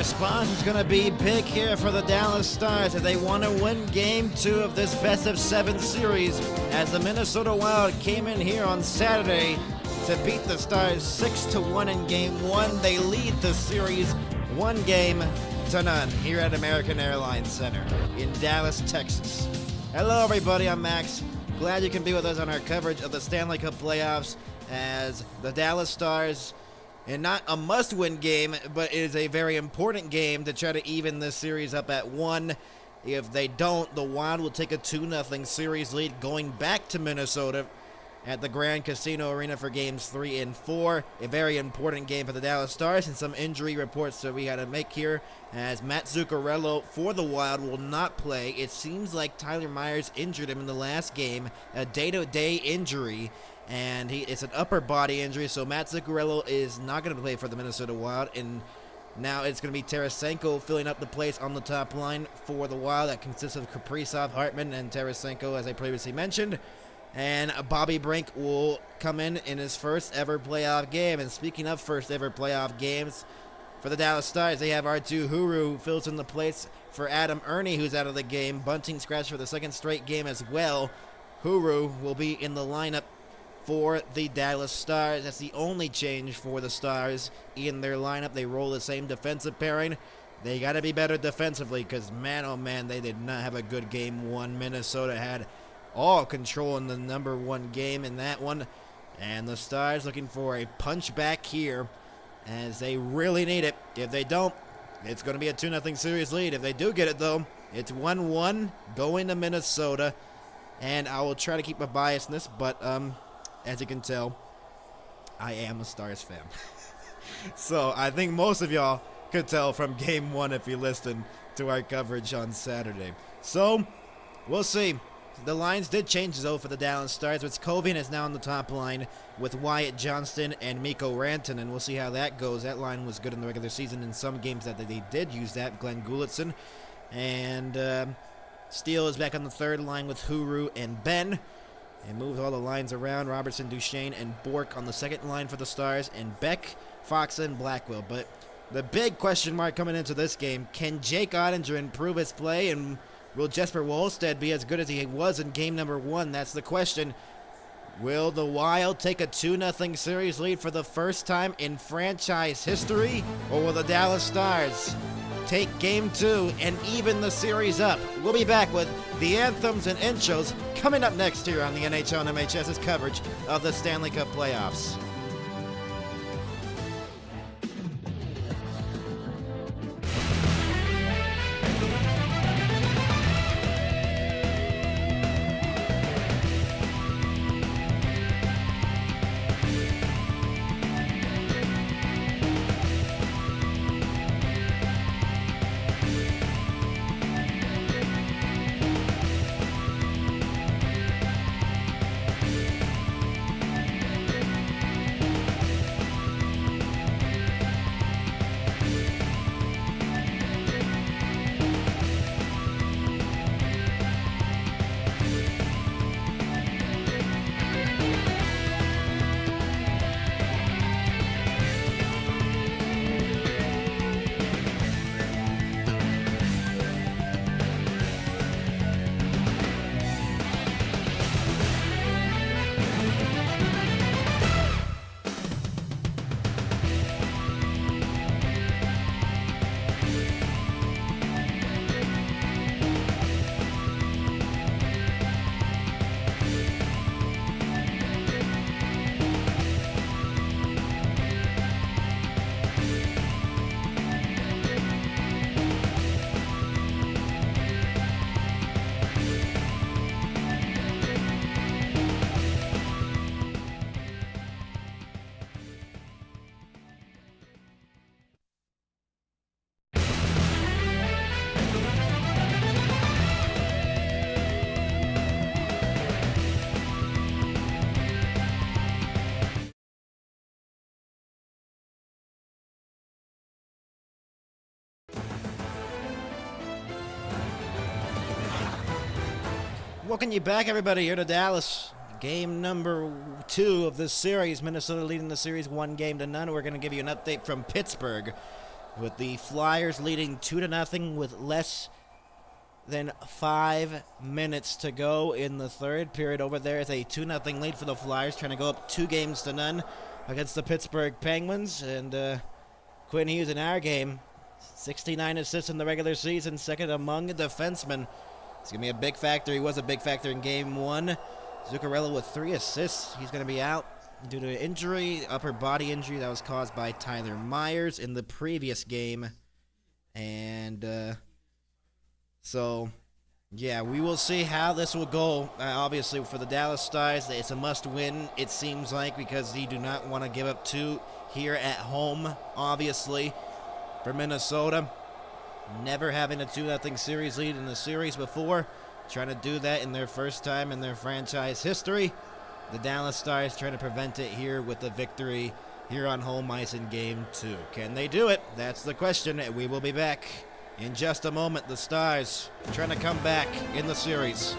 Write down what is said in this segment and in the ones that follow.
response is going to be big here for the Dallas Stars if they want to win Game 2 of this best-of-7 series, as the Minnesota Wild came in here on Saturday to beat the Stars 6-1 in Game 1. They lead the series 1-0 here at American Airlines Center in Dallas, Texas. Hello, everybody. I'm Max. Glad you can be with us on our coverage of the Stanley Cup playoffs as the Dallas Stars, and not a must-win game, but it is a very important game to try to even this series up at 1. If they don't, the Wild will take a 2-0 series lead going back to Minnesota at the Grand Casino Arena for Games 3 and 4. A very important game for the Dallas Stars, and some injury reports that we had to make here, as Matt Zuccarello for the Wild will not play. It seems like Tyler Myers injured him in the last game, a day-to-day injury, and it's an upper body injury, so Matt Zuccarello is not going to play for the Minnesota Wild, and now it's going to be Tarasenko filling up the place on the top line for the Wild. That consists of Kaprizov, Hartman, and Tarasenko, as I previously mentioned. And Bobby Brink will come in his first ever playoff game. And speaking of first ever playoff games, for the Dallas Stars, they have R2 Huru, who fills in the place for Adam Ernie, who's out of the game. Bunting scratched for the second straight game as well. Huru will be in the lineup for the Dallas Stars. That's the only change for the Stars in their lineup. They roll the same defensive pairing. They got to be better defensively because, man, oh man, they did not have a good Game 1. Minnesota had all control in the number 1 game in that one. And the Stars looking for a punch back here as they really need it. If they don't, it's going to be a 2-0 series lead. If they do get it, though, it's 1-1 going to Minnesota. And I will try to keep a bias in this, but as you can tell, I am a Stars fan. So I think most of y'all could tell from Game 1 if you listened to our coverage on Saturday. So we'll see. The lines did change, though, for the Dallas Stars. Kovian is now on the top line with Wyatt Johnston and Mikko Rantanen. We'll see how that goes. That line was good in the regular season. In some games that they did use that, Glenn Gulitson. And Steele is back on the third line with Huru and Ben. And moved all the lines around. Robertson, Duchesne, and Bork on the second line for the Stars. And Beck, Fox, and Blackwell. But the big question mark coming into this game, can Jake Ottinger improve his play, and will Jesper Wallstedt be as good as he was in game number 1? That's the question. Will the Wild take a 2-0 series lead for the first time in franchise history? Or will the Dallas Stars take Game 2 and even the series up? We'll be back with the anthems and intros coming up next here on the NHL and MHS's coverage of the Stanley Cup playoffs. Welcome you back, everybody, here to Dallas. Game number 2 of this series. Minnesota leading the series 1-0. We're going to give you an update from Pittsburgh. with the Flyers leading 2-0 with less than 5 minutes to go in the third period. Over there is a 2-0 lead for the Flyers, trying to go up 2-0 against the Pittsburgh Penguins. And Quinn Hughes in our game, 69 assists in the regular season, second among defensemen. It's going to be a big factor. He was a big factor in Game 1. Zuccarello with 3 assists. He's going to be out due to injury, upper body injury that was caused by Tyler Myers in the previous game. And so, yeah, we will see how this will go. Obviously, for the Dallas Stars, it's a must-win, it seems like, because you do not want to give up 2 here at home, obviously, for Minnesota. Never having a 2-0 series lead in the series before. Trying to do that in their first time in their franchise history. The Dallas Stars trying to prevent it here with a victory here on home ice in Game 2. Can they do it? That's the question. We will be back in just a moment. The Stars trying to come back in the series.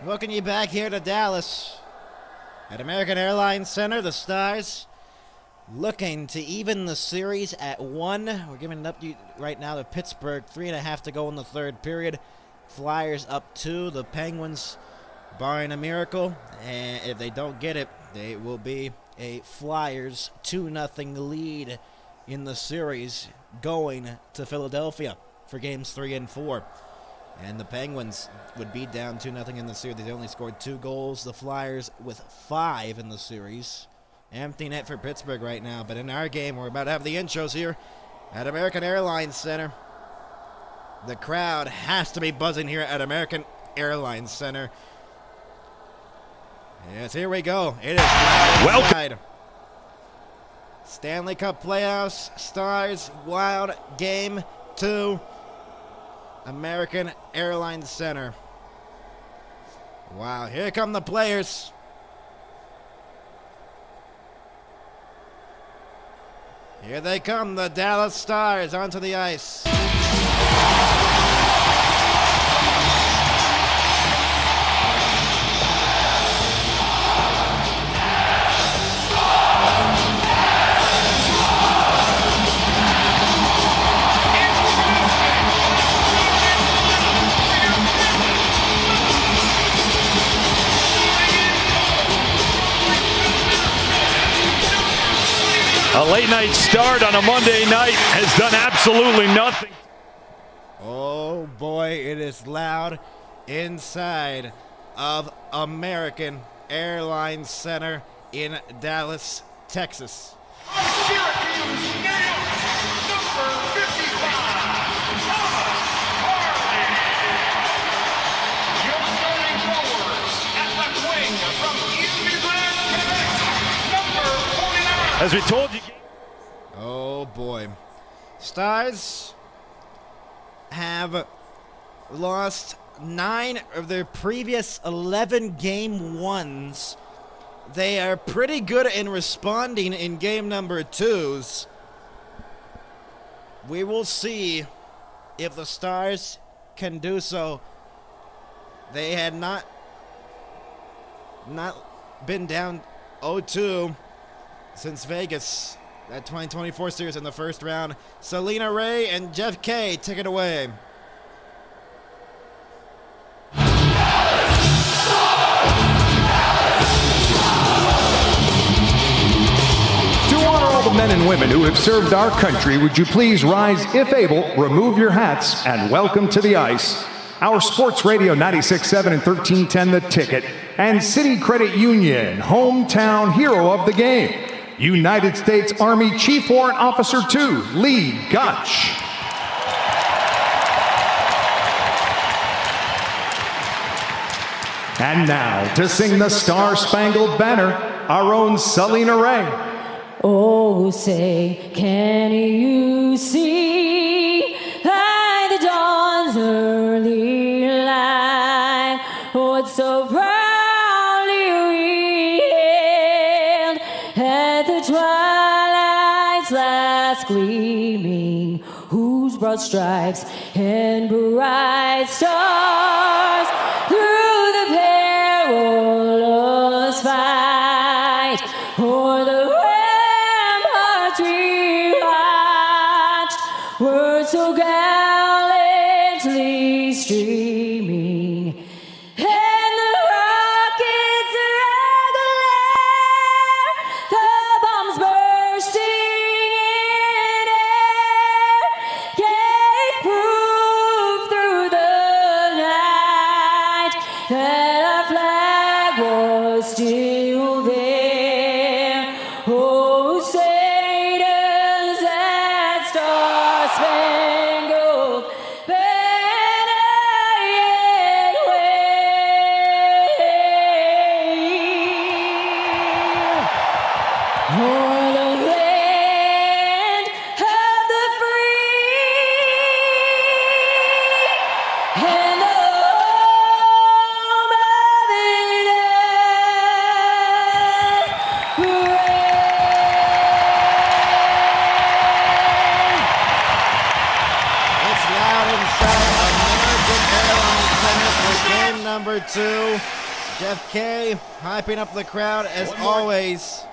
Welcome you back here to Dallas. At American Airlines Center, the Stars looking to even the series at 1. We're giving it up right now to Pittsburgh. 3.5 to go in the third period. Flyers up 2. The Penguins, barring a miracle, and if they don't get it, they will be a Flyers 2-0 lead in the series going to Philadelphia for games 3 and 4. And the Penguins would be down 2-0 in the series. They only scored 2 goals. The Flyers with 5 in the series. Empty net for Pittsburgh right now. But in our game, we're about to have the intros here at American Airlines Center. The crowd has to be buzzing here at American Airlines Center. Yes, here we go. It is loud inside. Stanley Cup playoffs, Stars, Wild, Game 2. American Airlines Center. Wow, here come the players. Here they come, the Dallas Stars onto the ice. A late night start on a Monday night has done absolutely nothing. Oh boy, it is loud inside of American Airlines Center in Dallas, Texas. Syracuse, now, number 55. As we told you. Oh boy. Stars have lost 9 of their previous 11 game ones. They are pretty good in responding in game number 2s. We will see if the Stars can do so. They had not been down 0-2 since Vegas, that 2024 series in the first round. Selena Ray and Jeff Kay, take it away. To honor all the men and women who have served our country, would you please rise, if able, remove your hats, and welcome to the ice our Sports Radio 96.7 and 1310 The Ticket and City Credit Union hometown hero of the game, United States Army Chief Warrant Officer 2, Lee Gotch. And now, to sing the Star-Spangled Banner, our own Selena Ray. Oh, say, can you see by the dawn's early light what so proudly we hailed at the twilight's last gleaming, whose broad stripes and bright stars through the perilous fight o'er the were so gallantly streaming, and the rockets regular, the bombs bursting in air, gave proof through the night that our flag was still there. Oh, say does that star-spangled banner yet wave o'er the land of the free and the home of it It's loud inside American Airlines Center for game number 2. Jeff Kay hyping up the crowd as always.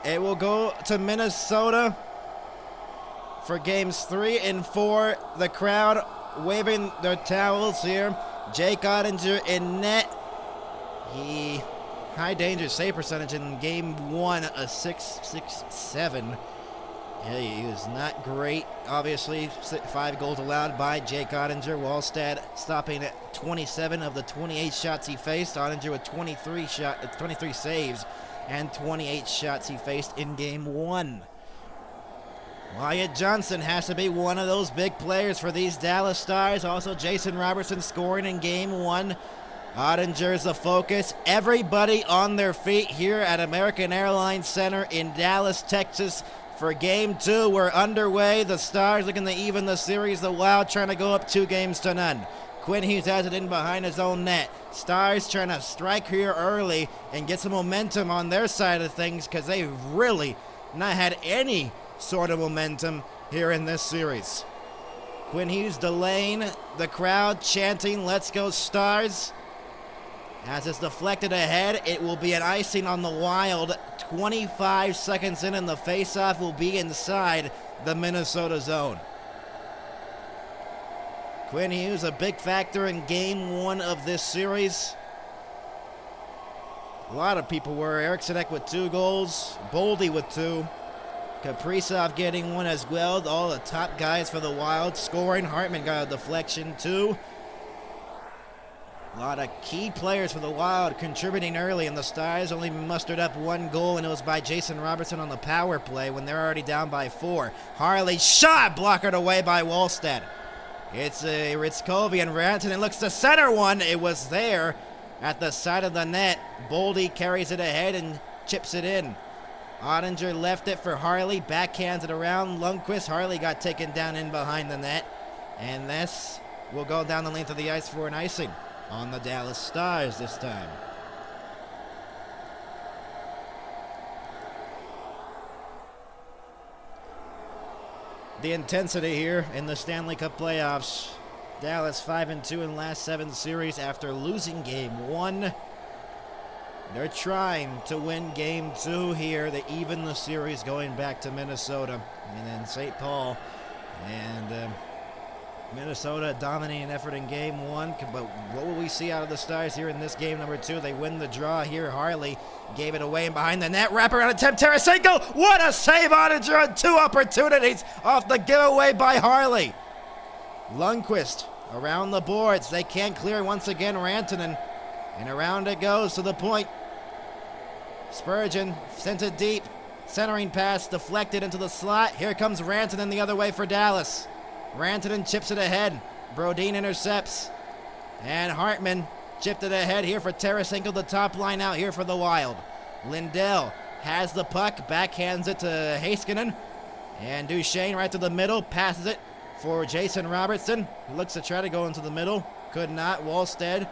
It will go to Minnesota for games 3 and 4. The crowd waving their towels here. Jake Ottinger in net. He high danger save percentage in game 1, a 6.67. Yeah, he was not great. Obviously, 5 goals allowed by Jake Ottinger. Wallstad stopping at 27 of the 28 shots he faced. Ottinger with 23 saves and 28 shots he faced in game 1. Wyatt Johnson has to be one of those big players for these Dallas Stars. Also, Jason Robertson scoring in game 1. Ottinger's the focus. Everybody on their feet here at American Airlines Center in Dallas, Texas. For game 2, we're underway. The Stars looking to even the series. The Wild trying to go up 2-0. Quinn Hughes has it in behind his own net. Stars trying to strike here early and get some momentum on their side of things because they've really not had any sort of momentum here in this series. Quinn Hughes delaying, the crowd chanting, "Let's go Stars." As it's deflected ahead, it will be an icing on the Wild. 25 seconds in, and the faceoff will be inside the Minnesota zone. Quinn Hughes, a big factor in game 1 of this series. A lot of people were. Eriksson Ek with 2 goals, Boldy with 2. Kaprizov getting 1 as well. All the top guys for the Wild scoring. Hartman got a deflection too. A lot of key players for the Wild contributing early, and the Stars only mustered up 1 goal, and it was by Jason Robertson on the power play when they're already down by 4. Harley shot, blockered away by Wallstad. It's a Ritzkovi, and Rantanen looks to center one. It was there at the side of the net. Boldy carries it ahead and chips it in. Ottinger left it for Harley, backhands it around Lundqvist. Harley got taken down in behind the net, and this will go down the length of the ice for an icing on the Dallas Stars this time. The intensity here in the Stanley Cup playoffs. Dallas 5-2 in last 7 series after losing game 1. They're trying to win game 2 here to even the series going back to Minnesota and then St. Paul. And Minnesota dominating effort in game 1. But what will we see out of the Stars here in this game number 2? They win the draw here. Harley gave it away and behind the net. Wraparound attempt. Tarasenko. What a save, Ottinger on 2 opportunities off the giveaway by Harley. Lundqvist around the boards. They can't clear once again Rantanen. And around it goes to the point. Spurgeon sent it deep. Centering pass deflected into the slot. Here comes Rantanen the other way for Dallas. Rantanen chips it ahead. Brodin intercepts. And Hartman chipped it ahead here for Tarasenko, the top line out here for the Wild. Lindell has the puck, backhands it to Heiskanen. And Duchesne right to the middle, passes it for Jason Robertson. He looks to try to go into the middle. Could not. Wallstead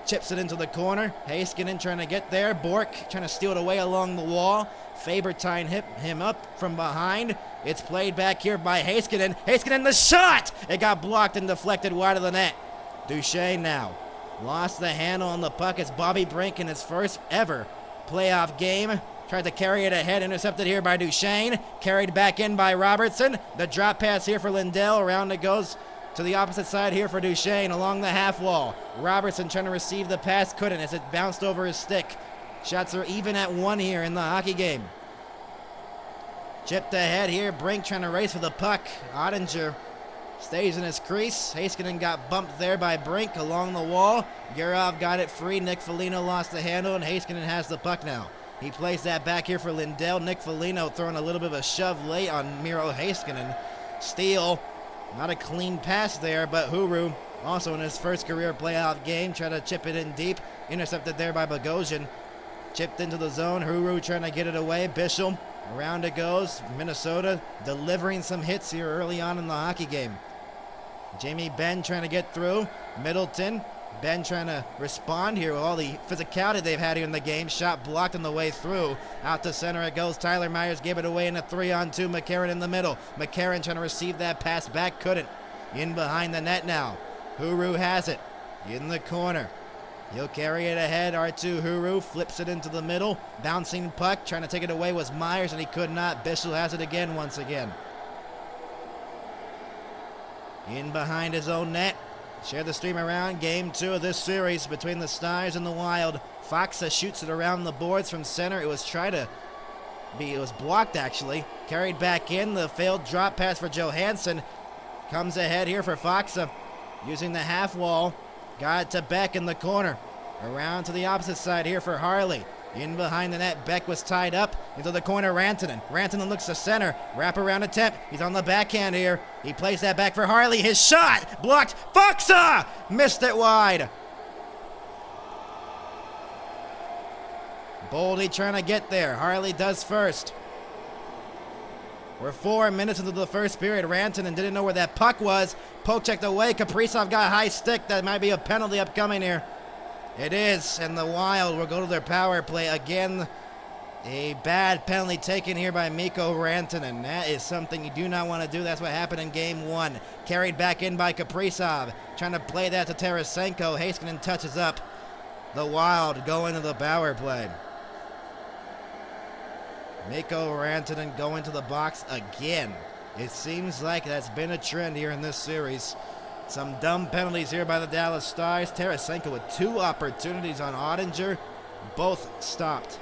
chips it into the corner. Heiskanen trying to get there. Bork trying to steal it away along the wall. Faber tying him up from behind. It's played back here by Heiskanen. Heiskanen, the shot! It got blocked and deflected wide of the net. Duchesne now lost the handle on the puck. It's Bobby Brink in his first ever playoff game. Tried to carry it ahead, intercepted here by Duchesne. Carried back in by Robertson. The drop pass here for Lindell. Around it goes to the opposite side here for Duchesne along the half wall. Robertson trying to receive the pass, couldn't as it bounced over his stick. Shots are even at 1 here in the hockey game. Chipped ahead here. Brink trying to race for the puck. Ottinger stays in his crease. Heiskanen got bumped there by Brink along the wall. Gurov got it free. Nick Foligno lost the handle, and Heiskanen has the puck now. He plays that back here for Lindell. Nick Foligno throwing a little bit of a shove late on Miro Heiskanen. Steal. Not a clean pass there, but Huru, also in his first career playoff game, tried to chip it in deep. Intercepted there by Bogosian. Chipped into the zone. Huru trying to get it away. Bishop. Around it goes. Minnesota delivering some hits here early on in the hockey game. Jamie Benn trying to get through. Middleton. Benn trying to respond here with all the physicality they've had here in the game. Shot blocked on the way through. Out to center it goes. Tyler Myers gave it away in a 3-on-2. McCarron in the middle. McCarron trying to receive that pass back. Couldn't. In behind the net now. Huru has it. In the corner. He'll carry it ahead. R2 Huru flips it into the middle. Bouncing puck. Trying to take it away was Myers, and he could not. Bissell has it again once again. In behind his own net. Share the stream around. Game 2 of this series between the Stars and the Wild. Foxa shoots it around the boards from center. It was blocked actually. Carried back in. The failed drop pass for Johansson. Comes ahead here for Foxa. Using the half wall. Got it to Beck in the corner. Around to the opposite side here for Harley. In behind the net, Beck was tied up. Into the corner, Rantanen. Rantanen looks to center. Wraparound attempt. He's on the backhand here. He plays that back for Harley. His shot blocked. Foxa missed it wide. Boldy trying to get there. Harley does first. We're 4 minutes into the first period. Rantanen didn't know where that puck was. Poke checked away. Kaprizov got a high stick. That might be a penalty upcoming here. It is, and the Wild will go to their power play again. A bad penalty taken here by Mikko Rantanen. That is something you do not want to do. That's what happened in game 1. Carried back in by Kaprizov. Trying to play that to Tarasenko. Heiskanen touches up. The Wild go into the power play. Mikko Rantanen going to the box again. It seems like that's been a trend here in this series. Some dumb penalties here by the Dallas Stars. Tarasenko with 2 opportunities on Ottinger. Both stopped.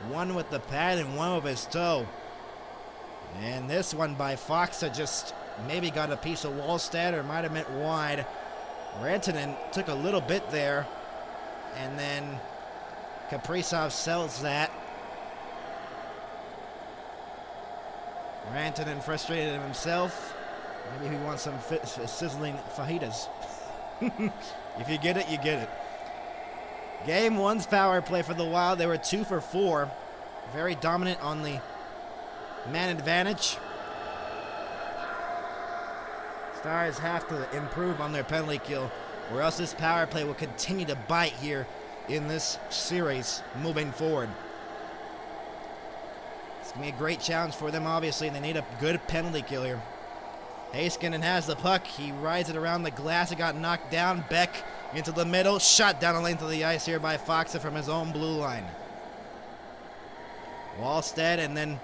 One with the pad and one with his toe. And this one by Foxa just maybe got a piece of Wallstead or might have meant wide. Rantanen took a little bit there. And then Kaprizov sells that. Rantanen frustrated himself. Maybe he wants some sizzling fajitas. If you get it, you get it. Game 1's power play for the Wild, they were 2 for 4. Very dominant on the man advantage. Stars have to improve on their penalty kill, or else this power play will continue to bite here in this series moving forward. It's going to be a great challenge for them, obviously, and they need a good penalty kill here. Heiskanen has the puck. He rides it around the glass. It got knocked down. Beck into the middle. Shot down the length of the ice here by Foxa from his own blue line. Wallstead, and then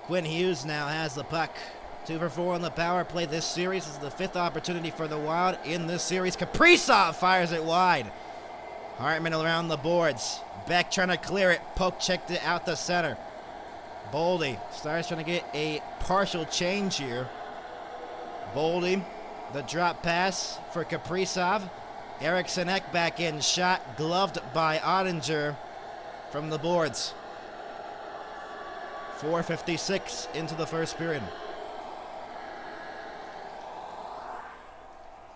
Quinn Hughes now has the puck. 2 for 4 on the power play this series. This is the 5th opportunity for the Wild in this series. Kaprizov fires it wide. Hartman around the boards. Beck trying to clear it. Poke checked it out the center. Boldy. Stars trying to get a partial change here. Boldy, the drop pass for Kaprizov. Eriksson Ek back in. Shot gloved by Ottinger from the boards. 4:56 into the first period.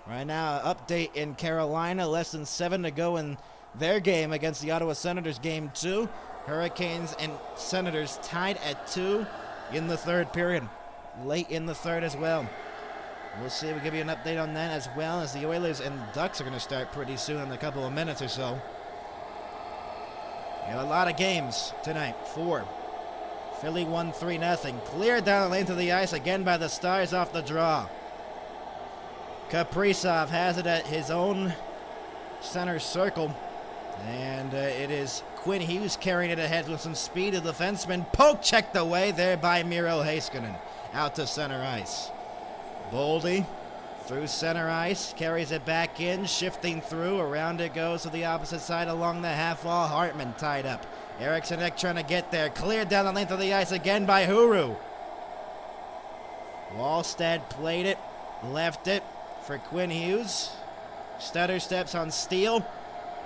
Right now, update in Carolina. Less than 7 to go in their game against the Ottawa Senators, game 2. Hurricanes and Senators tied at 2 in the third period. Late in the third as well. We'll see. We'll give you an update on that, as well as the Oilers and Ducks are going to start pretty soon in a couple of minutes or so. We have a lot of games tonight. 4. Philly won 3-0. Cleared down the length of the ice again by the Stars off the draw. Kaprizov has it at his own center circle. And it is Quinn Hughes carrying it ahead with some speed. The defenseman poke checked away there by Miro Heiskanen. Out to center ice. Boldy through center ice. Carries it back in. Shifting through. Around it goes to the opposite side along the half wall. Hartman tied up. Eriksson Ek trying to get there. Cleared down the length of the ice again by Huru. Wallstead played it. Left it for Quinn Hughes. Stutter steps on Steele.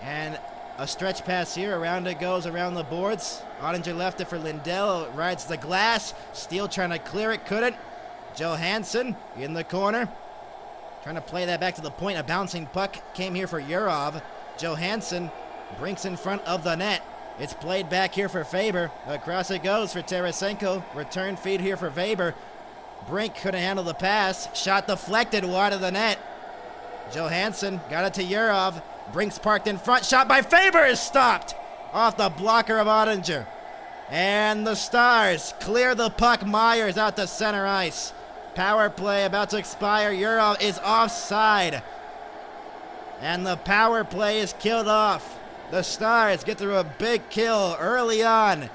And a stretch pass here. Around it goes around the boards. Ottinger left it for Lindell. Rides the glass. Steele trying to clear it. Couldn't. Johansson in the corner. Trying to play that back to the point. A bouncing puck came here for Yurov. Johansson brinks in front of the net. It's played back here for Faber. Across it goes for Tarasenko. Return feed here for Faber. Brink couldn't handle the pass. Shot deflected wide of the net. Johansson got it to Yurov. Brink's parked in front. Shot by Faber is stopped off the blocker of Ottinger. And the Stars clear the puck. Myers out to center ice. Power play about to expire. Yurov is offside. And the power play is killed off. The Stars get through a big kill early on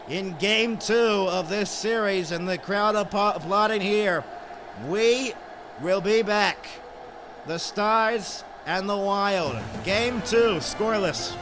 in game 2 of this series, and the crowd applauding here. We will be back. The Stars and the Wild. Game 2, scoreless.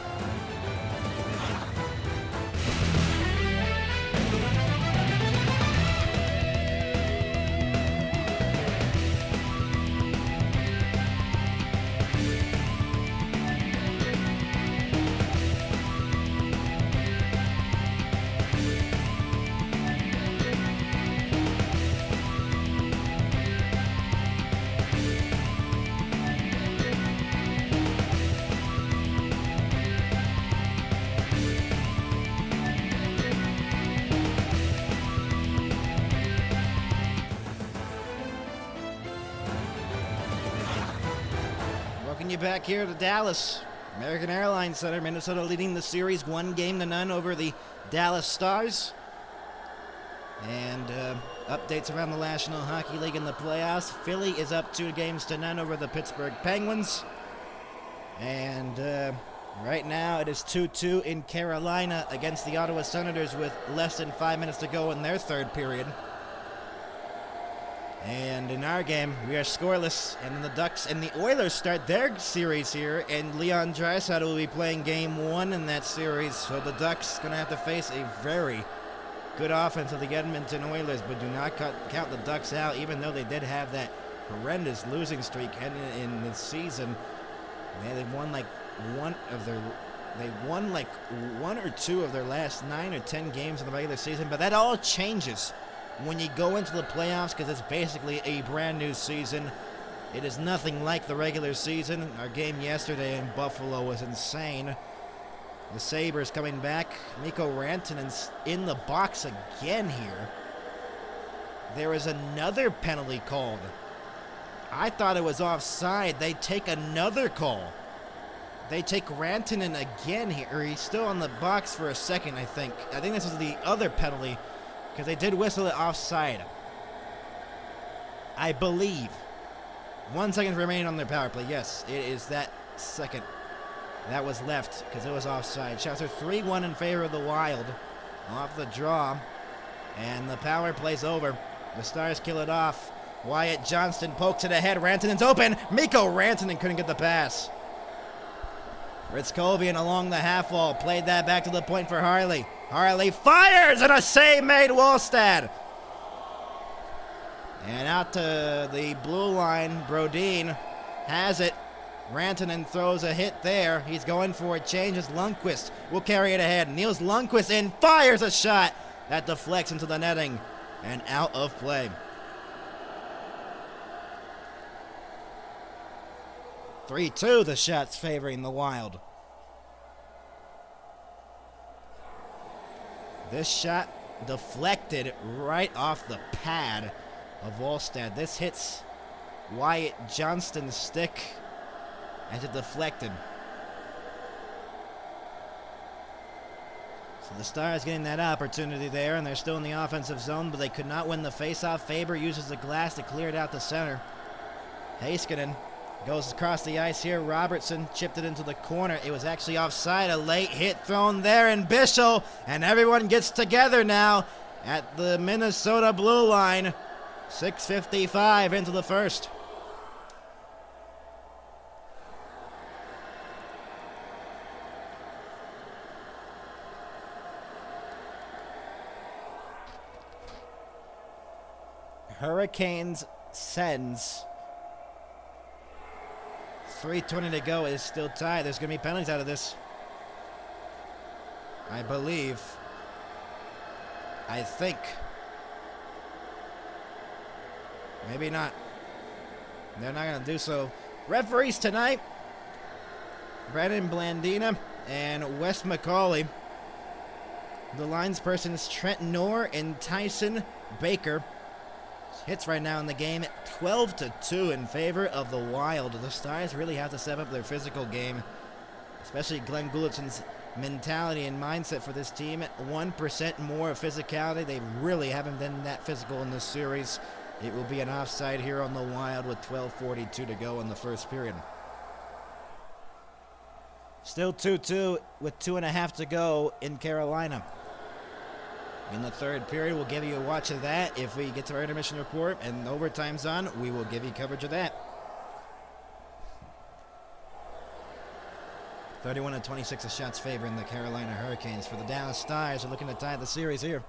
You back here to Dallas, American Airlines Center. Minnesota leading the series 1-0 over the Dallas Stars. And updates around the National Hockey League in the playoffs. Philly is up 2-0 over the Pittsburgh Penguins. And right now it is 2-2 in Carolina against the Ottawa Senators with less than 5 minutes to go in their third period. And in our game, we are scoreless, and the Ducks and the Oilers start their series here, and Leon Draisaitl will be playing game 1 in that series, so the Ducks going to have to face a very good offense of the Edmonton Oilers, but do not count the Ducks out, even though they did have that horrendous losing streak ending in the season. They won like one or two of their last 9 or 10 games in the regular season, but that all changes when you go into the playoffs, because it's basically a brand new season. It is nothing like the regular season. Our game yesterday in Buffalo was insane. The Sabres coming back. Mikko Rantanen's in the box again here. There is another penalty called. I thought it was offside. They take another call. They take Rantanen again here. Or he's still on the box for a second, I think. I think this was the other penalty because they did whistle it offside. I believe. 1 second remaining on their power play. Yes, it is that second. That was left because it was offside. Shots are 3-1 in favor of the Wild. Off the draw. And the power play's over. The Stars kill it off. Wyatt Johnston pokes it ahead. Rantanen's open. Mikko Rantanen couldn't get the pass. Ritzkovian along the half wall. Played that back to the point for Harley. Harley fires and a save made Wallstad. And out to the blue line. Brodin has it. Rantanen throws a hit there. He's going for a change as Lundqvist will carry it ahead. Niels Lundqvist in, fires a shot. That deflects into the netting and out of play. 3-2, the shots favoring the Wild. This shot deflected right off the pad of Wallstad. This hits Wyatt Johnston's stick as it deflected. So the Stars getting that opportunity there, and they're still in the offensive zone, but they could not win the faceoff. Faber uses the glass to clear it out to center. Heiskanen goes across the ice here. Robertson chipped it into the corner. It was actually offside. A late hit thrown there in Bischel, and everyone gets together now at the Minnesota blue line. 6:55 into the first. Hurricanes Sens. 3:20 to go. Is still tied. There's going to be penalties out of this, I believe. I think. Maybe not. They're not going to do so. Referees tonight: Brennan Blandina and Wes McCauley. The linesperson is Trent Knorr and Tyson Baker. Hits right now in the game, 12-2 in favor of the Wild. The Stars really have to step up their physical game, especially Glenn Gullickson's mentality and mindset for this team. 1% more physicality. They really haven't been that physical in this series. It will be an offside here on the Wild with 12:42 to go in the first period. Still 2-2 with 2.5 to go in Carolina. In the third period, we'll give you a watch of that. If we get to our intermission report and overtime's on, we will give you coverage of that. 31-26 of shots favoring the Carolina Hurricanes. For the Dallas Stars, are looking to tie the series here.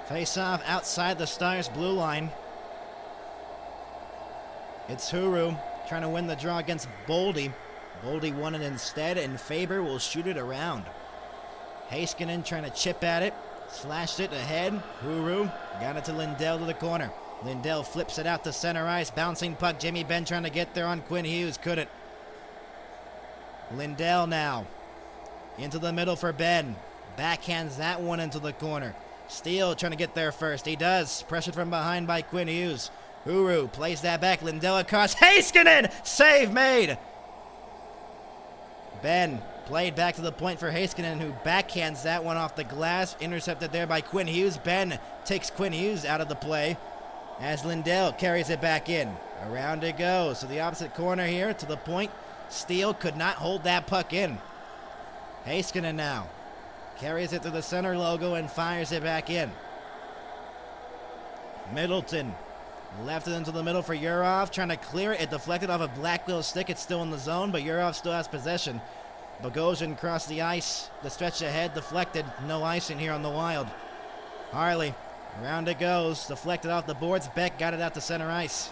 Face-off outside the Stars' blue line. It's Huru trying to win the draw against Boldy. Boldy won it instead, and Faber will shoot it around. Heiskanen trying to chip at it. Slashed it ahead. Huru got it to Lindell to the corner. Lindell flips it out to center ice. Bouncing puck. Jamie Benn trying to get there on Quinn Hughes. Couldn't. Lindell now into the middle for Benn. Backhands that one into the corner. Steele trying to get there first. He does. Pressured from behind by Quinn Hughes. Huru plays that back. Lindell across. Heiskanen! Save made! Benn played back to the point for Heiskanen, who backhands that one off the glass. Intercepted there by Quinn Hughes. Benn takes Quinn Hughes out of the play as Lindell carries it back in. Around it goes to the opposite corner here to the point. Steele could not hold that puck in. Heiskanen now carries it to the center logo and fires it back in. Middleton left it into the middle for Yurov, trying to clear it. It deflected off a Blackwell's stick. It's still in the zone, but Yurov still has possession. Bogosian crossed the ice. The stretch ahead deflected. No icing here on the Wild. Harley, around it goes. Deflected off the boards. Beck got it out to center ice.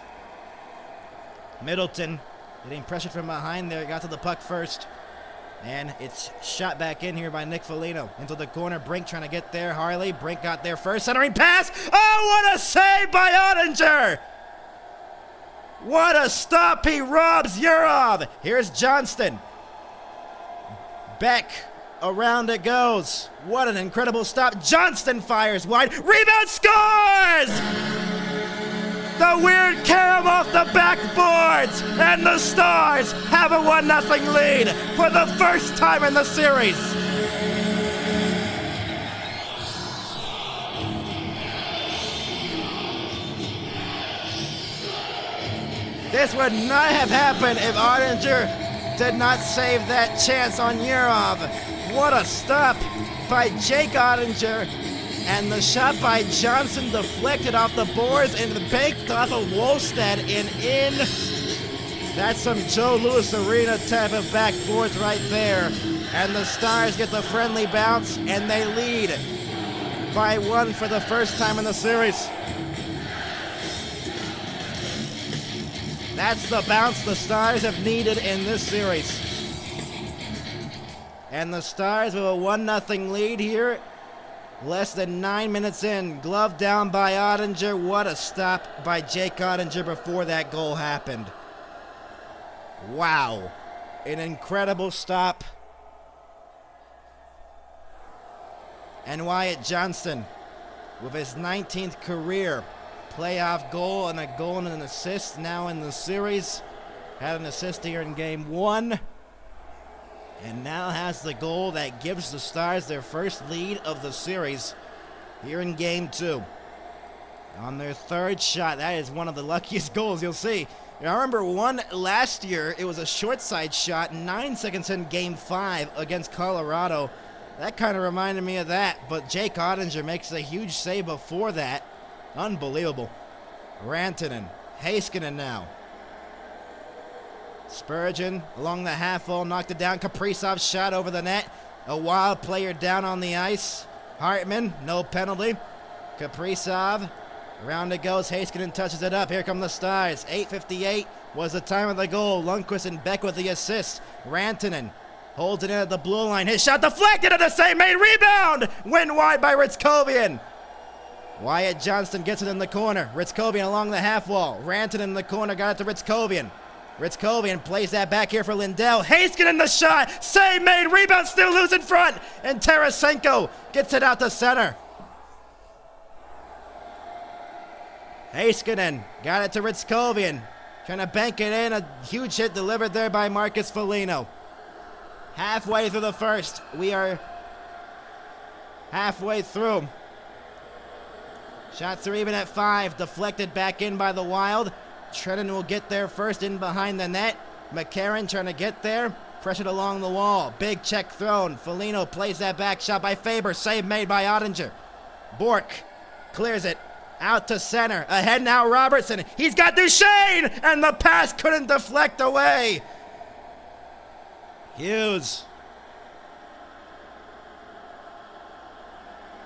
Middleton getting pressured from behind there. Got to the puck first. And it's shot back in here by Nick Foligno. Into the corner, Brink trying to get there. Harley, Brink got there first. Centering pass. Oh, what a save by Ottinger! What a stop, he robs Yurov. Here's Johnston. Beck, around it goes. What an incredible stop. Johnston fires wide. Rebound, scores! The weird carom off the backboards, and the Stars have a 1-0 lead for the first time in the series. This would not have happened if Ottinger did not save that chance on Yurov. What a stop by Jake Ottinger. And the shot by Johnson deflected off the boards and banked off of Wolstad and in. That's some Joe Louis Arena type of backboards right there. And the Stars get the friendly bounce and they lead by 1 for the first time in the series. That's the bounce the Stars have needed in this series. And the Stars with a 1-0 lead here. Less than 9 minutes in. Glove down by Ottinger. What a stop by Jake Ottinger before that goal happened. Wow. An incredible stop. And Wyatt Johnston with his 19th career playoff goal and a goal and an assist now in the series. Had an assist here in game 1. And now has the goal that gives the Stars their first lead of the series here in game 2. On their third shot, that is one of the luckiest goals you'll see. I remember one last year, it was a short side shot, 9 seconds in game 5 against Colorado. That kind of reminded me of that, but Jake Ottinger makes a huge save before that. Unbelievable. Rantanen, Heiskanen now. Spurgeon along the half wall, knocked it down. Kaprizov's shot over the net. A wild player down on the ice. Hartman, no penalty. Kaprizov, around it goes. Heiskanen touches it up. Here come the Stars. 8:58 was the time of the goal. Lundqvist and Beck with the assist. Rantanen holds it in at the blue line. His shot deflected at the same made rebound. Went wide by Ritskovian. Wyatt Johnston gets it in the corner. Ritskovian along the half wall. Rantanen in the corner, got it to Ritskovian. Ritskovian plays that back here for Lindell. Heiskanen the shot. Save made. Rebound still loose in front. And Tarasenko gets it out to center. Heiskanen got it to Ritskovian. Trying to bank it in. A huge hit delivered there by Marcus Foligno. Halfway through the first. We are halfway through. Shots are even at 5. Deflected back in by the Wild. Trennan will get there first in behind the net. McCarron trying to get there. Pressured along the wall. Big check thrown. Foligno plays that back shot by Faber. Save made by Ottinger. Bork clears it. Out to center. Ahead now Robertson. He's got Duchesne! And the pass couldn't deflect away. Hughes.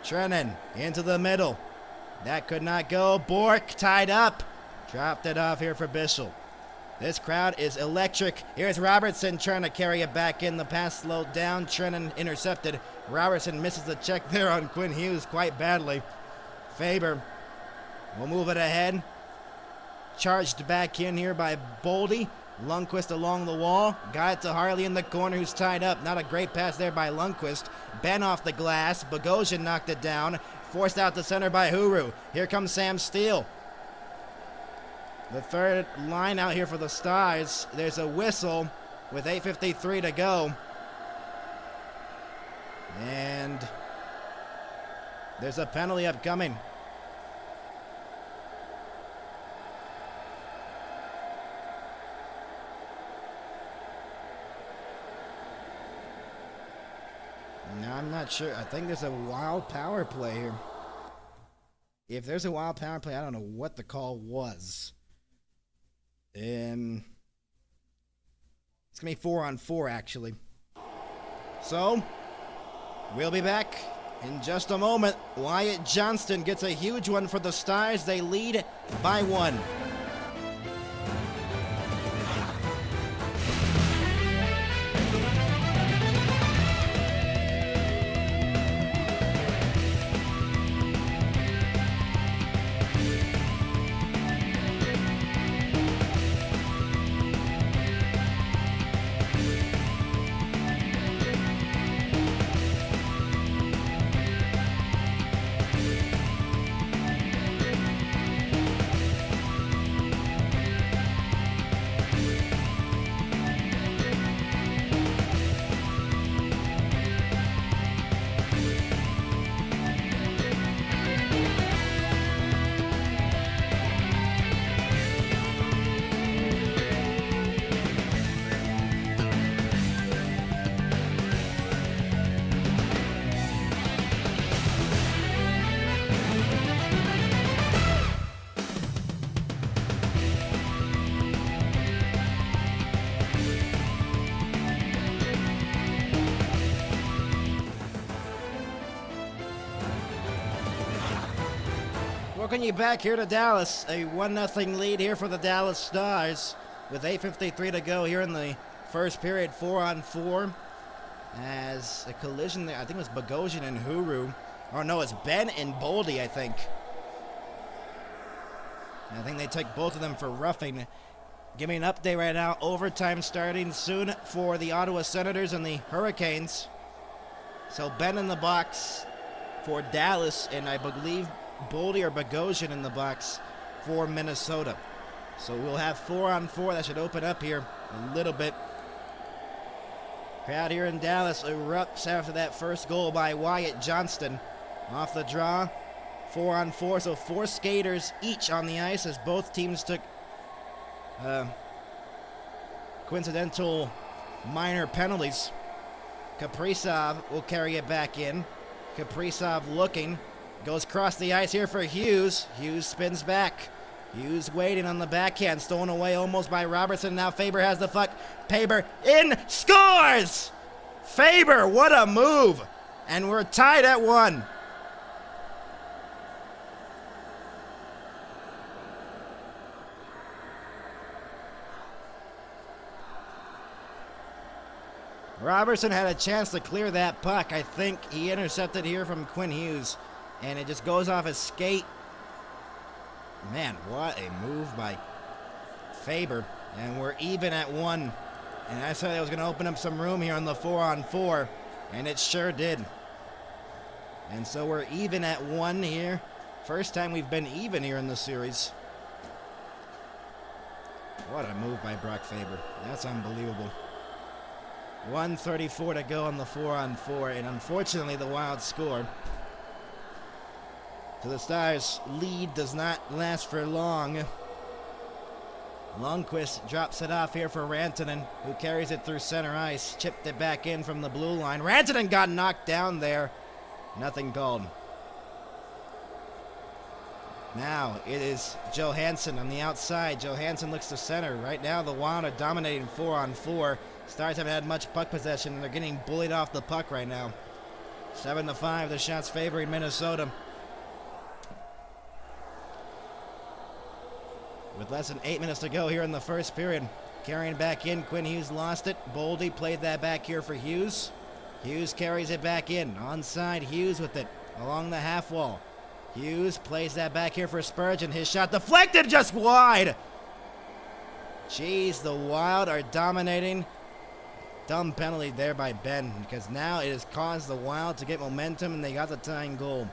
Trennan into the middle. That could not go. Bork tied up. Dropped it off here for Bischel. This crowd is electric. Here's Robertson trying to carry it back in. The pass slowed down. Trennan intercepted. Robertson misses the check there on Quinn Hughes quite badly. Faber will move it ahead. Charged back in here by Boldy. Lundqvist along the wall. Got it to Harley in the corner who's tied up. Not a great pass there by Lundqvist. Ben off the glass. Bogosian knocked it down. Forced out to center by Huru. Here comes Sam Steele. The third line out here for the Stars. There's a whistle with 8:53 to go. And there's a penalty upcoming. No, I'm not sure. I think there's a wild power play here. If there's a wild power play, I don't know what the call was. It's going to be 4-on-4, actually. So, we'll be back in just a moment. Wyatt Johnston gets a huge one for the Stars. They lead by 1. Welcome you back here to Dallas. A 1-0 lead here for the Dallas Stars with 8:53 to go here in the first period, 4-on-4. As a collision there, I think it was Bogosian and Huru. Oh no, it's Ben and Boldy, I think. I think they took both of them for roughing. Give me an update right now. Overtime starting soon for the Ottawa Senators and the Hurricanes. So Ben in the box for Dallas, and I believe Boldy or Bogosian in the box for Minnesota. So we'll have 4-on-4. That should open up here a little bit. Crowd here in Dallas erupts after that first goal by Wyatt Johnston. Off the draw, 4-on-4. So 4 skaters each on the ice as both teams took coincidental minor penalties. Kaprizov will carry it back in. Kaprizov looking. Goes across the ice here for Hughes. Hughes spins back. Hughes waiting on the backhand. Stolen away almost by Robertson. Now Faber has the puck. Faber in. Scores! Faber, what a move. And we're tied at 1. Robertson had a chance to clear that puck. I think he intercepted here from Quinn Hughes. And it just goes off his skate. Man, what a move by Faber. And we're even at 1. And I said I was going to open up some room here on the 4-on-4. And it sure did. And so we're even at 1 here. First time we've been even here in the series. What a move by Brock Faber. That's unbelievable. 1:34 to go on the 4-on-4. And unfortunately, the Wild score. So the Stars' lead does not last for long. Lundqvist drops it off here for Rantanen, who carries it through center ice. Chipped it back in from the blue line. Rantanen got knocked down there. Nothing called. Now it is Johansson on the outside. Johansson looks to center. Right now the Wild are dominating 4-on-4. Stars haven't had much puck possession, and they're getting bullied off the puck right now. 7-5, the shots favoring Minnesota. With less than 8 minutes to go here in the first period. Carrying back in, Quinn Hughes lost it. Boldy played that back here for Hughes. Hughes carries it back in. Onside, Hughes with it along the half wall. Hughes plays that back here for Spurgeon. His shot deflected just wide. Jeez, the Wild are dominating. Dumb penalty there by Ben, because now it has caused the Wild to get momentum, and they got the tying goal.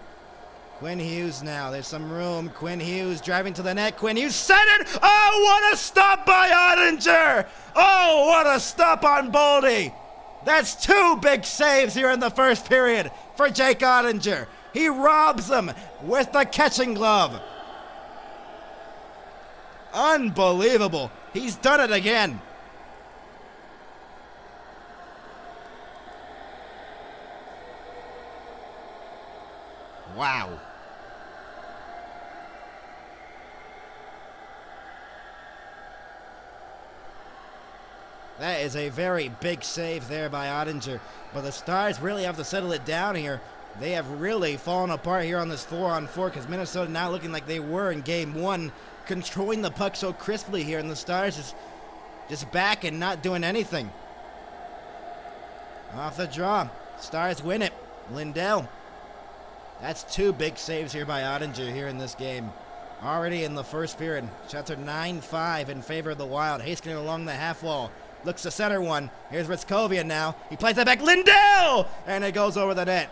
Quinn Hughes now. There's some room. Quinn Hughes driving to the net. Quinn Hughes centered. Oh, what a stop by Ottinger. Oh, what a stop on Boldy. That's 2 big saves here in the first period for Jake Ottinger. He robs them with the catching glove. Unbelievable. He's done it again. Wow. That is a very big save there by Ottinger. But the Stars really have to settle it down here. They have really fallen apart here on this 4-on-4 because Minnesota now looking like they were in game 1, controlling the puck so crisply here, and the Stars is just back and not doing anything. Off the draw. Stars win it. Lindell. That's 2 big saves here by Ottinger here in this game. Already in the first period. Shots are 9-5 in favor of the Wild. Heiskanen along the half wall. Looks to center one. Here's Ritzkovian now. He plays that back. Lindell! And it goes over the net.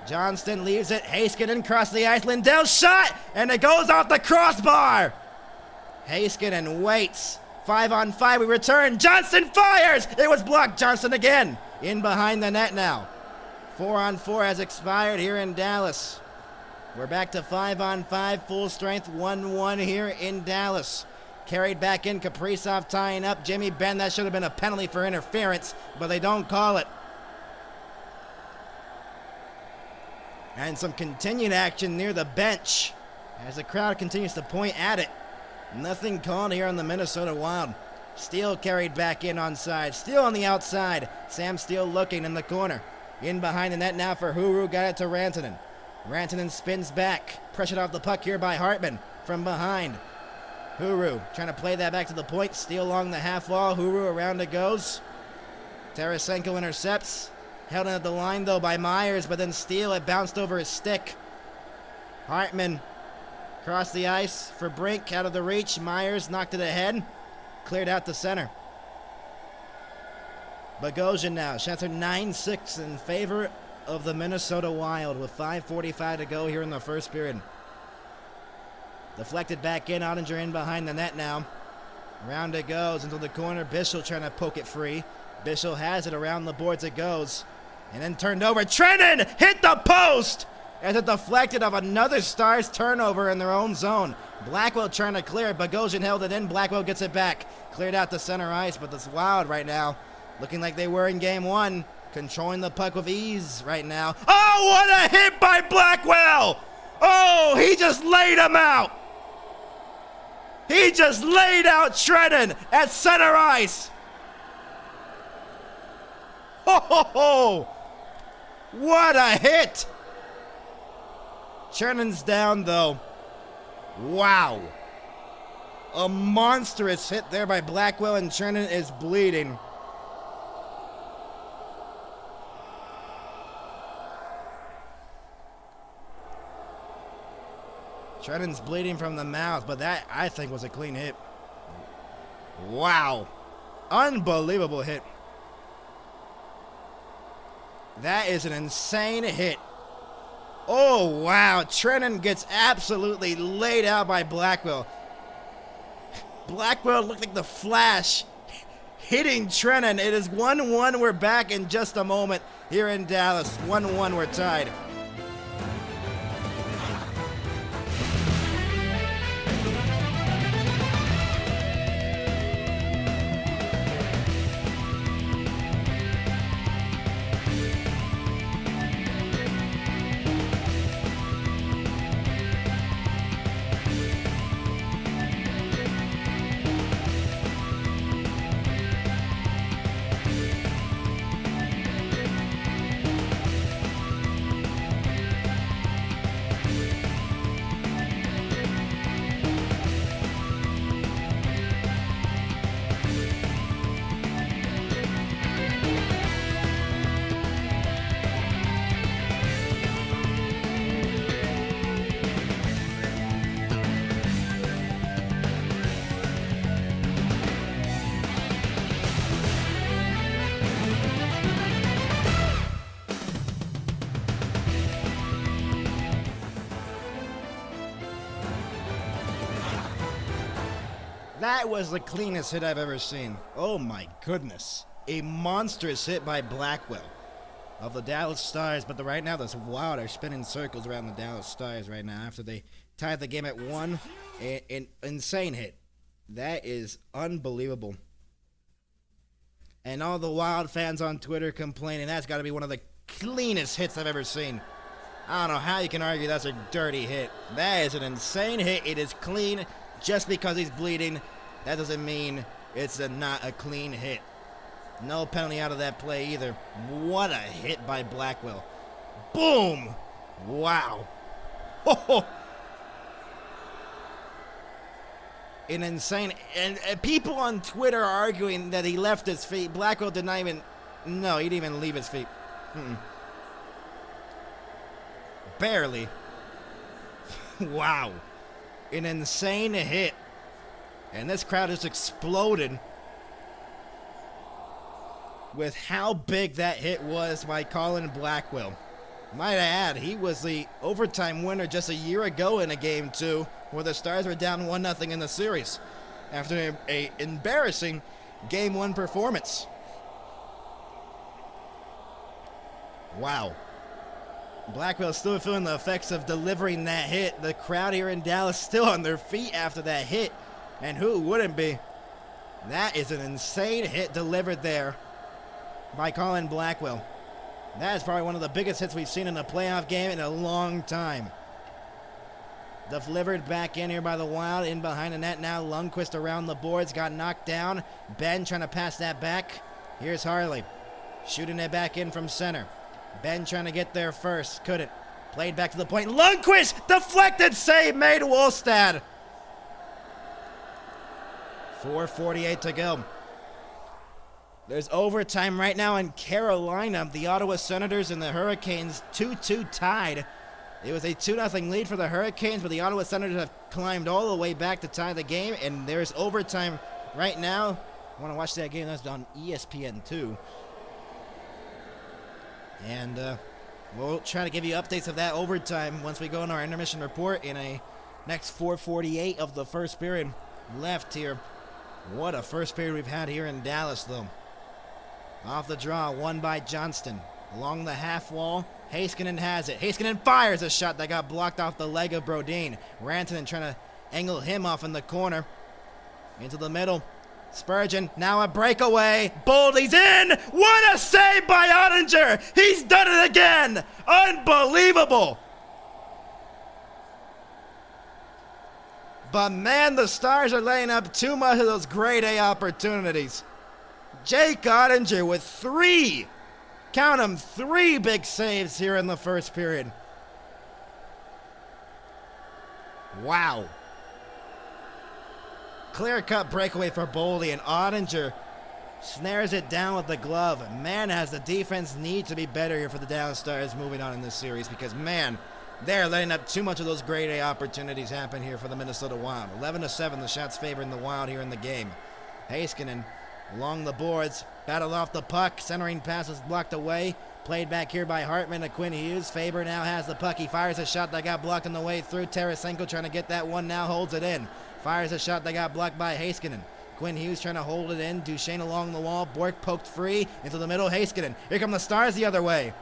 Johnston leaves it. Heiskanen across the ice. Lindell shot! And it goes off the crossbar. Heiskanen waits. 5-on-5. We return. Johnston fires! It was blocked. Johnston again. In behind the net now. 4-on-4 has expired here in Dallas. We're back to 5-on-5, full strength, 1-1 here in Dallas. Carried back in, Kaprizov tying up. Jimmy Benn, that should have been a penalty for interference, but they don't call it. And some continued action near the bench as the crowd continues to point at it. Nothing called here on the Minnesota Wild. Steele carried back in onside. Steele on the outside. Sam Steele looking in the corner. In behind the net now for Huru. Got it to Rantanen. Rantanen spins back. Pressured off the puck here by Hartman from behind. Huru trying to play that back to the point. Steal along the half wall. Huru around it goes. Tarasenko intercepts. Held in at the line though by Myers, but then steal. It bounced over his stick. Hartman across the ice for Brink, out of the reach. Myers knocked it ahead. Cleared out to center. Bogosian now. Shots are 9-6 in favor of the Minnesota Wild with 5:45 to go here in the first period. Deflected back in. Ottinger in behind the net now. Around it goes into the corner. Bischel trying to poke it free. Bischel has it. Around the boards it goes. And then turned over. Trennan hit the post as it deflected off another Stars turnover in their own zone. Blackwell trying to clear it. Bogosian held it in. Blackwell gets it back. Cleared out to center ice, but this Wild right now looking like they were in game one. Controlling the puck with ease right now. Oh, what a hit by Blackwell! Oh, he just laid him out. He just laid out Trennan at center ice. Ho, ho, ho! What a hit! Trennan's down, though. Wow. A monstrous hit there by Blackwell, and Trennan is bleeding. Trennan's bleeding from the mouth, but that, I think, was a clean hit. Wow. Unbelievable hit. That is an insane hit. Oh, wow. Trennan gets absolutely laid out by Blackwell. Blackwell looked like the Flash hitting Trennan. It is 1-1. We're back in just a moment here in Dallas. 1-1. We're tied. That was the cleanest hit I've ever seen. Oh my goodness. A monstrous hit by Blackwell of the Dallas Stars. But right now, the Wild are spinning circles around the Dallas Stars right now after they tied the game at 1. An insane hit. That is unbelievable. And all the Wild fans on Twitter complaining that's got to be one of the cleanest hits I've ever seen. I don't know how you can argue that's a dirty hit. That is an insane hit. It is clean. Just because he's bleeding, that doesn't mean it's not a clean hit. No penalty out of that play either. What a hit by Blackwell. Boom! Wow. Oh, an insane... And people on Twitter are arguing that he left his feet. Blackwell did not even... No, he didn't even leave his feet. Barely. Wow. An insane hit. And this crowd just exploded with how big that hit was by Colin Blackwell. Might I add, he was the overtime winner just a year ago in a game 2 where the Stars were down 1-0 in the series after a embarrassing game 1 performance. Wow. Blackwell still feeling the effects of delivering that hit. The crowd here in Dallas still on their feet after that hit. And who wouldn't be? That is an insane hit delivered there by Colin Blackwell. That is probably one of the biggest hits we've seen in a playoff game in a long time. Delivered back in here by the Wild. In behind the net now. Lundqvist around the boards. Got knocked down. Ben trying to pass that back. Here's Harley. Shooting it back in from center. Ben trying to get there first. Couldn't. Played back to the point. Lundqvist, deflected save made Wallstad. 4:48 to go. There's overtime right now in Carolina. The Ottawa Senators and the Hurricanes 2-2 tied. It was a 2-0 lead for the Hurricanes, but the Ottawa Senators have climbed all the way back to tie the game, and there's overtime right now. I want to watch that game. That's on ESPN2. And we'll try to give you updates of that overtime once we go in our intermission report in a next 4:48 of the first period left here. What a first period we've had here in Dallas, though. Off the draw, won by Johnston. Along the half wall, Heiskanen has it. Heiskanen fires a shot that got blocked off the leg of Brodin. Rantanen trying to angle him off in the corner. Into the middle. Spurgeon, now a breakaway. Boldy's in! What a save by Ottinger! He's done it again! Unbelievable! But man, the Stars are laying up too much of those grade A opportunities. Jake Ottinger with three big saves here in the first period. Wow. Clear-cut breakaway for Boldy, and Ottinger snares it down with the glove. Man, has the defense need to be better here for the Dallas Stars moving on in this series, because, man, they're letting up too much of those grade A opportunities happen here for the Minnesota Wild. 11-7, the shots favoring the Wild here in the game. Heiskanen along the boards, battled off the puck, centering pass is blocked away. Played back here by Hartman to Quinn Hughes. Faber now has the puck. He fires a shot that got blocked on the way through. Tarasenko trying to get that one, now holds it in. Fires a shot that got blocked by Heiskanen. Quinn Hughes trying to hold it in. Duchesne along the wall. Bork poked free into the middle. Heiskanen. Here come the Stars the other way.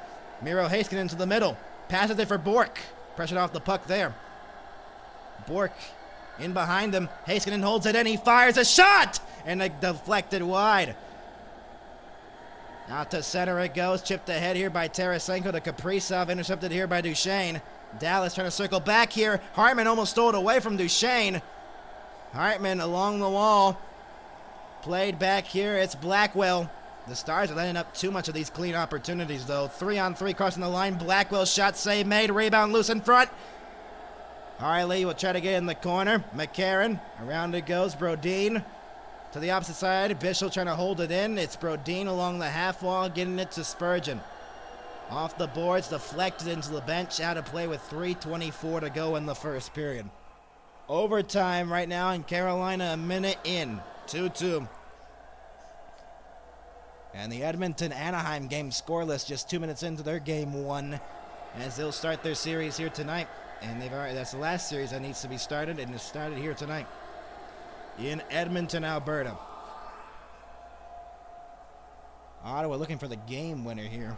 Miro Heiskanen to the middle. Passes it for Bork. Pressured off the puck there. Bork in behind him. Heiskanen holds it in. He fires a shot! And it deflected wide. Out to center it goes. Chipped ahead here by Tarasenko to Kaprizov. Intercepted here by Duchesne. Dallas trying to circle back here. Hartman almost stole it away from Duchesne. Hartman along the wall. Played back here. It's Blackwell. The Stars are letting up too much of these clean opportunities, though. 3-on-3 crossing the line. Blackwell shot save made. Rebound loose in front. Harley will try to get in the corner. McCarron. Around it goes. Brodin. To the opposite side. Bischel trying to hold it in. It's Brodin along the half wall, getting it to Spurgeon. Off the boards, deflected into the bench. Out of play with 3:24 to go in the first period. Overtime right now in Carolina, a minute in. 2-2. And the Edmonton-Anaheim game scoreless just 2 minutes into their game one, as they'll start their series here tonight. And that's the last series that needs to be started, and it's started here tonight in Edmonton, Alberta. Ottawa looking for the game winner here.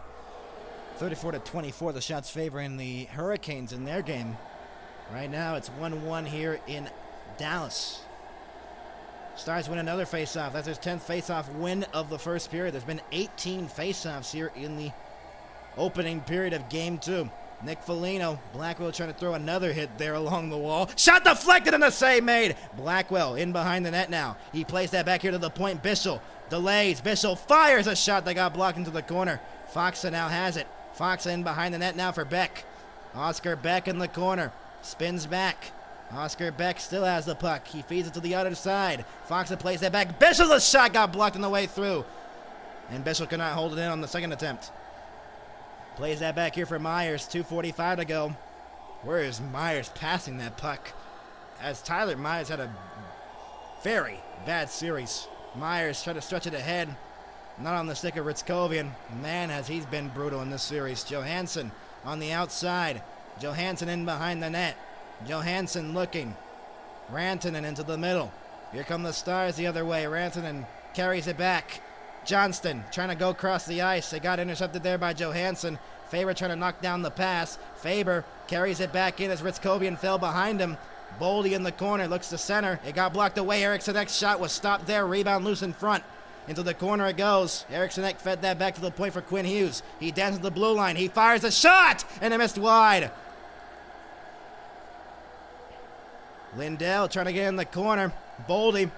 34-24, the shots favoring the Hurricanes in their game. Right now it's 1-1 here in Dallas. Stars win another faceoff. That's their 10th faceoff win of the first period. There's been 18 faceoffs here in the opening period of game two. Nick Foligno, Blackwell trying to throw another hit there along the wall. Shot deflected and a save made. Blackwell in behind the net now. He plays that back here to the point. Bischel delays. Bischel fires a shot that got blocked into the corner. Foxa now has it. Foxa in behind the net now for Beck. Oscar Beck in the corner. Spins back. Oscar Beck still has the puck. He feeds it to the other side. Foxa plays that back. Bischel's shot got blocked on the way through. And Bischel cannot hold it in on the second attempt. Plays that back here for Myers. 2:45 to go. Where is Myers passing that puck? As Tyler Myers had a very bad series. Myers tried to stretch it ahead. Not on the stick of Ritzkovian. Man, has he's been brutal in this series. Johansson on the outside. Johansson in behind the net. Johansson looking. Rantanen into the middle. Here come the Stars the other way. Rantanen carries it back. Johnston trying to go across the ice. They got intercepted there by Johansson. Faber trying to knock down the pass. Faber carries it back in as Ritzkovian fell behind him. Boldy in the corner, looks to center. It got blocked away. Eriksson's shot was stopped there. Rebound loose in front. Into the corner it goes. Eriksson fed that back to the point for Quinn Hughes. He dances the blue line. He fires a shot, and it missed wide. Lindell trying to get in the corner. Boldy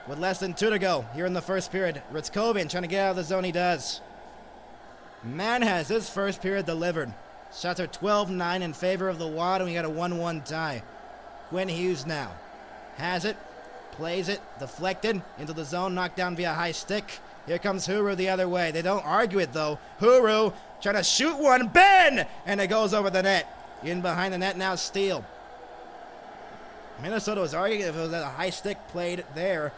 with less than 2 to go here in the first period. Ritzkovian trying to get out of the zone. He does. Man, has this first period delivered. Shots are 12-9 in favor of the Wild, and we got a 1-1 tie. Quinn Hughes now has it, plays it, deflected into the zone, knocked down via high stick. Here comes Huru the other way. They don't argue it, though. Huru trying to shoot one. Ben! And it goes over the net. In behind the net now, Steele. Minnesota was arguing if it was a high stick played there.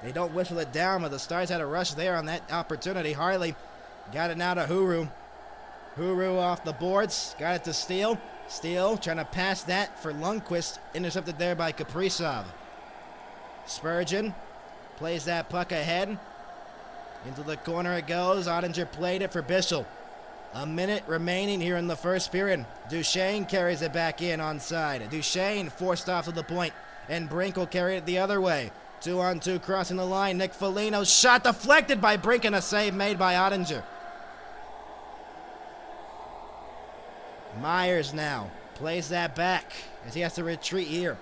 They don't whistle it down, but the Stars had a rush there on that opportunity. Harley got it now to Huru. Huru off the boards. Got it to Steele. Steele trying to pass that for Lundqvist. Intercepted there by Kaprizov. Spurgeon plays that puck ahead. Into the corner it goes. Ottinger played it for Bischel. A minute remaining here in the first period. Duchesne carries it back in onside. Duchesne forced off to the point, and Brink will carry it the other way. 2-on-2 crossing the line. Nick Foligno shot deflected by Brink, and a save made by Ottinger. Myers now plays that back as he has to retreat here.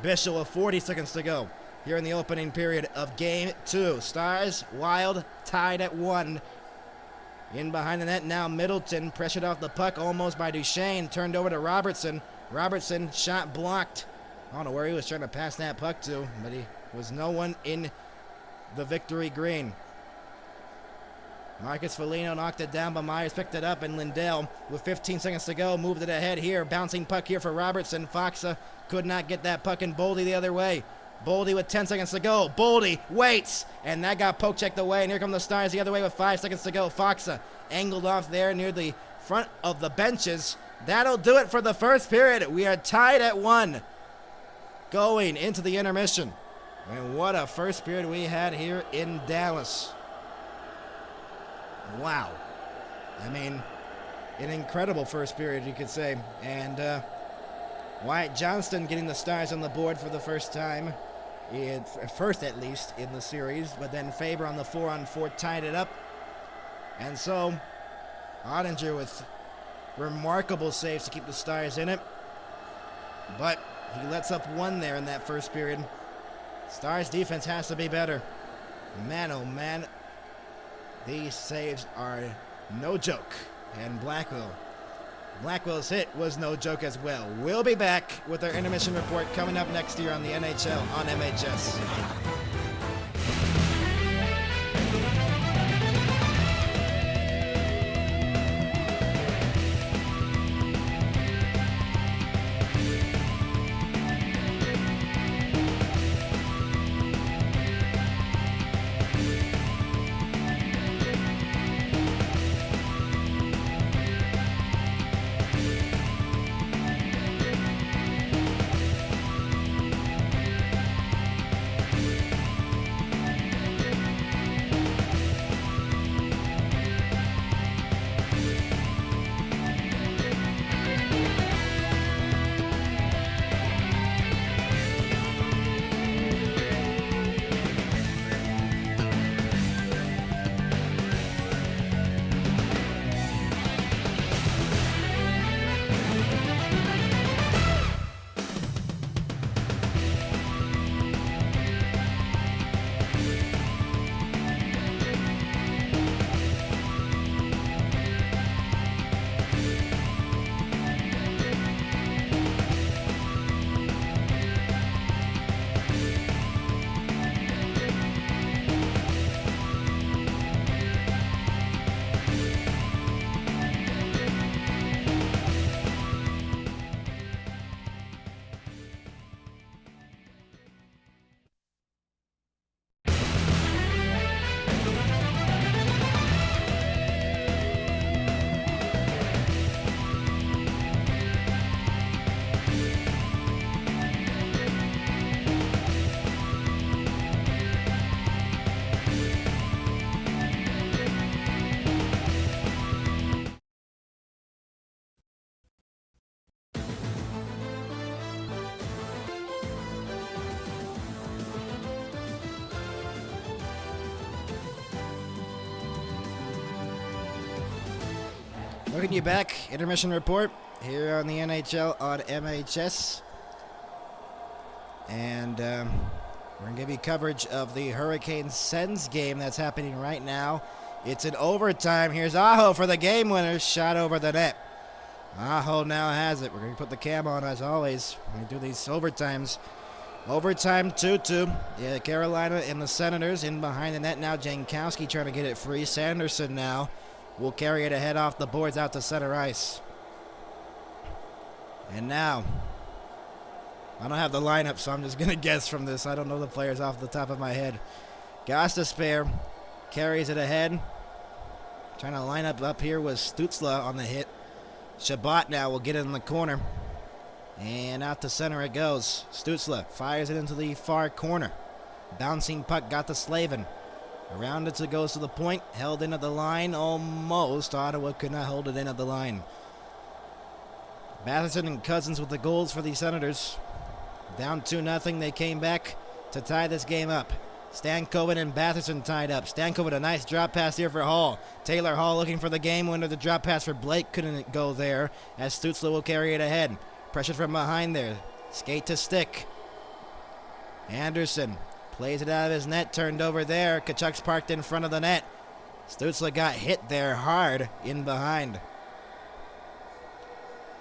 Bischel with 40 seconds to go here in the opening period of Game 2. Stars, Wild, tied at 1. In behind the net now, Middleton pressured off the puck almost by Duchesne. Turned over to Robertson. Robertson shot blocked. I don't know where he was trying to pass that puck to, but he was no one in the victory green. Marcus Foligno knocked it down, but Myers picked it up, and Lindell, with 15 seconds to go, moved it ahead here. Bouncing puck here for Robertson. Foxa could not get that puck, and Boldy the other way. Boldy with 10 seconds to go. Boldy waits, and that got poke checked away, and here come the Stars the other way with 5 seconds to go. Foxa angled off there near the front of the benches. That'll do it for the first period. We are tied at 1 going into the intermission. And what a first period we had here in Dallas. Wow. I mean, an incredible first period, you could say. And Wyatt Johnston getting the Stars on the board for the first time, first at least in the series, but then Faber on the 4-on-4 tied it up. And so Ottinger with remarkable saves to keep the Stars in it, but he lets up one there in that first period. Stars defense has to be better. Man, oh man, these saves are no joke. And Blackwell's hit was no joke as well. We'll be back with our intermission report coming up next year on the NHL on MHS. Welcome you back, intermission report here on the NHL on MHS. And we're going to give you coverage of the Hurricane Sens game that's happening right now It's in overtime. Here's Aho for the game winner. Shot over the net. Aho now has it. We're going to put the cam on as always when we do these overtimes. Overtime 2-2. Yeah, Carolina and the Senators in behind the net now. Jankowski trying to get it free. Sanderson now will carry it ahead off the boards out to center ice. And now, I don't have the lineup, so I'm just going to guess from this. I don't know the players off the top of my head. Gostisbehere carries it ahead. Trying to line up here was Stützle on the hit. Shabbat now will get it in the corner. And out to center it goes. Stützle fires it into the far corner. Bouncing puck got to Slavin. Around it goes to the point. Held in at the line almost. Ottawa could not hold it in at the line. Batherson and Cousins with the goals for the Senators. Down 2-0. They came back to tie this game up. Stankoven and Batherson tied up. Stankoven a nice drop pass here for Hall. Taylor Hall looking for the game winner. The drop pass for Blake couldn't go there as Stützle will carry it ahead. Pressure from behind there. Skate to stick. Anderson plays it out of his net. Turned over there. Kachuk's parked in front of the net. Stützle got hit there hard in behind.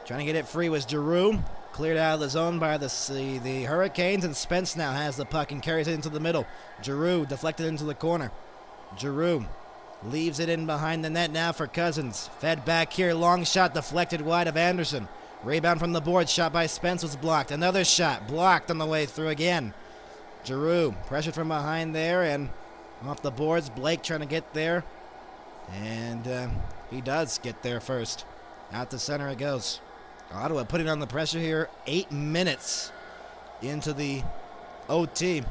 Trying to get it free was Giroux. Cleared out of the zone by the Hurricanes, and Spence now has the puck and carries it into the middle. Giroux deflected into the corner. Giroux leaves it in behind the net now for Cousins. Fed back here, long shot deflected wide of Anderson. Rebound from the board, shot by Spence was blocked. Another shot blocked on the way through again. Giroux pressured from behind there and off the boards. Blake trying to get there, and he does get there first. Out the center it goes. Ottawa putting on the pressure here. 8 minutes into the OT.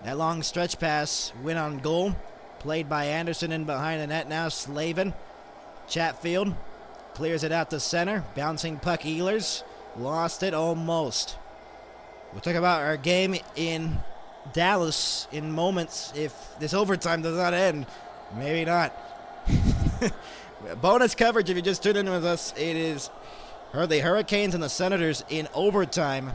That long stretch pass went on goal. Played by Anderson in behind the net now. Slavin. Chatfield clears it out to center. Bouncing puck Ehlers. Lost it almost. We'll talk about our game in Dallas in moments if this overtime does not end. Maybe not. Bonus coverage if you just tuned in with us. It is the Hurricanes and the Senators in overtime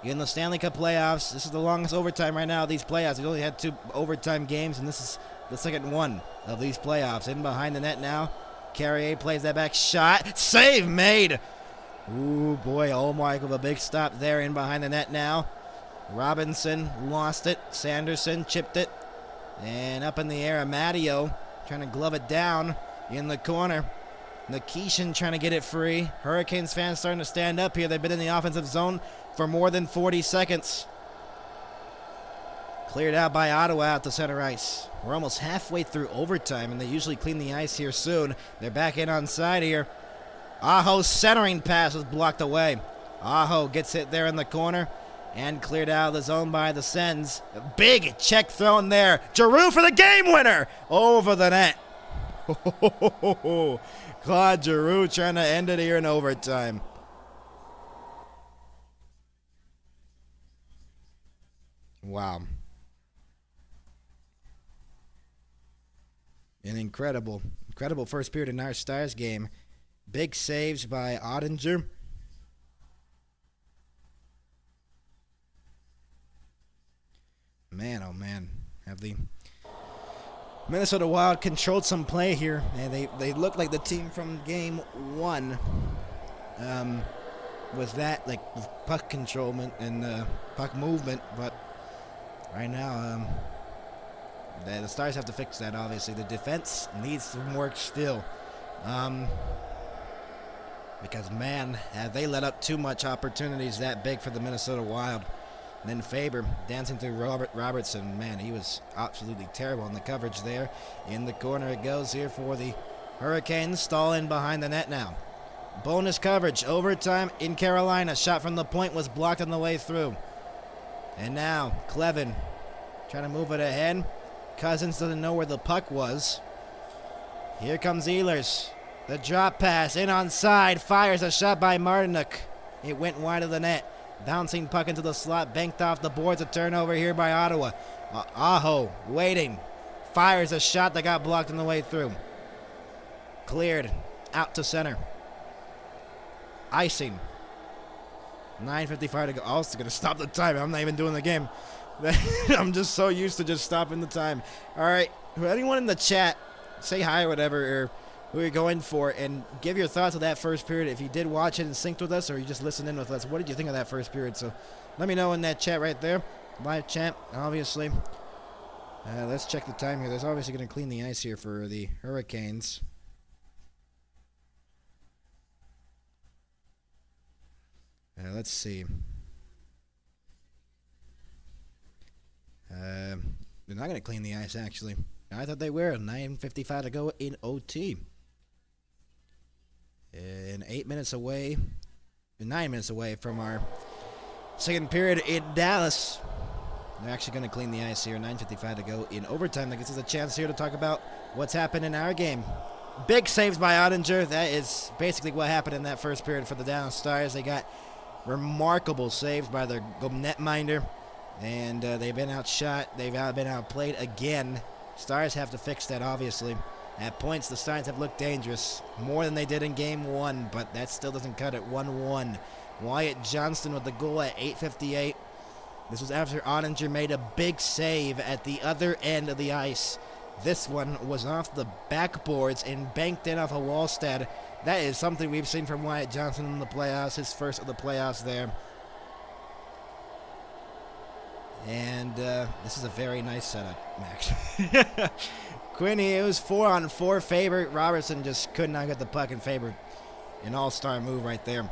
in the Stanley Cup playoffs. This is the longest overtime right now of these playoffs. We've only had 2 overtime games, and this is the second one of these playoffs. In behind the net now. Carrier plays that back shot. Save made. Ooh, boy. Oh, Mike with a big stop there in behind the net now. Robinson lost it. Sanderson chipped it. And up in the air, Amadio trying to glove it down. In the corner, Nikishin trying to get it free. Hurricanes fans starting to stand up here. They've been in the offensive zone for more than 40 seconds. Cleared out by Ottawa out to center ice. We're almost halfway through overtime, and they usually clean the ice here soon. They're back in on side here. Aho's centering pass was blocked away. Aho gets it there in the corner and cleared out of the zone by the Sens. Big check thrown there. Giroux for the game winner over the net. Claude Giroux trying to end it here in overtime. Wow. An incredible first period in our Stars game. Big saves by Ottinger. Man, oh man. Have the Minnesota Wild controlled some play here, and they looked like the team from game 1 was that, like, puck control and puck movement, but right now the Stars have to fix that, obviously. The defense needs some work still because, man, they let up too much opportunities that big for the Minnesota Wild. And then Faber dancing through Robertson. Man, he was absolutely terrible in the coverage there. In the corner it goes here for the Hurricanes. Stall in behind the net now. Bonus coverage. Overtime in Carolina. Shot from the point was blocked on the way through. And now Clevin trying to move it ahead. Cousins doesn't know where the puck was. Here comes Ehlers. The drop pass in on side. Fires a shot by Martinuk. It went wide of the net. Bouncing puck into the slot, banked off the boards. A turnover here by Ottawa. Aho waiting. Fires a shot that got blocked on the way through. Cleared out to center. Icing. 9:55 to go. Also going to stop the time. I'm not even doing the game. I'm just so used to just stopping the time. All right. anyone in the chat, say hi or whatever, or who you're going for, and give your thoughts on that first period. If you did watch it and synced with us, or you just listened in with us, what did you think of that first period? So let me know in that chat right there. Live chat, obviously. Let's check the time here. There's obviously going to clean the ice here for the Hurricanes. Let's see. They're not going to clean the ice, actually. I thought they were. 9:55 to go in OT. And 8 minutes away, 9 minutes away from our second period in Dallas. They're actually going to clean the ice here. 9:55 to go in overtime. That gives us a chance here to talk about what's happened in our game. Big saves by Ottinger. That is basically what happened in that first period for the Dallas Stars. They got remarkable saves by their netminder, and they've been outshot. They've been outplayed again. Stars have to fix that, obviously. At points, the Stars have looked dangerous, more than they did in Game 1, but that still doesn't cut it. 1-1. Wyatt Johnston with the goal at 8:58. This was after Ottinger made a big save at the other end of the ice. This one was off the backboards and banked in off of Wallstad. That is something we've seen from Wyatt Johnston in the playoffs, his first of the playoffs there. And this is a very nice setup, Max. Quinney, it was 4-on-4 Faber. Robertson just could not get the puck in Faber. An all-star move right there.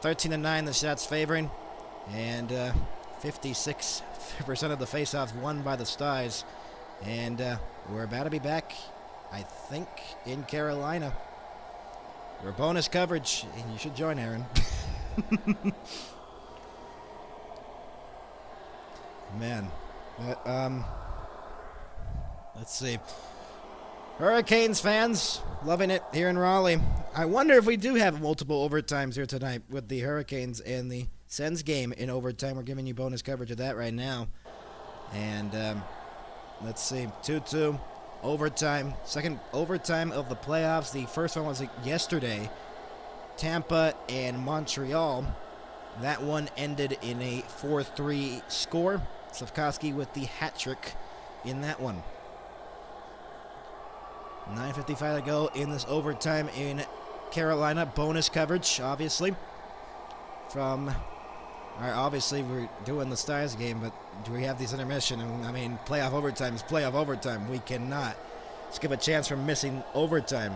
13-9, the shots favoring. And 56% of the faceoffs won by the Stars. And we're about to be back, I think, in Carolina. We're bonus coverage, and you should join, Aaron. Man. Let's see. Hurricanes fans, loving it here in Raleigh. I wonder if we do have multiple overtimes here tonight with the Hurricanes and the Sens game in overtime. We're giving you bonus coverage of that right now. And let's see. 2-2. Overtime. Second overtime of the playoffs. The first one was yesterday. Tampa and Montreal. That one ended in a 4-3 score. Slavkovsky with the hat trick in that one. 9:55 to go in this overtime in Carolina. Bonus coverage, obviously. Obviously we're doing the Stars game, but do we have these intermission? And, I mean, playoff overtime is playoff overtime. We cannot skip a chance from missing overtime.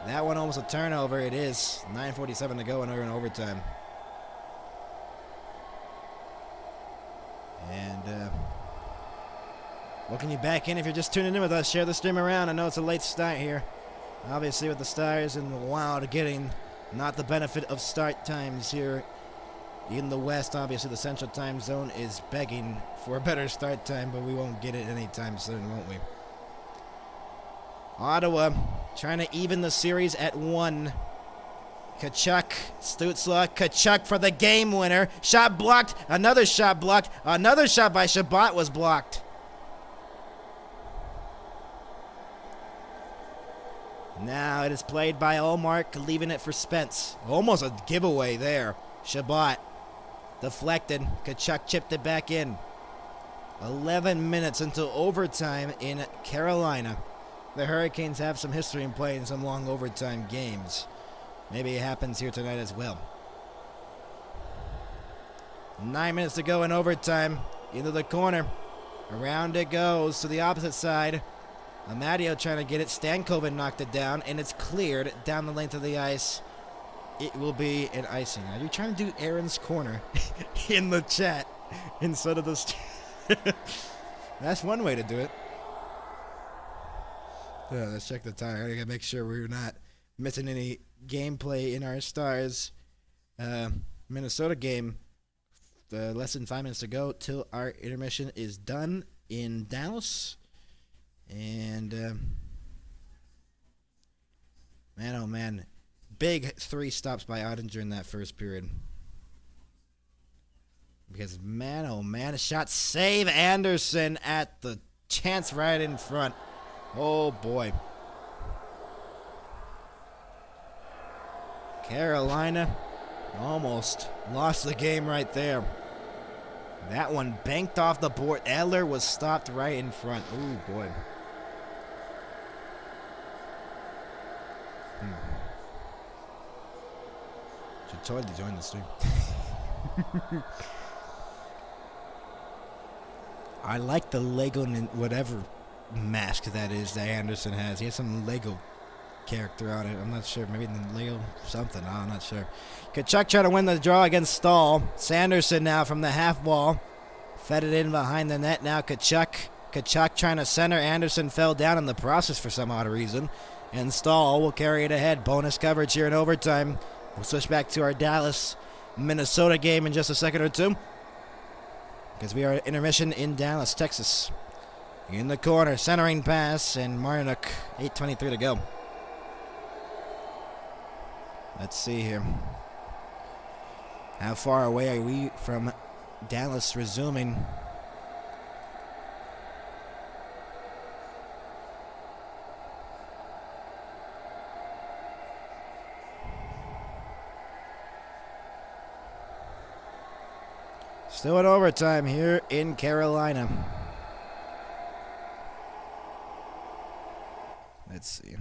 That one almost a turnover. It is 9:47 to go and we're in overtime. And welcome you back in. If you're just tuning in with us, share the stream around. I know it's a late start here, obviously, with the Stars and the Wild getting not the benefit of start times here in the West. Obviously, the Central Time Zone is begging for a better start time, but we won't get it anytime soon, won't we? Ottawa trying to even the series at 1. Kachuk, Stützle, Kachuk for the game winner. Shot blocked. Another shot blocked. Another shot by Shabbat was blocked. Now it is played by Allmark, leaving it for Spence. Almost a giveaway there. Shabbat deflected. Kachuk chipped it back in. 11 minutes until overtime in Carolina. The Hurricanes have some history in playing some long overtime games. Maybe it happens here tonight as well. 9 minutes to go in overtime. Into the corner. Around it goes to the opposite side. Amadio trying to get it. Stankoven knocked it down, and it's cleared down the length of the ice. It will be an icing. Are you trying to do Aaron's corner in the chat instead of this? That's one way to do it. Let's check the time. I gotta make sure we're not missing any gameplay in our Stars Minnesota game. Less than 5 minutes to go till our intermission is done in Dallas. And man, oh man, big 3 stops by Ottinger in that first period. Because man, oh man, a shot save Anderson at the chance right in front. Oh boy. Carolina almost lost the game right there. That one banked off the board. Eller was stopped right in front. Ooh, boy. should totally join the stream. I like the Lego whatever mask that is that Anderson has. He has some Lego character on it. I'm not sure. Maybe the Lego something. I'm not sure. Kachuk trying to win the draw against Stahl. Sanderson now from the half wall. Fed it in behind the net now. Kachuk trying to center. Anderson fell down in the process for some odd reason. And Stahl will carry it ahead. Bonus coverage here in overtime. We'll switch back to our Dallas-Minnesota game in just a second or two, because we are at intermission in Dallas, Texas. In the corner, centering pass, and Marnock, 8:23 to go. Let's see here. How far away are we from Dallas resuming? Still in overtime here in Carolina. Let's see.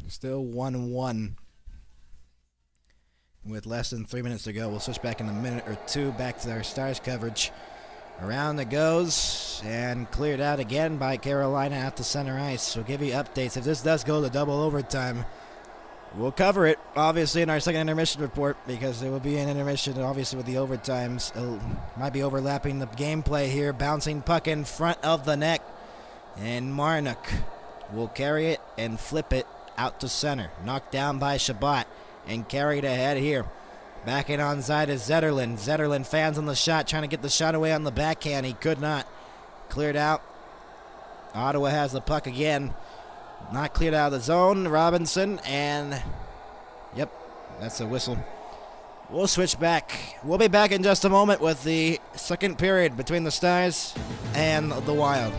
Still 1-1. With less than 3 minutes to go. We'll switch back in a minute or two. Back to our Stars coverage. Around it goes. And cleared out again by Carolina at the center ice. We'll give you updates. If this does go to double overtime, we'll cover it, obviously, in our second intermission report, because there will be an intermission, obviously, with the overtimes. It might be overlapping the gameplay here. Bouncing puck in front of the net. And Marnock will carry it and flip it out to center. Knocked down by Shabbat and carried ahead here. Backing onside is Zetterlund. Zetterlund fans on the shot, trying to get the shot away on the backhand. He could not. Cleared out. Ottawa has the puck again. Not cleared out of the zone. Robinson, and yep, that's a whistle. We'll switch back. We'll be back in just a moment with the second period between the Stars and the Wild.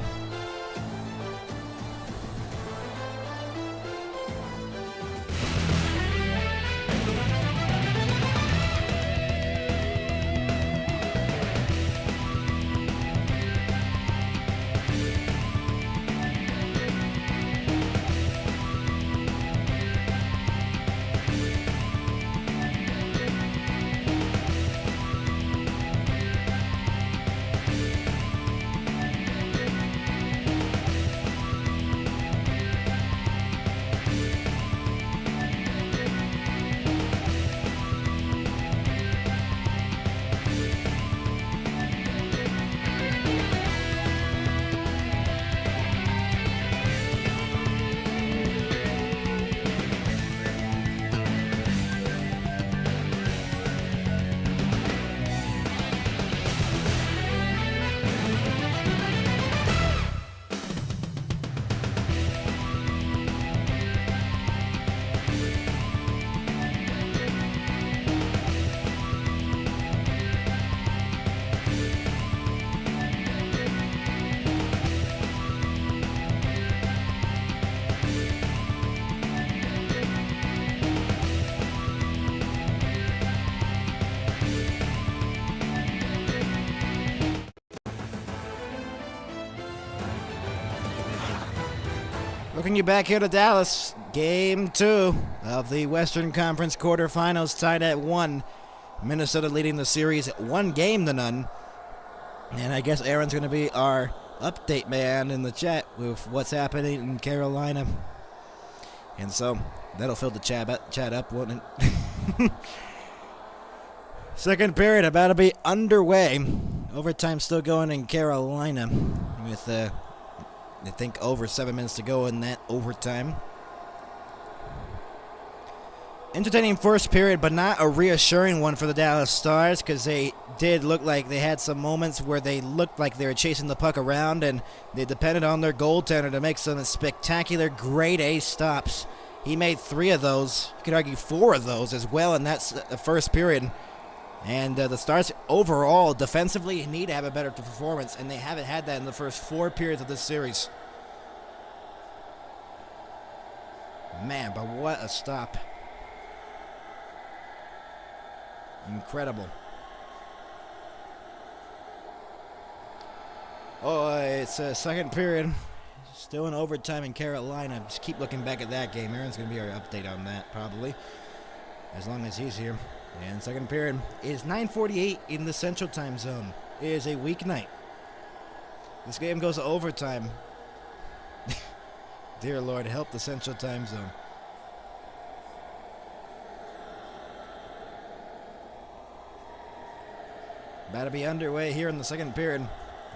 Looking you back here to Dallas. Game 2 of the Western Conference quarterfinals, tied at 1. Minnesota leading the series 1-0. And I guess Aaron's going to be our update man in the chat with what's happening in Carolina. And so that'll fill the chat up, won't it? Second period about to be underway. Overtime still going in Carolina with I think over 7 minutes to go in that overtime. Entertaining first period, but not a reassuring one for the Dallas Stars, because they did look like they had some moments where they looked like they were chasing the puck around, and they depended on their goaltender to make some spectacular grade A stops. He made 3 of those. You could argue 4 of those as well in that first period. And the Stars overall defensively need to have a better performance, and they haven't had that in the first 4 periods of this series. Man, but what a stop. Incredible. Oh, it's a second period. Still in overtime in Carolina. Just keep looking back at that game. Aaron's going to be our update on that, probably, as long as he's here. And second period is 9:48 in the Central Time Zone. It is a weeknight. This game goes to overtime. Dear Lord, help the Central Time Zone. About to be underway here in the second period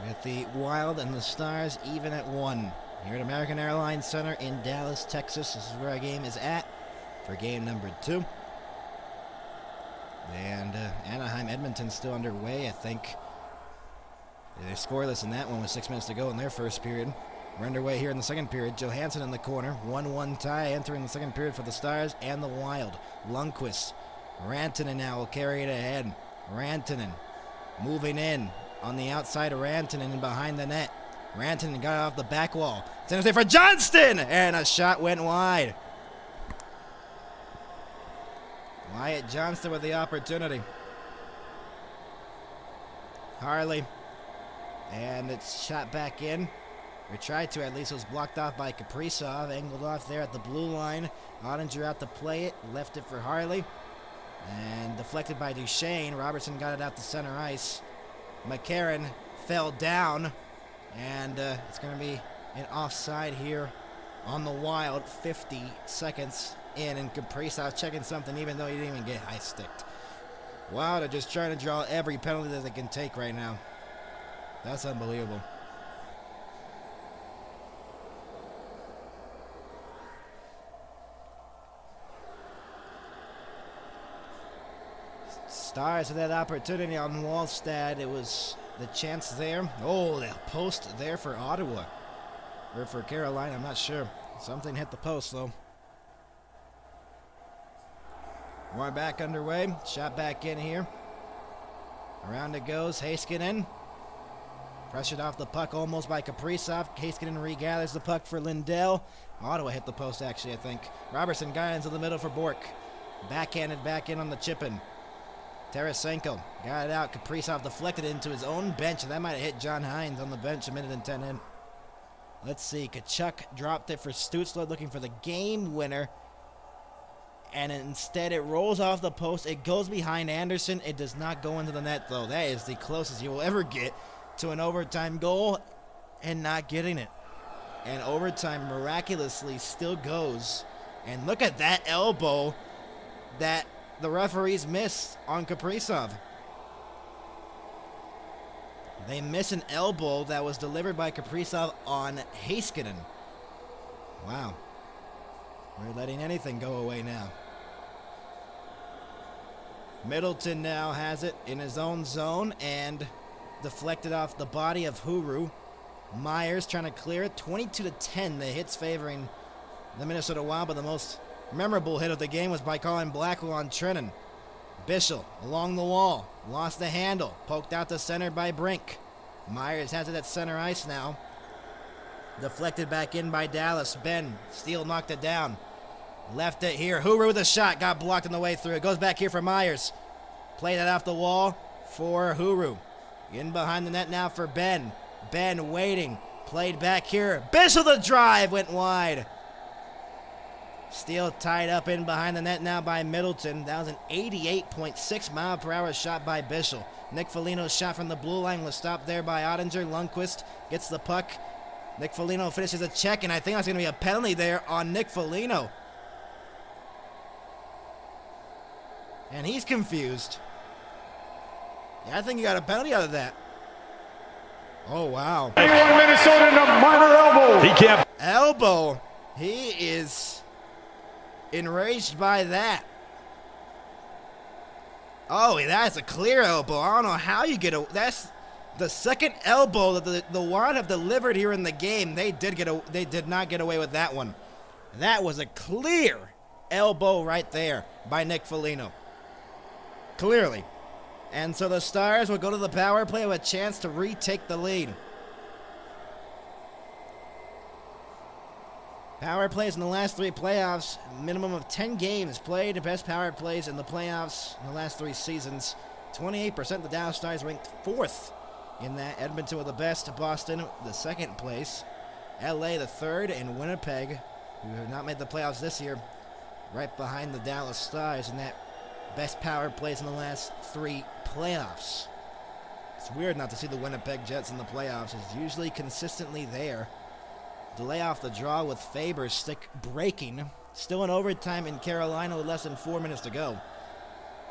with the Wild and the Stars even at 1. Here at American Airlines Center in Dallas, Texas. This is where our game is at for game number 2. And Anaheim-Edmonton still underway, I think. They're scoreless in that one with 6 minutes to go in their first period. We're underway here in the second period. Johansson in the corner. 1-1 tie entering the second period for the Stars and the Wild. Lundqvist. Rantanen now will carry it ahead. Rantanen moving in on the outside of Rantanen and behind the net. Rantanen got it off the back wall. Sends it for Johnston! And a shot went wide. Wyatt Johnston with the opportunity. Harley. And it's shot back in. Or tried to, at least. It was blocked off by Kaprizov. Angled off there at the blue line. Ottinger out to play it. Left it for Harley. And deflected by Duchesne. Robertson got it out to center ice. McCarron fell down. And it's going to be an offside here on the Wild. 50 seconds in, and Kaprizov checking something even though he didn't even get high-sticked. Wow, they're just trying to draw every penalty that they can take right now. That's unbelievable. Stars had that opportunity on Wallstad. It was the chance there. Oh, the post there for Ottawa. Or for Carolina, I'm not sure. Something hit the post, though. We're back underway. Shot back in here. Around it goes. Heiskanen. Pressured off the puck almost by Kaprizov. Heiskanen regathers the puck for Lindell. Ottawa hit the post, actually, I think. Robertson got into the middle for Bork. Backhanded back in on the chip-in. Tarasenko got it out. Kaprizov deflected into his own bench, and that might have hit John Hines on the bench a minute and 10 in. Let's see. Kachuk dropped it for Stützle, looking for the game winner. And instead it rolls off the post. It goes behind Anderson. It does not go into the net, though. That is the closest you will ever get to an overtime goal and not getting it. And overtime miraculously still goes. And look at that elbow that the referees missed on Kaprizov. They miss an elbow that was delivered by Kaprizov on Heiskanen. Wow. We're letting anything go away now. Middleton now has it in his own zone and deflected off the body of Huru. Myers trying to clear it. 22-10, the hits favoring the Minnesota Wild, but the most memorable hit of the game was by Colin Blackwell on Trennan. Bischel along the wall. Lost the handle. Poked out to center by Brink. Myers has it at center ice now. Deflected back in by Dallas. Ben Steele knocked it down. Left it here. Huru with a shot. Got blocked on the way through. It goes back here for Myers. Played it off the wall for Huru. In behind the net now for Ben. Ben waiting. Played back here. Bischel the drive. Went wide. Steele tied up in behind the net now by Middleton. That was an 88.6 mile per hour shot by Bischel. Nick Foligno's shot from the blue line was stopped there by Ottinger. Lundqvist gets the puck. Nick Foligno finishes a check, and I think that's going to be a penalty there on Nick Foligno. And he's confused. Yeah, I think he got a penalty out of that. Oh, wow. Minnesota in a minor elbow. He can't. Elbow. He is enraged by that. Oh, that's a clear elbow. I don't know how you get a... That's the second elbow that the Wild have delivered here in the game. They did not get away with that one. That was a clear elbow right there by Nick Foligno. Clearly. And so the Stars will go to the power play with a chance to retake the lead. Power plays in the last 3 playoffs, minimum of 10 games played. The best power plays in the playoffs in the last 3 seasons. 28%. The Dallas Stars ranked 4th in that. Edmonton with the best. Boston the 2nd place. LA the third, and Winnipeg, who have not made the playoffs this year, right behind the Dallas Stars in that best power plays in the last 3 playoffs. It's weird not to see the Winnipeg Jets in the playoffs. It's usually consistently there. Delay off the draw with Faber's stick breaking. Still in overtime in Carolina with less than 4 minutes to go.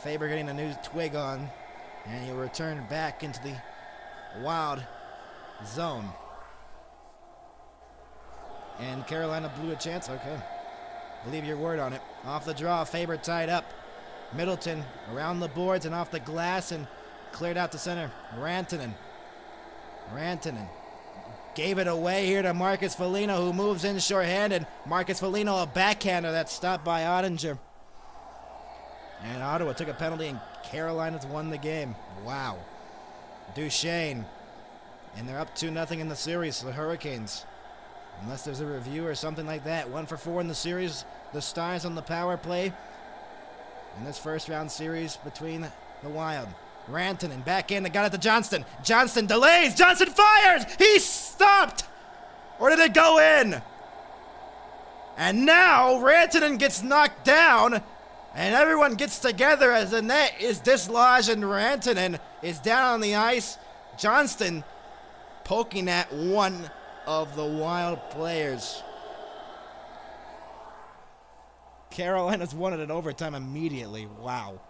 Faber getting a new twig on, and he'll return back into the Wild zone. And Carolina blew a chance. Okay. Believe your word on it. Off the draw, Faber tied up. Middleton around the boards and off the glass and cleared out to center. Rantanen gave it away here to Marcus Foligno, who moves in shorthanded. Marcus Foligno, a backhander that's stopped by Ottinger. And Ottawa took a penalty and Carolina's won the game. Wow. Duchesne. And they're up 2-0 in the series, the Hurricanes. Unless there's a review or something like that. 1 for 4 in the series. The Stars on the power play in this first round series between the Wild. Rantanen back in. They got it to Johnston. Johnston delays. Johnston fires. He's stopped. Or did it go in? And now Rantanen gets knocked down. And everyone gets together as the net is dislodged and Rantanen is down on the ice. Johnston poking at one of the Wild players. Carolina's won it in overtime immediately. Wow.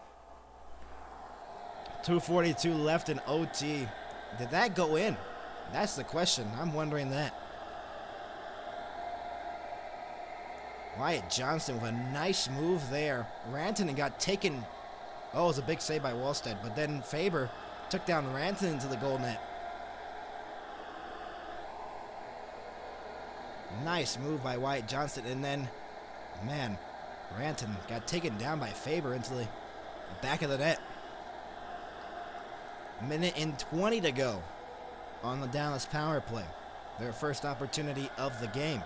2:42 left in OT. Did that go in? That's the question. I'm wondering that. Wyatt Johnston with a nice move there. Rantanen got taken. Oh, it was a big save by Wallstedt. But then Faber took down Rantanen to the goal net. Nice move by Wyatt Johnston. And then, man, Rantanen got taken down by Faber into the back of the net. 1:20 to go on the Dallas power play. Their first opportunity of the game.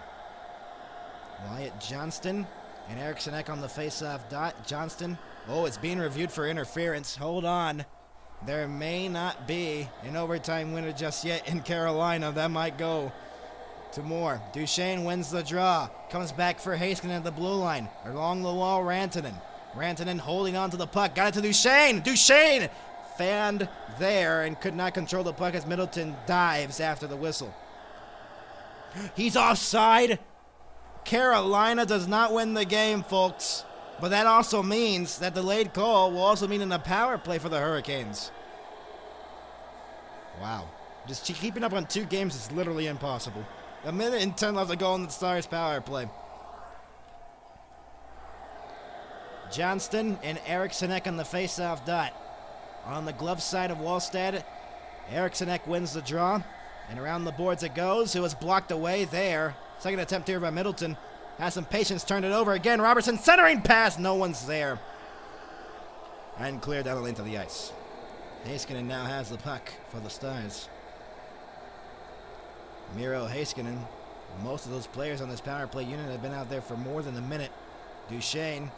Wyatt Johnston and Eriksson Ek on the face-off dot. Johnston, oh, it's being reviewed for interference. Hold on. There may not be an overtime winner just yet in Carolina. That might go to more. Duchesne wins the draw. Comes back for Haskin at the blue line. Along the wall, Rantanen. Rantanen holding on to the puck. Got it to Duchesne. Duchesne fanned there and could not control the puck as Middleton dives after the whistle. He's offside. Carolina does not win the game, folks. But that also means that delayed call will also mean in a power play for the Hurricanes. Wow. Just keeping up on 2 games is literally impossible. 1:10 left to go on the Stars power play. Johnston and Eriksson Ek on the face-off dot. On the glove side of Wallstedt, Eriksson Ek wins the draw. And around the boards it goes. It was blocked away there. Second attempt here by Middleton. Has some patience, turned it over again. Robertson centering pass. No one's there. And cleared down the length of the ice. Heiskanen now has the puck for the Stars. Miro Heiskanen. Most of those players on this power play unit have been out there for more than a minute. Duchesne.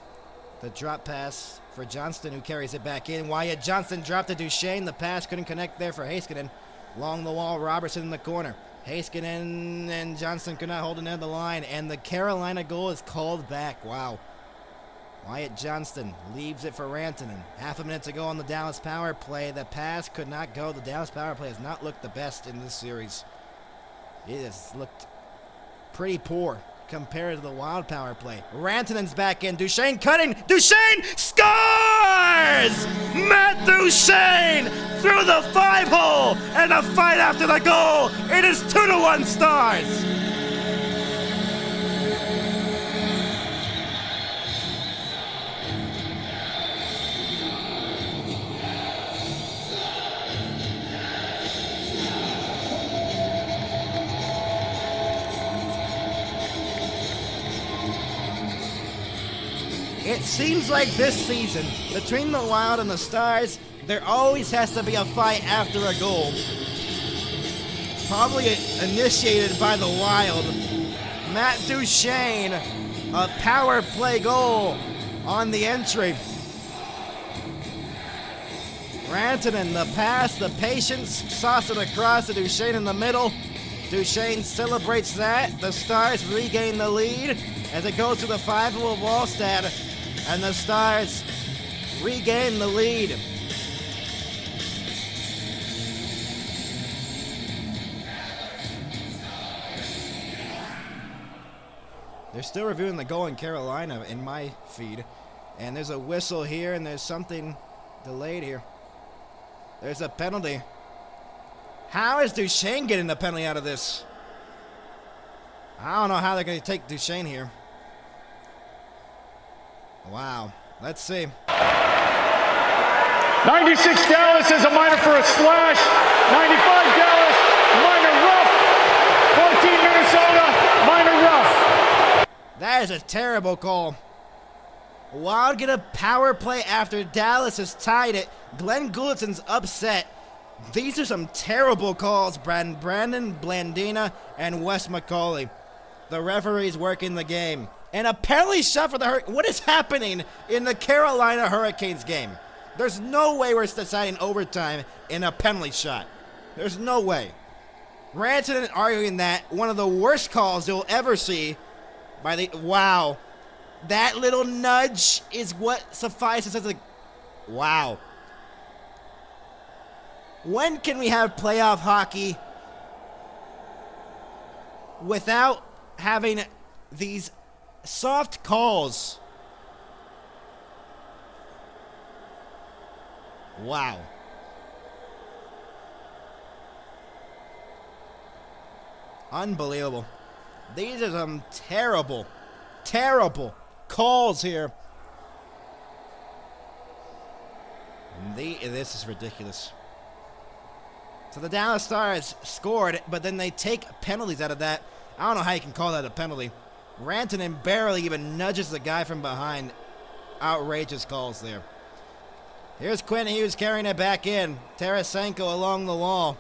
The drop pass for Johnston, who carries it back in. Wyatt Johnston dropped to Duchesne. The pass couldn't connect there for Heiskanen. Along the wall, Robertson in the corner. Heiskanen and Johnston could not hold it near the line, and the Carolina goal is called back. Wow. Wyatt Johnston leaves it for Rantanen. Half a minute to go on the Dallas power play. The pass could not go. The Dallas power play has not looked the best in this series. It has looked pretty poor compared to the Wild power play. Rantanen's back in. Duchesne cutting. Duchesne scores! Matt Duchesne through the 5-hole and a fight after the goal. It is 2-1 Stars. It seems like this season, between the Wild and the Stars, there always has to be a fight after a goal. Probably initiated by the Wild. Matt Duchesne, a power play goal on the entry. Rantanen, the pass, the patience, sauce it across to Duchesne in the middle. Duchesne celebrates that. The Stars regain the lead as it goes to the 5 of Wallstad, and the Stars regain the lead. They're still reviewing the goal in Carolina in my feed, and there's a whistle here, and there's something delayed here. There's a penalty. How is Duchesne getting the penalty out of this? I don't know how they're going to take Duchesne here. Wow. Let's see. 96 Dallas is a minor for a slash. 95 Dallas, minor rough. 14 Minnesota, minor rough. That is a terrible call. Wild get a power play after Dallas has tied it. Glenn Gouldsen's upset. These are some terrible calls, Brandon Blandina and Wes McCauley. The referees working the game. And a penalty shot for the Hurricanes. What is happening in the Carolina Hurricanes game? There's no way we're deciding overtime in a penalty shot. There's no way. Rantanen arguing that one of the worst calls you'll ever see by the... Wow. That little nudge is what suffices as a... Wow. When can we have playoff hockey without having these soft calls? Wow. Unbelievable. These are some terrible, terrible calls here. This is ridiculous. So the Dallas Stars scored, but then they take penalties out of that. I don't know how you can call that a penalty. Rantanen barely even nudges the guy from behind. Outrageous calls there. Here's Quinn Hughes carrying it back in. Tarasenko along the wall.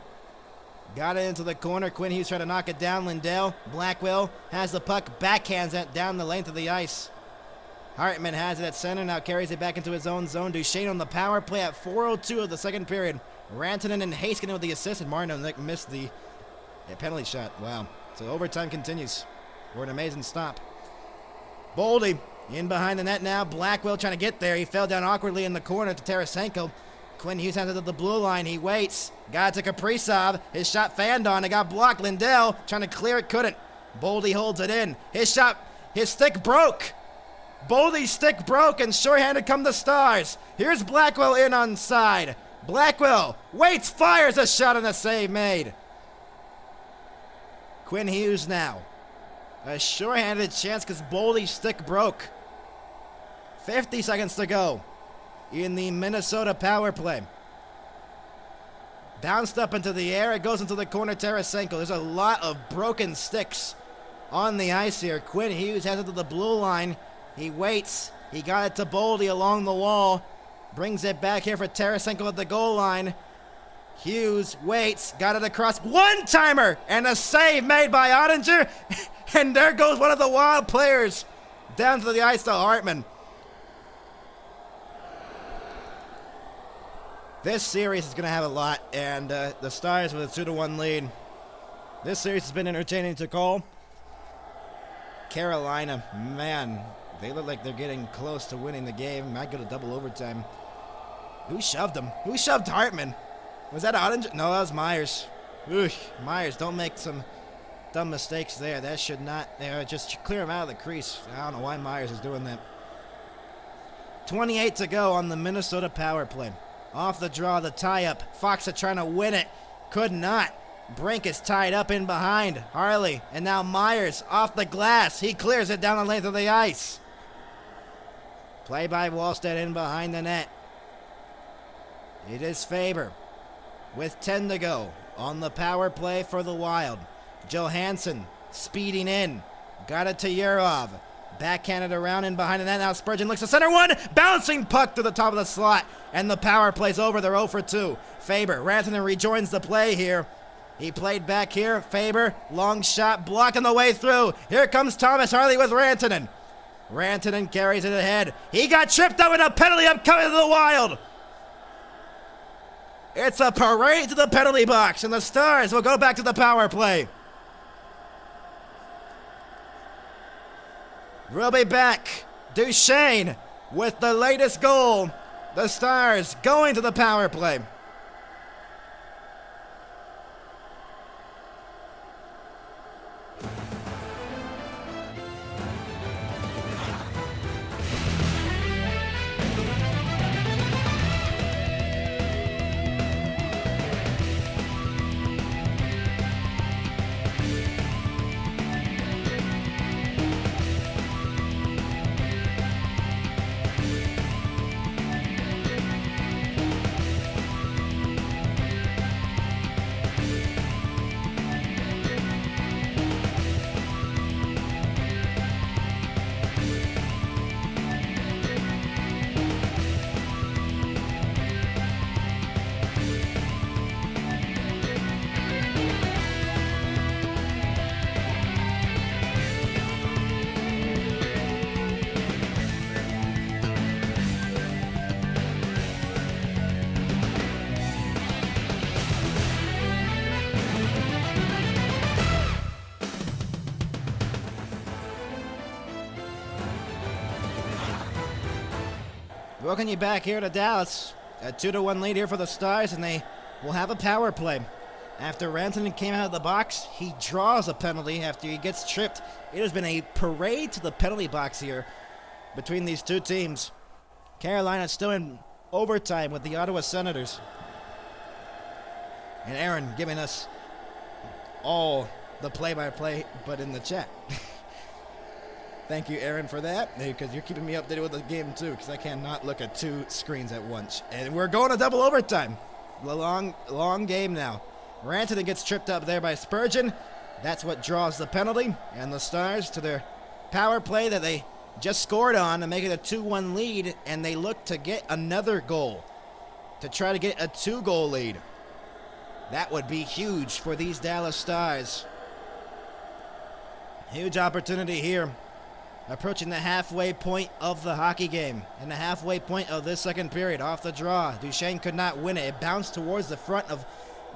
Got it into the corner. Quinn Hughes trying to knock it down. Lindell. Blackwell has the puck. Backhands it down the length of the ice. Hartman has it at center. Now carries it back into his own zone. Duchesne on the power play at 4:02 of the second period. Rantanen and Haskin with the assist, and Martin missed the penalty shot. Wow. So overtime continues for an amazing stop. Boldy in behind the net now. Blackwell trying to get there. He fell down awkwardly in the corner to Tarasenko. Quinn Hughes has it at the blue line. He waits. Got it to Kaprizov. His shot fanned on. It got blocked. Lindell trying to clear it. Couldn't. Boldy holds it in. His shot. His stick broke. Boldy's stick broke, and shorthanded come the Stars. Here's Blackwell in on side. Blackwell waits, fires a shot, and a save made. Quinn Hughes now. A shorthanded chance because Boldy's stick broke. 50 seconds to go in the Minnesota power play. Bounced up into the air. It goes into the corner. Tarasenko. There's a lot of broken sticks on the ice here. Quinn Hughes has it to the blue line. He waits. He got it to Boldy along the wall. Brings it back here for Tarasenko at the goal line. Hughes waits. Got it across. One-timer! And a save made by Ottinger. And there goes one of the Wild players down to the ice to Hartman. This series is going to have a lot, and the Stars with a 2-1 lead. This series has been entertaining to call. Carolina, man, they look like they're getting close to winning the game. Might go to double overtime. Who shoved him? Who shoved Hartman? Was that Ottinger? No, that was Myers. Ooh, Myers, don't make some dumb mistakes there. That should not, just clear him out of the crease. I don't know why Myers is doing that. 28 to go on the Minnesota power play. Off the draw, the tie-up. Fox trying to win it. Could not. Brink is tied up in behind. Harley, and now Myers off the glass. He clears it down the length of the ice. Play by Wallstead in behind the net. It is Faber with 10 to go on the power play for the Wild. Johansson speeding in. Got it to Yurov. Backhanded around in behind the net. Now Spurgeon looks to center one. Bouncing puck to the top of the slot. And the power play's over. They're 0 for 2. Faber. Rantanen rejoins the play here. He played back here. Faber. Long shot. Blocking the way through. Here comes Thomas Harley with Rantanen. Rantanen carries it ahead. He got tripped up with a penalty upcoming to the Wild. It's a parade to the penalty box. And the Stars will go back to the power play. We'll be back. Duchesne with the latest goal. The Stars going to the power play. Welcome you back here to Dallas. A 2-1 lead here for the Stars, and they will have a power play. After Rantanen came out of the box, he draws a penalty after he gets tripped. It has been a parade to the penalty box here between these two teams. Carolina's still in overtime with the Ottawa Senators. And Aaron giving us all the play-by-play, but in the chat. Thank you, Aaron, for that, because you're keeping me updated with the game, too, because I cannot look at two screens at once. And we're going to double overtime. The long game now. Rantanen gets tripped up there by Spurgeon. That's what draws the penalty. And the Stars to their power play that they just scored on to make it a 2-1 lead, and they look to get another goal to try to get a 2-goal lead. That would be huge for these Dallas Stars. Huge opportunity here. Approaching the halfway point of the hockey game. And the halfway point of this second period. Off the draw. Duchesne could not win it. It bounced towards the front of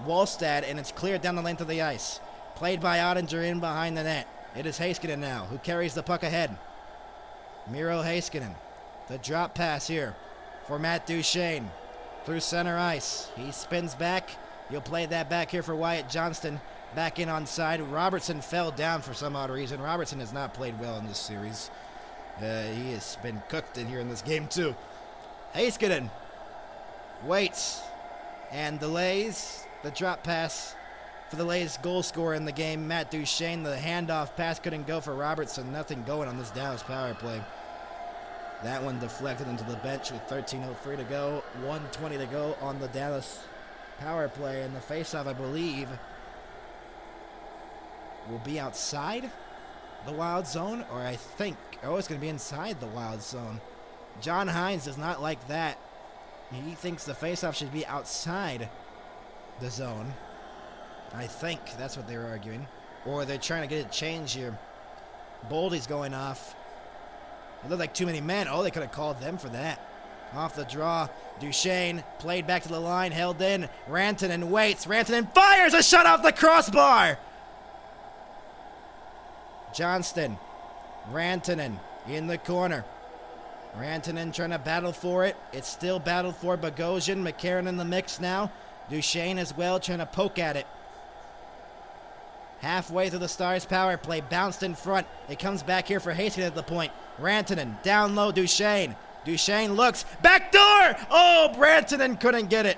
Wallstad, and it's cleared down the length of the ice. Played by Ottinger in behind the net. It is Heiskanen now who carries the puck ahead. Miro Heiskanen. The drop pass here for Matt Duchesne. Through center ice. He spins back. He'll play that back here for Wyatt Johnston. Back in on side. Robertson fell down for some odd reason. Robertson has not played well in this series. He has been cooked in here in this game too. Heiskanen waits and delays the drop pass for the latest goal scorer in the game, Matt Duchesne. The handoff pass couldn't go for Robertson. Nothing going on this Dallas power play. That one deflected into the bench with 13:03 to go. 1:20 to go on the Dallas power play. And the faceoff, I believe, will be outside the Wild zone, or I think, it's going to be inside the Wild zone. John Hines does not like that. He thinks the faceoff should be outside the zone. I think that's what they're arguing. Or they're trying to get it changed here. Boldy's going off. It looked like too many men. Oh, they could have called them for that. Off the draw, Duchesne played back to the line, held in. Rantanen waits. Rantanen fires a shot off the crossbar. Johnston, Rantanen in the corner. Rantanen trying to battle for it. It's still battled for. Bogosian, McCarron in the mix now. Duchesne as well trying to poke at it. Halfway through the Stars power play, bounced in front. It comes back here for Hastings at the point. Rantanen down low, Duchesne. Duchesne looks, back door! Oh, Rantanen couldn't get it.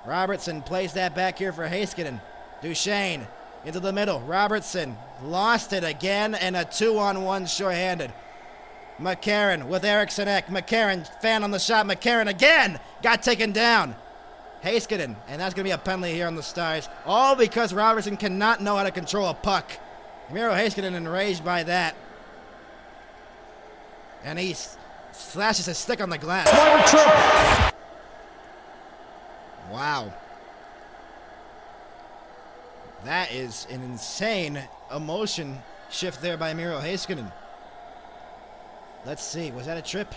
Robertson plays that back here for Heiskanen. Duchesne into the middle. Robertson lost it again, and a 2-on-1 shorthanded. McCarron with Eriksson Ek. McCarron, fan on the shot. McCarron again got taken down. Heiskanen, and that's going to be a penalty here on the Stars. All because Robertson cannot know how to control a puck. Miro Heiskanen enraged by that. And he slashes his stick on the glass. Wow. That is an insane emotion shift there by Miro Heiskanen. Let's see, was that a trip?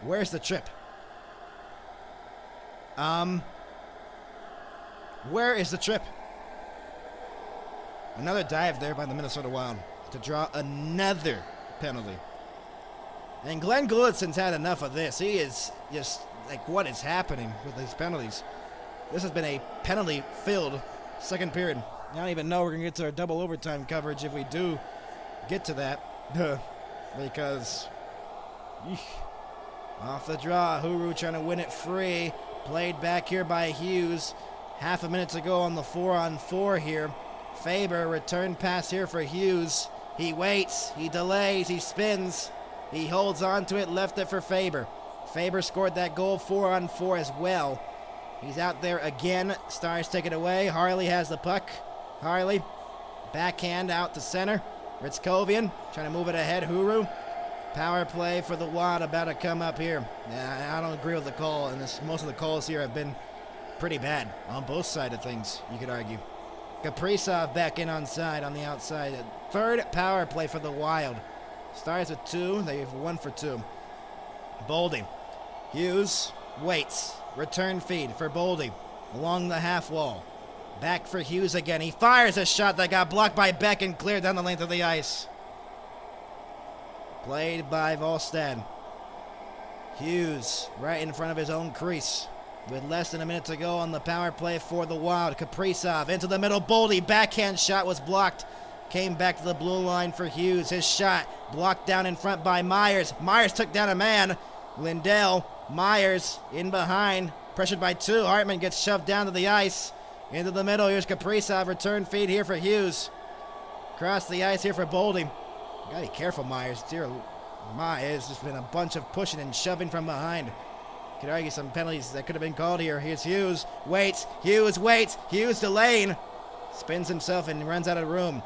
Where's the trip? Where is the trip? Another dive there by the Minnesota Wild to draw another penalty. And Glenn Gullickson's had enough of this. He is just like, what is happening with these penalties? This has been a penalty-filled second period. I don't even know we're going to get to our double overtime coverage if we do get to that. Because off the draw, Huru trying to win it free. Played back here by Hughes. Half a minute to go on the 4-on-4 here. Faber, return pass here for Hughes. He waits, he delays, he spins. He holds on to it, left it for Faber. Faber scored that goal 4-on-4 as well. He's out there again. Stars take it away. Harley has the puck. Harley, backhand out to center. Ritzkovian trying to move it ahead. Huru. Power play for the Wild about to come up here. I don't agree with the call, and most of the calls here have been pretty bad on both sides of things, you could argue. Kaprizov back in on side on the outside. Third power play for the Wild. Stars with 2. They've 1 for 2. Boldy. Hughes waits. Return feed for Boldy along the half wall. Back for Hughes again. He fires a shot that got blocked by Beck and cleared down the length of the ice. Played by Volstad. Hughes right in front of his own crease. With less than a minute to go on the power play for the Wild. Kaprizov into the middle. Boldy, backhand shot was blocked. Came back to the blue line for Hughes. His shot blocked down in front by Myers. Myers took down a man. Lindell, Myers in behind. Pressured by 2. Hartman gets shoved down to the ice. Into the middle. Here's Kaprizov. Return feed here for Hughes. Across the ice here for Boldy. Gotta be careful, Myers. Dear Myers, there's been a bunch of pushing and shoving from behind. Could argue some penalties that could have been called here. Here's Hughes. Waits. Hughes waits. Hughes delaying. Spins himself and runs out of room.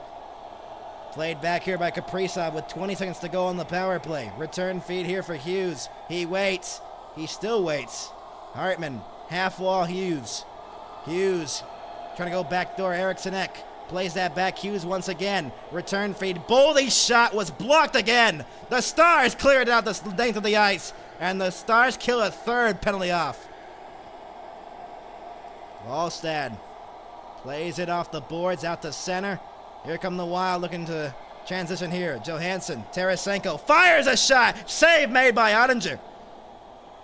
Played back here by Kaprizov with 20 seconds to go on the power play. Return feed here for Hughes. He waits. He still waits. Hartman. Half wall Hughes. Hughes trying to go backdoor. Eriksson Ek plays that back. Hughes once again. Return feed. Boldy's shot was blocked again. The Stars cleared out the length of the ice. And the Stars kill a third penalty off. Wallstad plays it off the boards out to center. Here come the Wild looking to transition here. Johansson, Tarasenko fires a shot. Save made by Ottinger.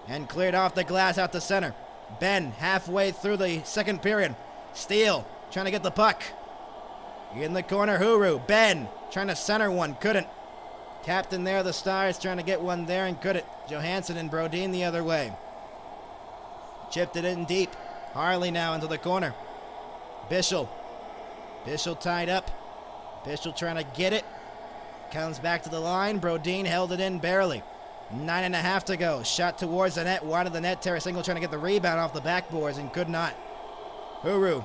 And cleared off the glass out to center. Ben halfway through the second period. Steele trying to get the puck. In the corner, Huru. Ben trying to center one. Couldn't. Captain there, the Stars trying to get one there and couldn't. Johansson and Brodin the other way. Chipped it in deep. Harley now into the corner. Bischel. Bischel tied up. Bischel trying to get it. Comes back to the line. Brodin held it in barely. 9.5 to go. Shot towards the net. Wide of the net. Tarasenko trying to get the rebound off the backboards and could not. Huru.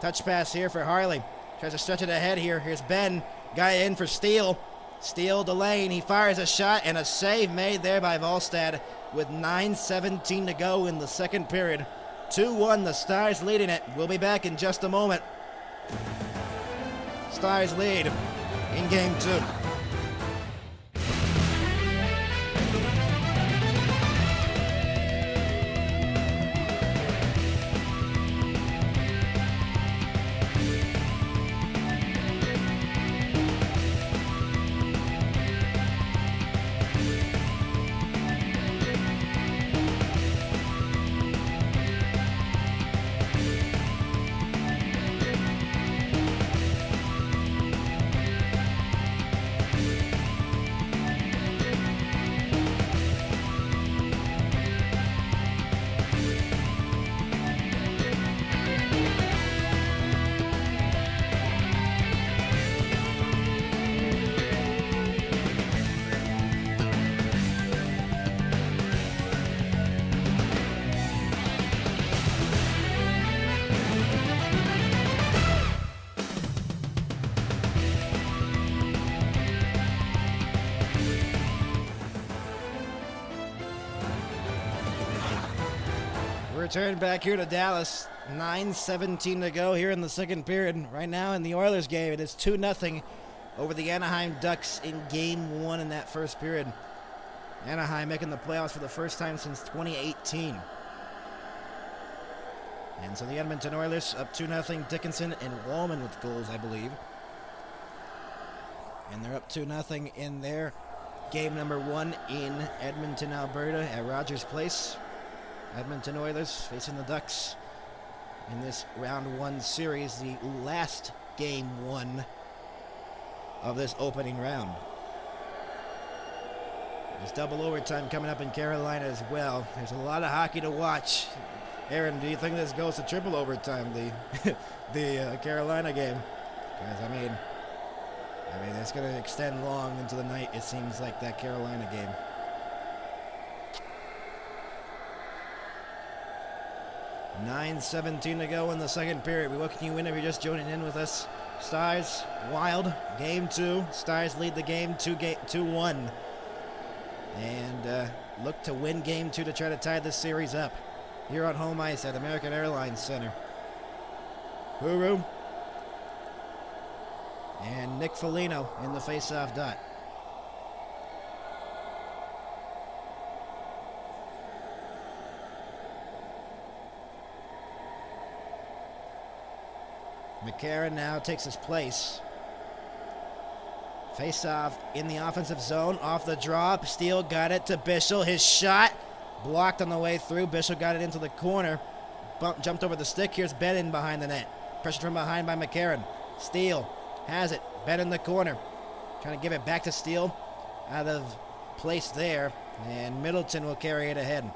Touch pass here for Harley. Tries to stretch it ahead here. Here's Ben. Guy in for Steele. Steele delaying. He fires a shot and a save made there by Volstad with 9:17 to go in the second period. 2-1, the Stars leading it. We'll be back in just a moment. Stars lead in game 2. Return back here to Dallas. 9:17 to go here in the second period. Right now in the Oilers game, it is 2-0 over the Anaheim Ducks in game 1 in that first period. Anaheim making the playoffs for the first time since 2018. And so the Edmonton Oilers up 2-0. Dickinson and Wallman with goals, I believe. And they're up 2-0 in their game number 1 in Edmonton, Alberta at Rogers Place. Edmonton Oilers facing the Ducks in this round 1 series, the last game 1 of this opening round. There's double overtime coming up in Carolina as well. There's a lot of hockey to watch. Aaron, do you think this goes to triple overtime, the Carolina game? Because, I mean, it's going to extend long into the night, it seems like, that Carolina game. $9:17 to go in the second period. We welcome you in if you're just joining in with us. Stars, Wild, game 2. Stars lead the game 2-1. And look to win game 2 to try to tie this series up here on home ice at American Airlines Center. Huru and Nick Foligno in the face-off dot. McCarron now takes his place. Face-off in the offensive zone, off the draw. Steele got it to Bischel. His shot blocked on the way through. Bischel got it into the corner. Jumped over the stick. Here's Benn behind the net. Pressure from behind by McCarron. Steele has it. Benn in the corner. Trying to give it back to Steele. Out of place there. And Middleton will carry it ahead.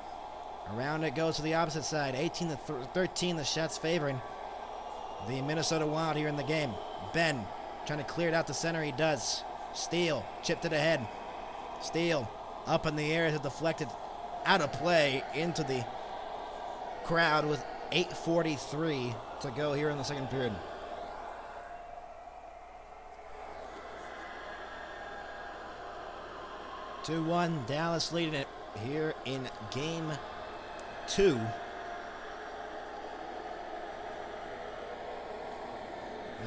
Around it goes to the opposite side. 18-13, the shots favoring the Minnesota Wild here in the game. Benn trying to clear it out to center. He does. Steele chipped it ahead. Steele up in the air as it deflected out of play into the crowd with 8:43 to go here in the second period. (2-1) Dallas leading it here in game 2.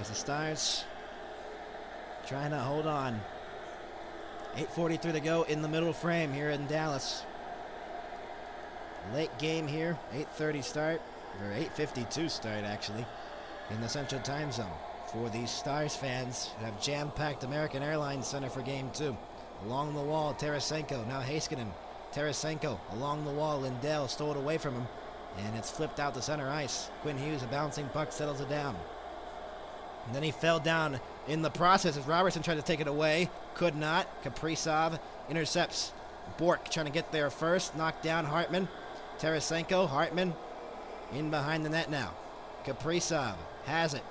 As the Stars trying to hold on. 8:43 to go in the middle frame here in Dallas. Late game here, 8:30 start, or 8:52 start actually, in the Central Time Zone. For these Stars fans who have jam-packed American Airlines Center for game 2. Along the wall, Tarasenko, now Heiskanen. Tarasenko along the wall, Lindell stole it away from him, and it's flipped out to center ice. Quinn Hughes, a bouncing puck, settles it down. And then he fell down in the process as Robertson tried to take it away. Could not. Kaprizov intercepts. Bork trying to get there first. Knocked down Hartman. Tarasenko. Hartman in behind the net now. Kaprizov has it.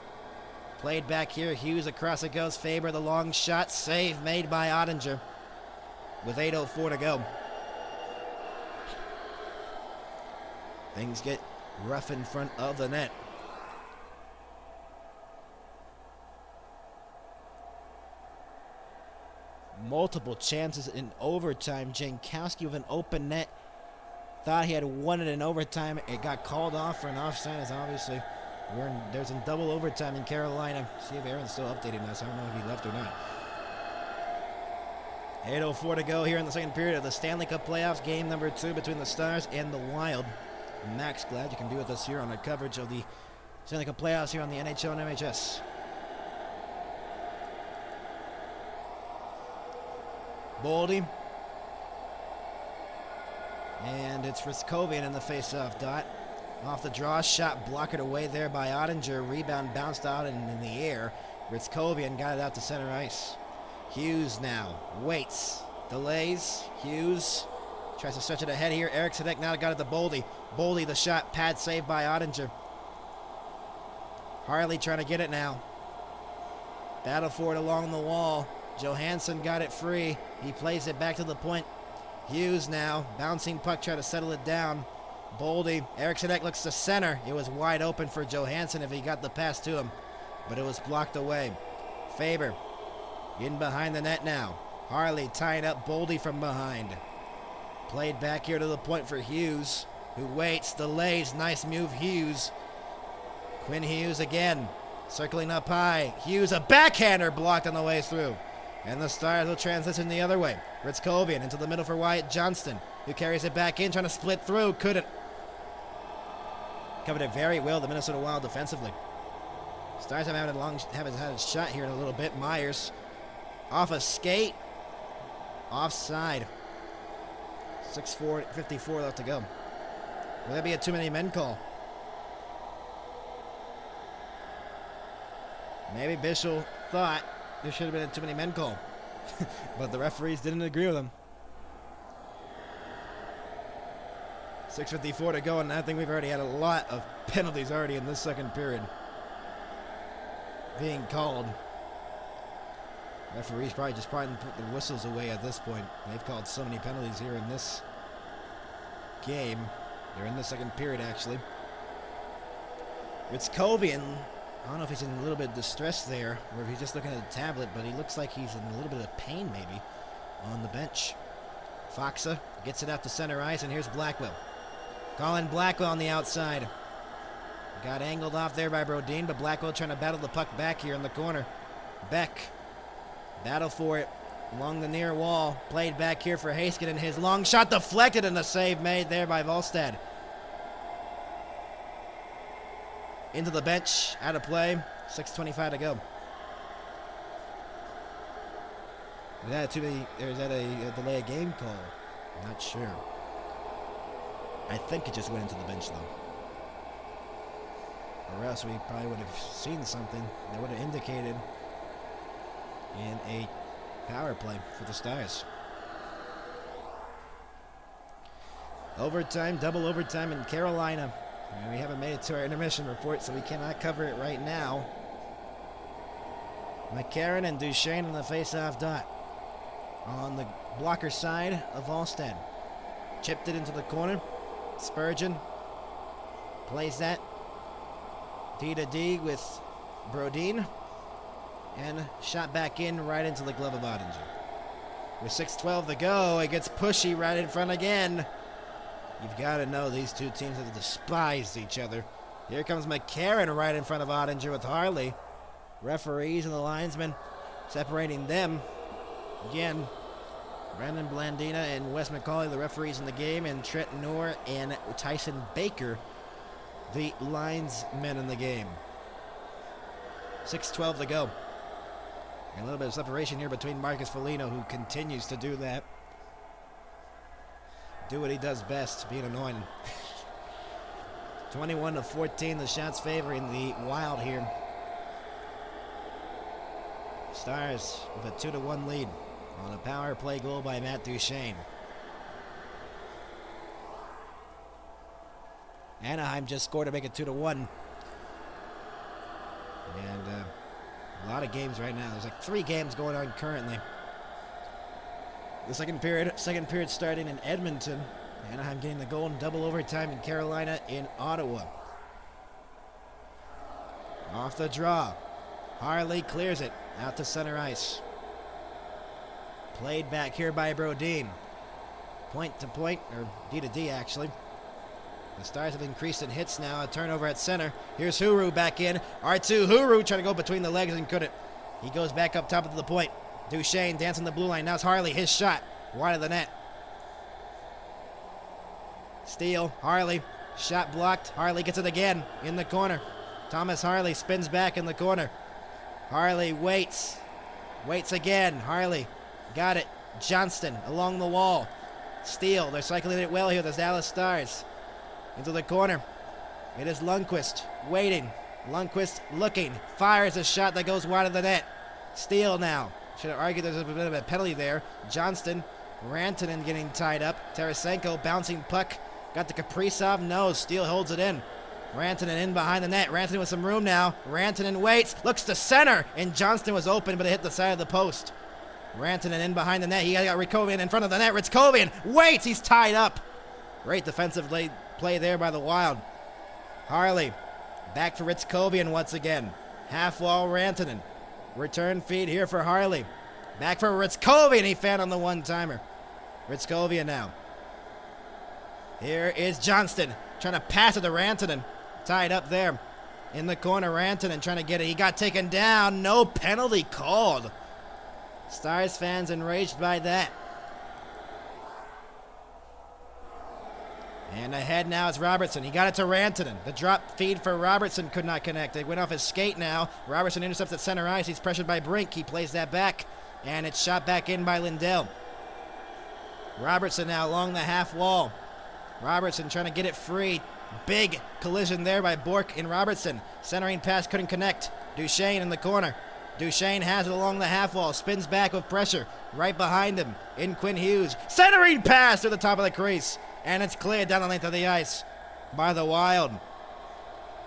Played back here. Hughes across it goes. Faber, the long shot. Save made by Ottinger with 8:04 to go. Things get rough in front of the net. Multiple chances in overtime. Jankowski with an open net. Thought he had won it in overtime. It got called off for an offside, as obviously there's a double overtime in Carolina. See if Aaron's still updating us. I don't know if he left or not. 8:04 to go here in the second period of the Stanley Cup playoffs, game number 2 between the Stars and the Wild. Max, glad you can be with us here on our coverage of the Stanley Cup playoffs here on the NHL and MHS. Boldy. And it's Riskovian in the face-off dot. Off the draw, shot blocked away there by Ottinger. Rebound bounced out in the air. Riskovian got it out to center ice. Hughes now waits, delays. Hughes tries to stretch it ahead here. Eric Sedek now got it to Boldy. Boldy, the shot, pad saved by Ottinger. Harley trying to get it now. Battle for it along the wall. Johansson got it free. He plays it back to the point. Hughes now, bouncing puck, try to settle it down. Boldy, Eric Sedek looks to center. It was wide open for Johansson if he got the pass to him, but it was blocked away. Faber in behind the net now. Harley tying up Boldy from behind. Played back here to the point for Hughes, who waits, delays. Nice move, Hughes. Quinn Hughes again, circling up high. Hughes, a backhander blocked on the way through. And the Stars will transition the other way. Ritzkovian into the middle for Wyatt Johnston, who carries it back in, trying to split through. Couldn't. Covered it very well, the Minnesota Wild defensively. Stars haven't had a shot here in a little bit. Myers off a skate. Offside. 6:54 left to go. Will that be a too many men call? Maybe Bischel thought there should have been a too many men call. But the referees didn't agree with him. 6:54 to go, and I think we've already had a lot of penalties already in this second period being called. Referees probably put the whistles away at this point. They've called so many penalties here in this game. They're in the second period, actually. Ritzkovian, I don't know if he's in a little bit of distress there, or if he's just looking at the tablet, but he looks like he's in a little bit of pain, maybe, on the bench. Foxa gets it out to center ice, and here's Blackwell. Colin Blackwell on the outside. Got angled off there by Brodin, but Blackwell trying to battle the puck back here in the corner. Beck, battle for it along the near wall. Played back here for Heiskanen. His long shot deflected, and the save made there by Volstad. Into the bench, out of play. 6:25 to go. Is that a delay of game call? I'm not sure. I think it just went into the bench, though. Or else we probably would have seen something that would have indicated in a power play for the Stars. Overtime, double overtime in Carolina. And we haven't made it to our intermission report, so we cannot cover it right now. McCarron and Duchesne on the face-off dot. On the blocker side of Volstad. Chipped it into the corner. Spurgeon plays that D-to-D with Brodin. And shot back in right into the glove of Ottinger. With 6:12 to go, it gets pushy right in front again. You've got to know these two teams have despised each other. Here comes McCarron right in front of Ottinger with Harley. Referees and the linesmen separating them. Again, Brandon Blandina and Wes McCauley, the referees in the game, and Trent Noor and Tyson Baker, the linesmen in the game. 6:12 to go. And a little bit of separation here between Marcus Foligno, who continues to do that. Do what he does best, being annoying. 21-14, the shots favoring the Wild here. Stars with a 2-1 lead on a power play goal by Matt Duchesne. Anaheim just scored to make it 2-1. And a lot of games right now. There's like 3 games going on currently. The second period starting in Edmonton. Anaheim getting the goal in double overtime in Carolina in Ottawa. Off the draw. Harley clears it out to center ice. Played back here by Brodin. Point to point, or D to D actually. The Stars have increased in hits now. A turnover at center. Here's Huru back in. R2 Huru trying to go between the legs and couldn't. He goes back up top of the point. Duchesne dancing the blue line. Now it's Harley. His shot. Wide of the net. Steele. Harley. Shot blocked. Harley gets it again in the corner. Thomas Harley spins back in the corner. Harley waits. Waits again. Harley. Got it. Johnston along the wall. Steele. They're cycling it well here. The Dallas Stars. Into the corner. It is Lundqvist waiting. Lundqvist looking. Fires a shot that goes wide of the net. Steele now. Should have argued there's a bit of a penalty there. Johnston. Rantanen getting tied up. Tarasenko bouncing puck. Got the Kaprizov. No. Steele holds it in. Rantanen in behind the net. Rantanen with some room now. Rantanen waits. Looks to center. And Johnston was open, but it hit the side of the post. Rantanen in behind the net. He got Ritzkovian in front of the net. Ritzkovian waits. He's tied up. Great defensive play there by the Wild. Harley. Back for Ritzkovian once again. Half wall Rantanen. Return feed here for Harley. Back for Ritzkovian. He found on the one-timer. Ritzkovian now. Here is Johnston. Trying to pass it to Rantanen. Tied up there. In the corner, Rantanen trying to get it. He got taken down. No penalty called. Stars fans enraged by that. And ahead now is Robertson. He got it to Rantanen. The drop feed for Robertson could not connect. It went off his skate now. Robertson intercepts at center ice. He's pressured by Brink. He plays that back. And it's shot back in by Lindell. Robertson now along the half wall. Robertson trying to get it free. Big collision there by Bork and Robertson. Centering pass couldn't connect. Duchesne in the corner. Duchesne has it along the half wall. Spins back with pressure. Right behind him in Quinn Hughes. Centering pass to the top of the crease. And it's cleared down the length of the ice by the Wild.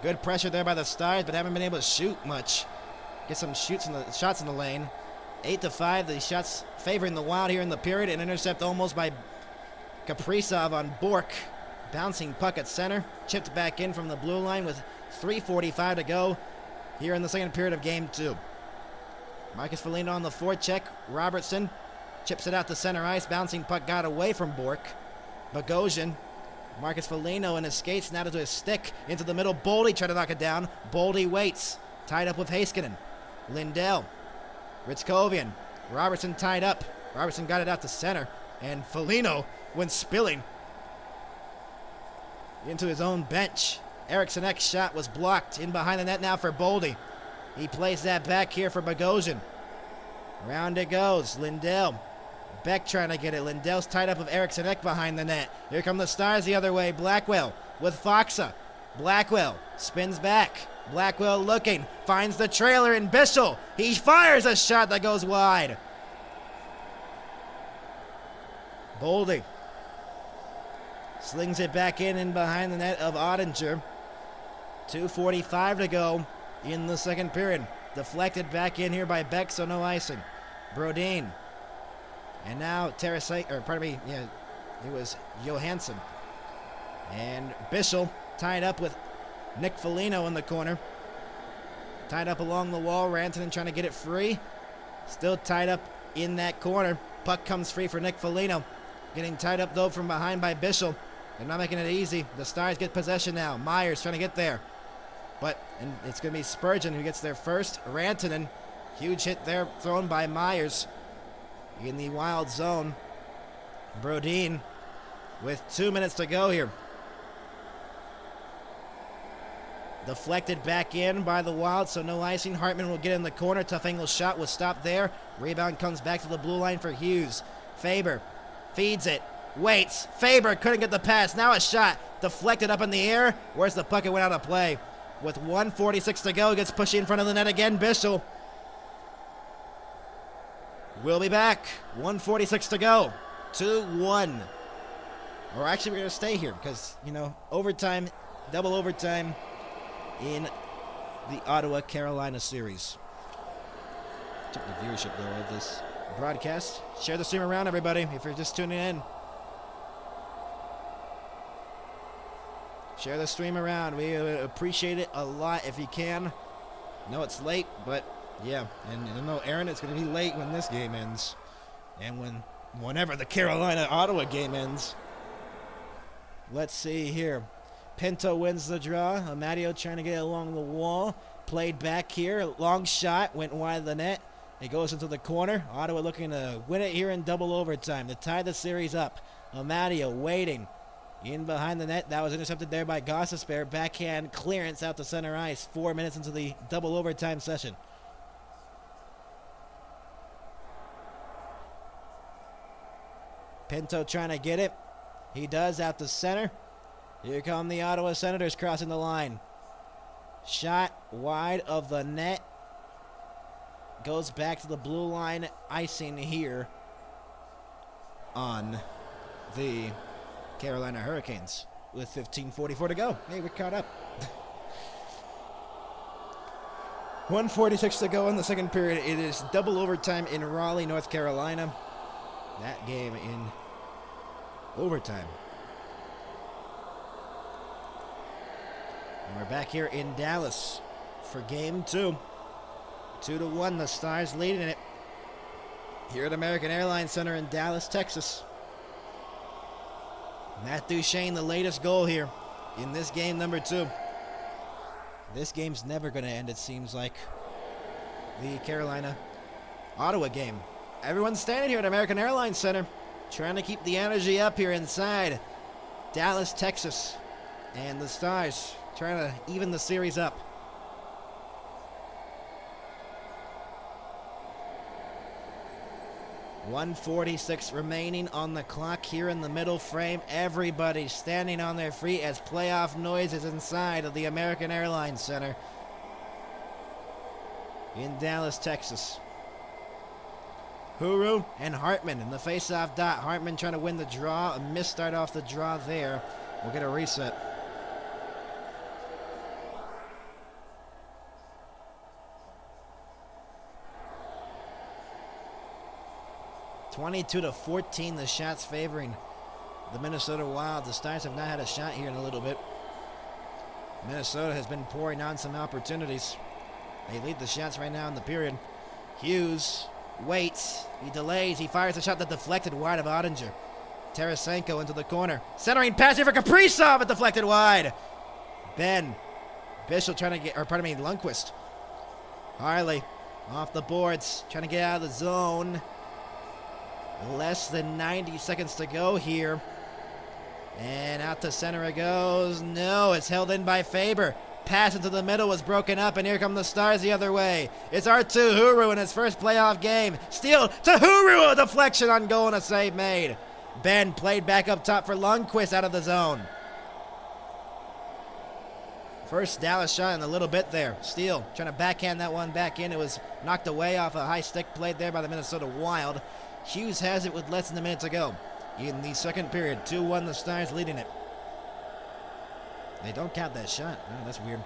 Good pressure there by the Stars, but haven't been able to shoot much. Get some shots in the lane. 8-5, the shots favoring the Wild here in the period. An intercept almost by Kaprizov on Bork. Bouncing puck at center. Chipped back in from the blue line with 3:45 to go here in the second period of Game 2. Marcus Foligno on the forecheck. Robertson chips it out to center ice. Bouncing puck got away from Bork. Bogosian, Marcus Foligno in his skates, now to his stick, into the middle. Boldy trying to knock it down. Boldy waits, tied up with Heiskanen. Lindell, Ritzkovian, Robertson tied up. Robertson got it out to center, and Foligno went spilling into his own bench. Eriksson's shot was blocked in behind the net now for Boldy. He plays that back here for Bogosian. Round it goes. Lindell. Beck trying to get it. Lindell's tied up with Eriksson behind the net. Here come the Stars the other way. Blackwell with Foxa. Blackwell spins back. Blackwell looking. Finds the trailer in Bischel. He fires a shot that goes wide. Boldy slings it back in behind the net of Ottinger. 2:45 to go in the second period. Deflected back in here by Beck, so no icing. Brodin. And now it was Johansson. And Bischel tied up with Nick Foligno in the corner. Tied up along the wall. Rantanen trying to get it free. Still tied up in that corner. Puck comes free for Nick Foligno. Getting tied up though from behind by Bischel. They're not making it easy. The Stars get possession now. Myers trying to get there. And it's going to be Spurgeon who gets there first. Rantanen. Huge hit there thrown by Myers. In the Wild zone. Brodin with 2 minutes to go here. Deflected back in by the Wild, so no icing. Hartman will get in the corner. Tough angle shot was stopped there. Rebound comes back to the blue line for Hughes. Faber feeds it. Waits. Faber couldn't get the pass. Now a shot. Deflected up in the air. Where's the puck? It went out of play. With 1:46 to go, gets pushed in front of the net again. Bischel. We'll be back. 1:46 to go. 2-1. Or actually, we're going to stay here because, overtime, double overtime in the Ottawa-Carolina series. Check the viewership there of this broadcast. Share the stream around, everybody, if you're just tuning in. Share the stream around. We appreciate it a lot if you can. I know it's late, but yeah, and I know, Aaron, it's going to be late when this game ends. And whenever the Carolina-Ottawa game ends. Let's see here. Pinto wins the draw. Amadio trying to get along the wall. Played back here. Long shot. Went wide of the net. It goes into the corner. Ottawa looking to win it here in double overtime to tie the series up. Amadio waiting. In behind the net. That was intercepted there by Gostisbehere. Backhand clearance out to center ice. 4 minutes into the double overtime session. Pinto trying to get it. He does out to center. Here come the Ottawa Senators crossing the line. Shot wide of the net. Goes back to the blue line. Icing here on the Carolina Hurricanes with 15:44 to go. Hey, we're caught up. 1:46 to go in the second period. It is double overtime in Raleigh, North Carolina. That game in overtime. And we're back here in Dallas for game 2. 2-1, the Stars leading it here at American Airlines Center in Dallas, Texas. Matt Duchesne, the latest goal here in this game number 2. This game's never going to end, it seems like. The Carolina-Ottawa game. Everyone's standing here at American Airlines Center, trying to keep the energy up here inside Dallas, Texas. And the Stars trying to even the series up. .146 remaining on the clock here in the middle frame. Everybody standing on their feet as playoff noise is inside of the American Airlines Center in Dallas, Texas. Huru and Hartman in the faceoff dot. Hartman trying to win the draw. A missed start off the draw there. We'll get a reset. (22-14), the shots favoring the Minnesota Wild. The Stars have not had a shot here in a little bit. Minnesota has been pouring on some opportunities. They lead the shots right now in the period. Hughes waits. He delays. He fires a shot that deflected wide of Ottinger. Tarasenko into the corner. Centering pass here for Kaprizov. It deflected wide. Ben Bishop trying to get, Lundqvist. Harley off the boards. Trying to get out of the zone. Less than 90 seconds to go here. And out to center it goes. No, it's held in by Faber. Pass into the middle was broken up, and here come the Stars the other way. It's Arttu Huru in his first playoff game. Steal to Huru, a deflection on goal and a save made. Ben played back up top for Lundqvist out of the zone. First Dallas shot in a little bit there. Steele trying to backhand that one back in. It was knocked away off a high stick played there by the Minnesota Wild. Hughes has it with less than a minute to go in the second period. 2-1, the Stars leading it. They don't count that shot. Oh, that's weird.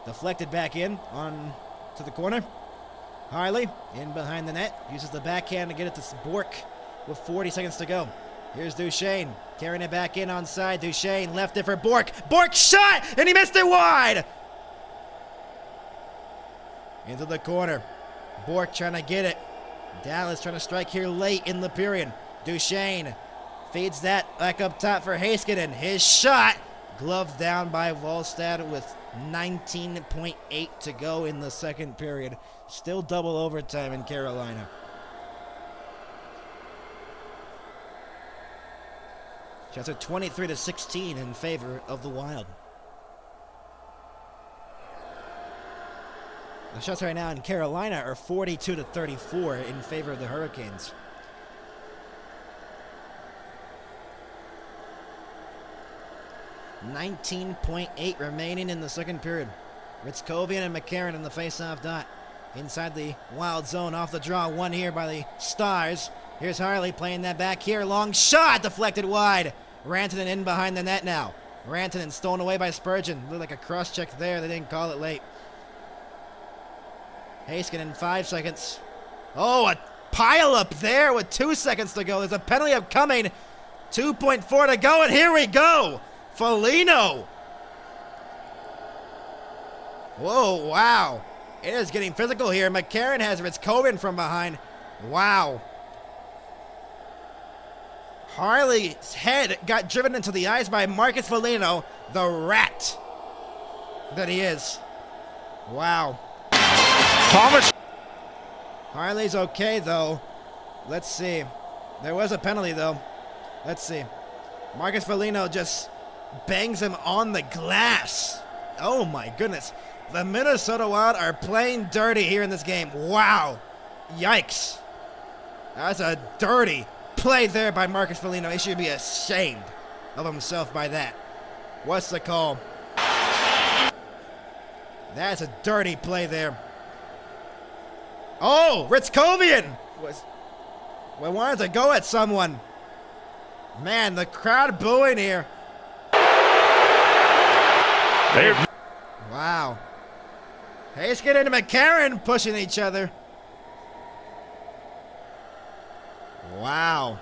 Deflected back in on to the corner. Harley in behind the net. Uses the backhand to get it to Bork with 40 seconds to go. Here's Duchesne carrying it back in onside. Duchesne left it for Bork. Bork shot, and he missed it wide. Into the corner. Bork trying to get it. Dallas trying to strike here late in the period. Duchesne feeds that back up top for Heiskanen. His shot gloved down by Wallstad with 19.8 to go in the second period. Still double overtime in Carolina. Shots are 23-16 in favor of the Wild. The shots right now in Carolina are 42-34 in favor of the Hurricanes. .8 remaining in the second period. Ritzkovian and McCarron in the face-off dot. Inside the Wild zone, off the draw, one here by the Stars. Here's Harley playing that back here. Long shot, deflected wide. Rantanen in behind the net now. Rantanen stolen away by Spurgeon. Looked like a cross-check there. They didn't call it late. Heiskanen in 5 seconds. Oh, a pile up there with 2 seconds to go. There's a penalty upcoming. 2.4 to go, and here we go. Foligno. Whoa, wow. It is getting physical here. McCarron has Ritzkovian from behind. Wow. Harley's head got driven into the ice by Marcus Foligno, the rat that he is. Wow. Thomas. Harley's okay, though. Let's see. There was a penalty, though. Let's see. Marcus Foligno just bangs him on the glass. Oh, my goodness. The Minnesota Wild are playing dirty here in this game. Wow. Yikes. That's a dirty play there by Marcus Foligno. He should be ashamed of himself by that. What's the call? That's a dirty play there. Oh, Ritzkovian wanted to go at someone. Man, the crowd booing here. Wow. Heiskanen and McCarron pushing each other. Wow.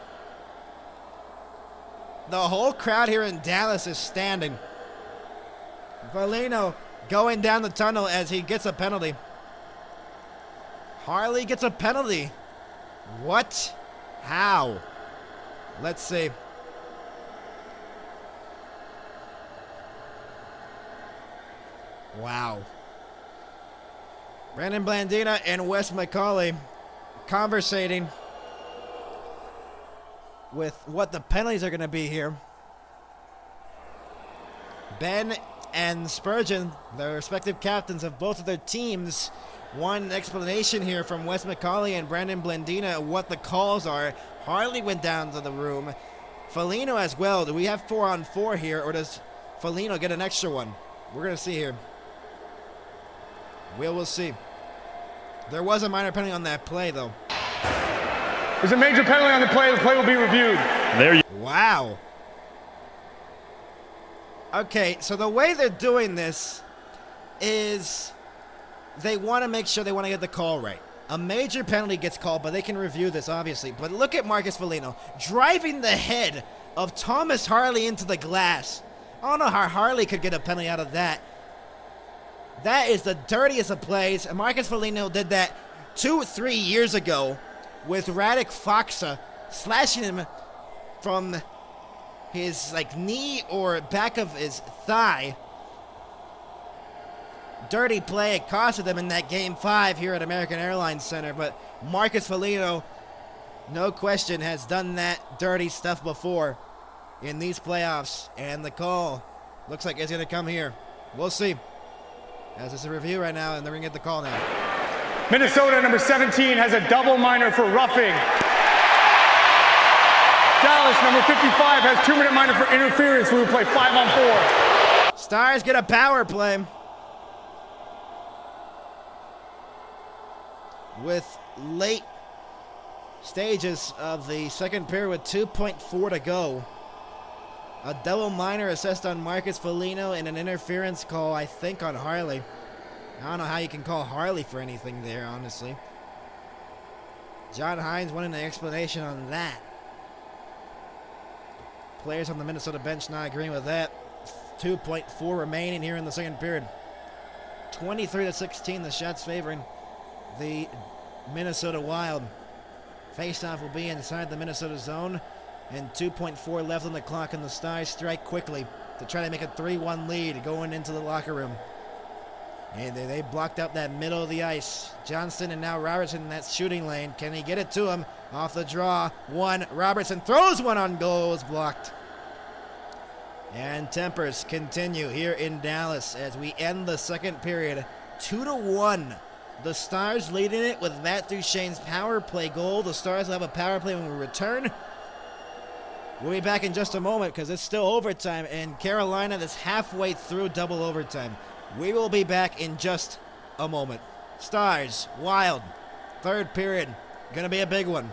The whole crowd here in Dallas is standing. Foligno going down the tunnel as he gets a penalty. Harley gets a penalty. What? How? Let's see. Wow. Brandon Blandina and Wes McCauley conversating with what the penalties are going to be here. Ben and Spurgeon, the respective captains of both of their teams, one explanation here from Wes McCauley and Brandon Blandina of what the calls are. Harley went down to the room. Foligno as well. Do we have 4-on-4 here, or does Foligno get an extra one? We're going to see here. We'll see. There was a minor penalty on that play, though. There's a major penalty on the play. The play will be reviewed. There you Wow. Okay, so the way they're doing this is they want to make sure they want to get the call right. A major penalty gets called, but they can review this, obviously. But look at Marcus Foligno driving the head of Thomas Harley into the glass. I don't know how Harley could get a penalty out of that. That is the dirtiest of plays. And Marcus Foligno did that 2-3 years ago with Radek Faksa slashing him from his knee or back of his thigh. Dirty play. It costed them in that Game 5 here at American Airlines Center. But Marcus Foligno, no question, has done that dirty stuff before in these playoffs. And the call looks like it's going to come here. We'll see. As it's a review right now, and they're going to get the call now. Minnesota, number 17, has a double minor for roughing. Dallas, number 55, has 2-minute minor for interference. We will play 5-on-4. Stars get a power play. With late stages of the second period with 2.4 to go. A double minor assessed on Marcus Foligno and an interference call, I think, on Harley. I don't know how you can call Harley for anything there, honestly. John Hines wanted an explanation on that. Players on the Minnesota bench not agreeing with that. 2.4 remaining here in the second period. 23-16, the shots favoring the Minnesota Wild. Faceoff will be inside the Minnesota zone, and 2.4 left on the clock, and the Stars strike quickly to try to make a 3-1 lead going into the locker room. And they blocked up that middle of the ice. Johnston and now Robertson in that shooting lane. Can he get it to him? Off the draw. One. Robertson throws one on goal. It's blocked. And tempers continue here in Dallas as we end the second period. 2-1. The Stars leading it with Matt Duchene's power play goal. The Stars will have a power play when we return. We'll be back in just a moment because it's still overtime, and Carolina is halfway through double overtime. We will be back in just a moment. Stars, Wild, third period. Gonna be a big one.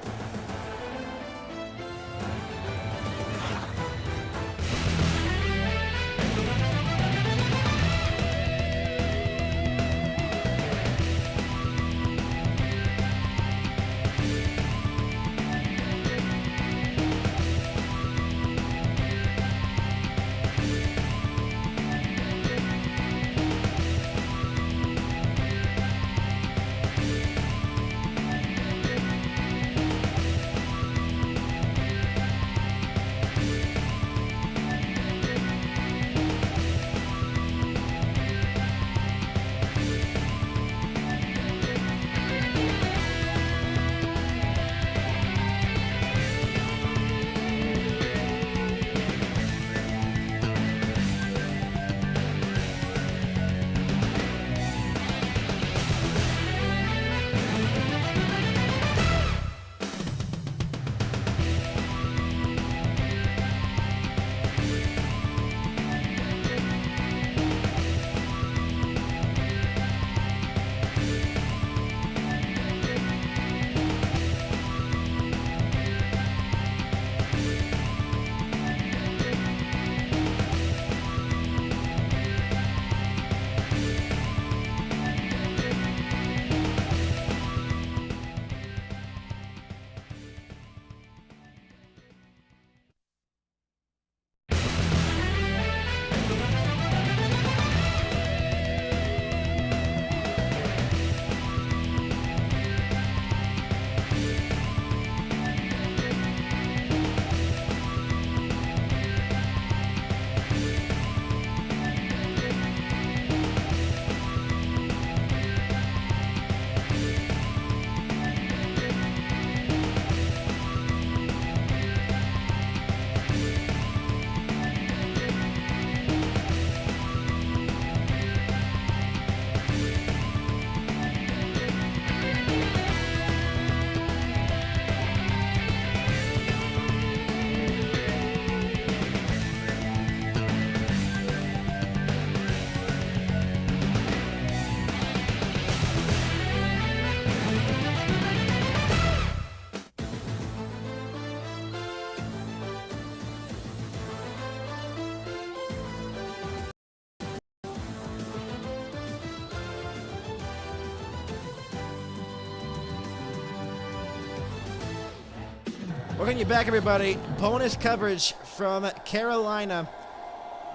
Welcome you back, everybody. Bonus coverage from Carolina.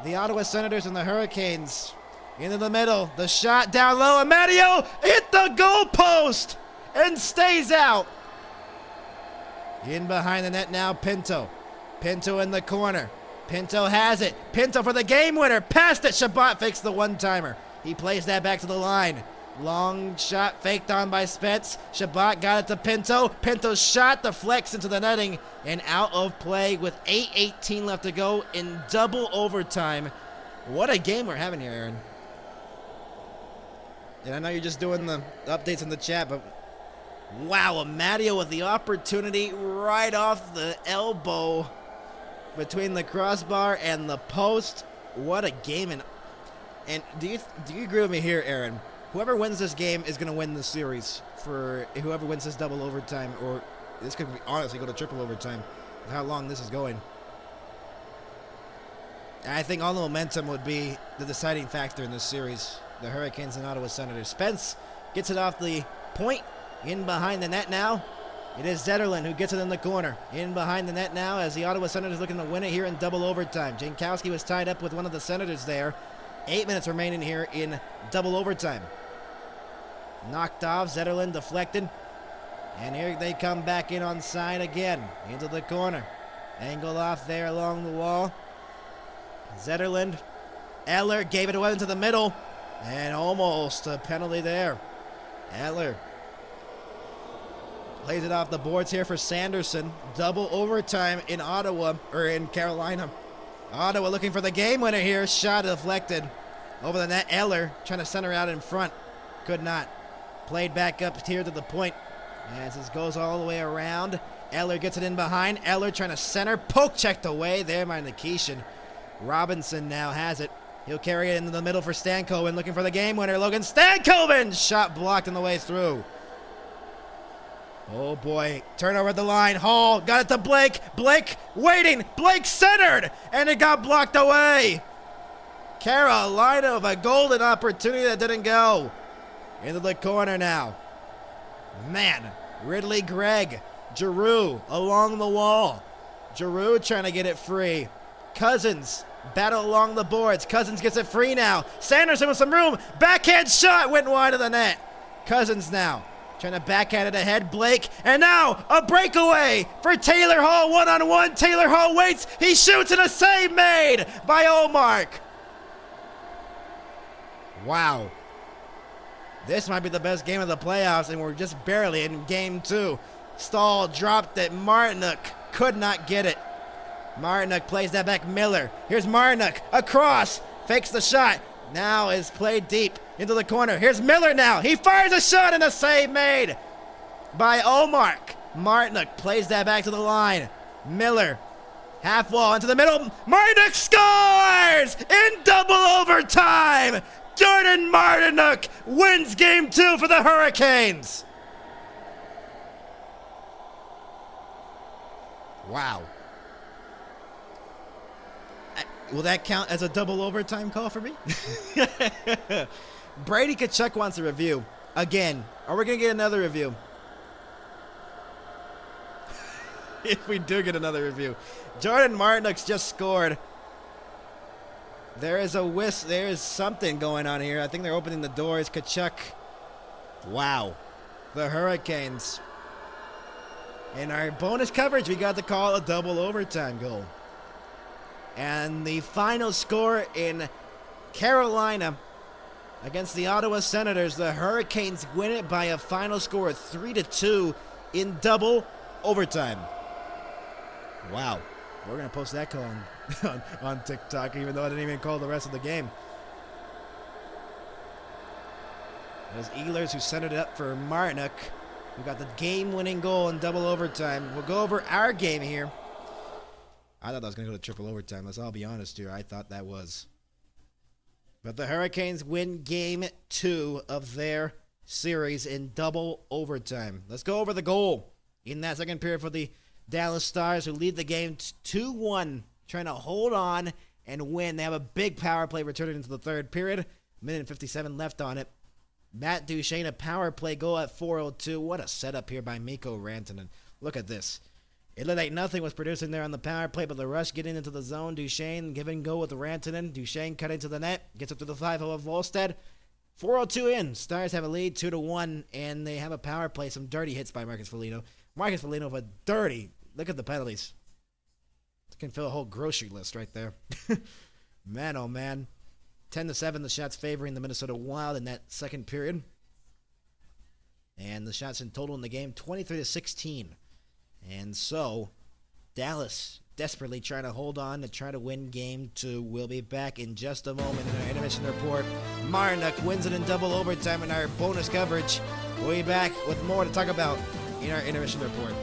The Ottawa Senators and the Hurricanes. Into the middle. The shot down low. And Matteo hit the goal post and stays out. In behind the net now, Pinto. Pinto in the corner. Pinto has it. Pinto for the game winner. Past it. Shabbat fakes the one-timer. He plays that back to the line. Long shot faked on by Spence. Shabbat got it to Pinto. Pinto's shot deflects into the netting and out of play with 8:18 left to go in double overtime. What a game we're having here, Aaron. And I know you're just doing the updates in the chat, but wow, Matteo with the opportunity right off the elbow between the crossbar and the post. What a game. And do you agree with me here, Aaron? Whoever wins this game is going to win the series for whoever wins this double overtime, or this could honestly go to triple overtime with how long this is going. I think all the momentum would be the deciding factor in this series. The Hurricanes and Ottawa Senators. Spence gets it off the point. In behind the net now. It is Zetterlund who gets it in the corner. In behind the net now as the Ottawa Senators looking to win it here in double overtime. Jankowski was tied up with one of the Senators there. 8 minutes remaining here in double overtime. Knocked off. Zetterlund deflected. And here they come back in on side again. Into the corner. Angle off there along the wall. Zetterlund. Eller gave it away into the middle. And almost a penalty there. Eller plays it off the boards here for Sanderson. Double overtime in Ottawa, or in Carolina. Ottawa looking for the game winner here. Shot deflected over the net. Eller trying to center out in front. Could not. Played back up here to the point as this goes all the way around. Eller gets it in behind. Eller trying to center. Poke checked away there by Nikishin. Robinson now has it. He'll carry it into the middle for Stankoven, looking for the game winner. Logan Stankoven! Shot blocked on the way through. Oh boy, turnover at the line. Hall got it to Blake. Blake waiting. Blake centered, and it got blocked away. Carolina with a golden opportunity that didn't go. Into the corner now. Man, Ridley Gregg. Giroux along the wall. Giroux trying to get it free. Cousins battle along the boards. Cousins gets it free now. Sanderson with some room. Backhand shot went wide of the net. Cousins now trying to backhand it ahead. Blake. And now a breakaway for Taylor Hall. One-on-one. Taylor Hall waits. He shoots and a save made by Omark. Wow. This might be the best game of the playoffs, and we're just barely in game 2. Stahl dropped it. Martinuk could not get it. Martinuk plays that back. Miller. Here's Martinuk. Across. Fakes the shot. Now is played deep into the corner. Here's Miller now. He fires a shot and a save made by Omark. Martinuk plays that back to the line. Miller. Half wall into the middle. Martinuk scores in double overtime. Jordan Martinuk wins game 2 for the Hurricanes. Wow. Will that count as a double overtime call for me? Brady Tkachuk wants a review. Again. Are we going to get another review? If we do get another review. Jordan Martinuk's just scored. There is a whisk. There is something going on here. I think they're opening the doors. Tkachuk. Wow. The Hurricanes. In our bonus coverage, we got to call a double overtime goal. And the final score in Carolina against the Ottawa Senators, the Hurricanes win it by a final score of 3-2 in double overtime. Wow. We're going to post that call on TikTok, even though I didn't even call the rest of the game. It was Ehlers who centered it up for Martinuk, who got the game-winning goal in double overtime. We'll go over our game here. I thought that was going to go to triple overtime. I'll be honest here. I thought that was. But the Hurricanes win game 2 of their series in double overtime. Let's go over the goal in that second period for the Dallas Stars, who lead the game 2-1, trying to hold on and win. They have a big power play returning into the third period. Minute and 57 left on it. Matt Duchene, a power play goal at 4:02. What a setup here by Mikko Rantanen. Look at this. It looked like nothing was producing there on the power play, but the rush getting into the zone. Duchesne give and go with Rantanen. Duchesne cutting to the net. Gets up to the 5 of Volstead. 4:02 in. Stars have a lead 2-1, and they have a power play. Some dirty hits by Marcus Foligno. Marcus Foligno with a dirty. Look at the penalties. Can fill a whole grocery list right there. Man, oh man. 10-7, the shots favoring the Minnesota Wild in that second period. And the shots in total in the game, 23-16. And so, Dallas desperately trying to hold on to try to win game 2. We'll be back in just a moment in our intermission report. Marnock wins it in double overtime in our bonus coverage. We'll be back with more to talk about in our intermission report.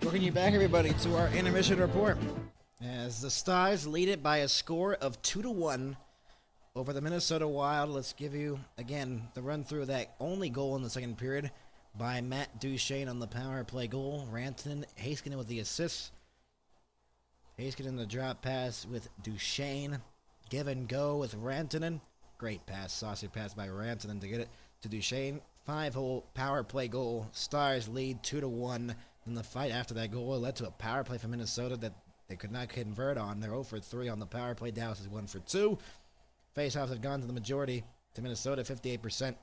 Welcome you back, everybody, to our intermission report. As the Stars lead it by a score of 2-1 over the Minnesota Wild. Let's give you, again, the run-through of that only goal in the second period by Matt Duchene on the power play goal. Rantanen, Heiskanen with the assist. Heiskanen the drop pass with Duchene. Give and go with Rantanen. Great pass, saucy pass by Rantanen to get it to Duchene. 5-hole power play goal. Stars lead 2-1. In the fight after that goal led to a power play for Minnesota that they could not convert on. They're 0 for 3 on the power play. Dallas is 1 for 2. Faceoffs have gone to the majority to Minnesota, 58%.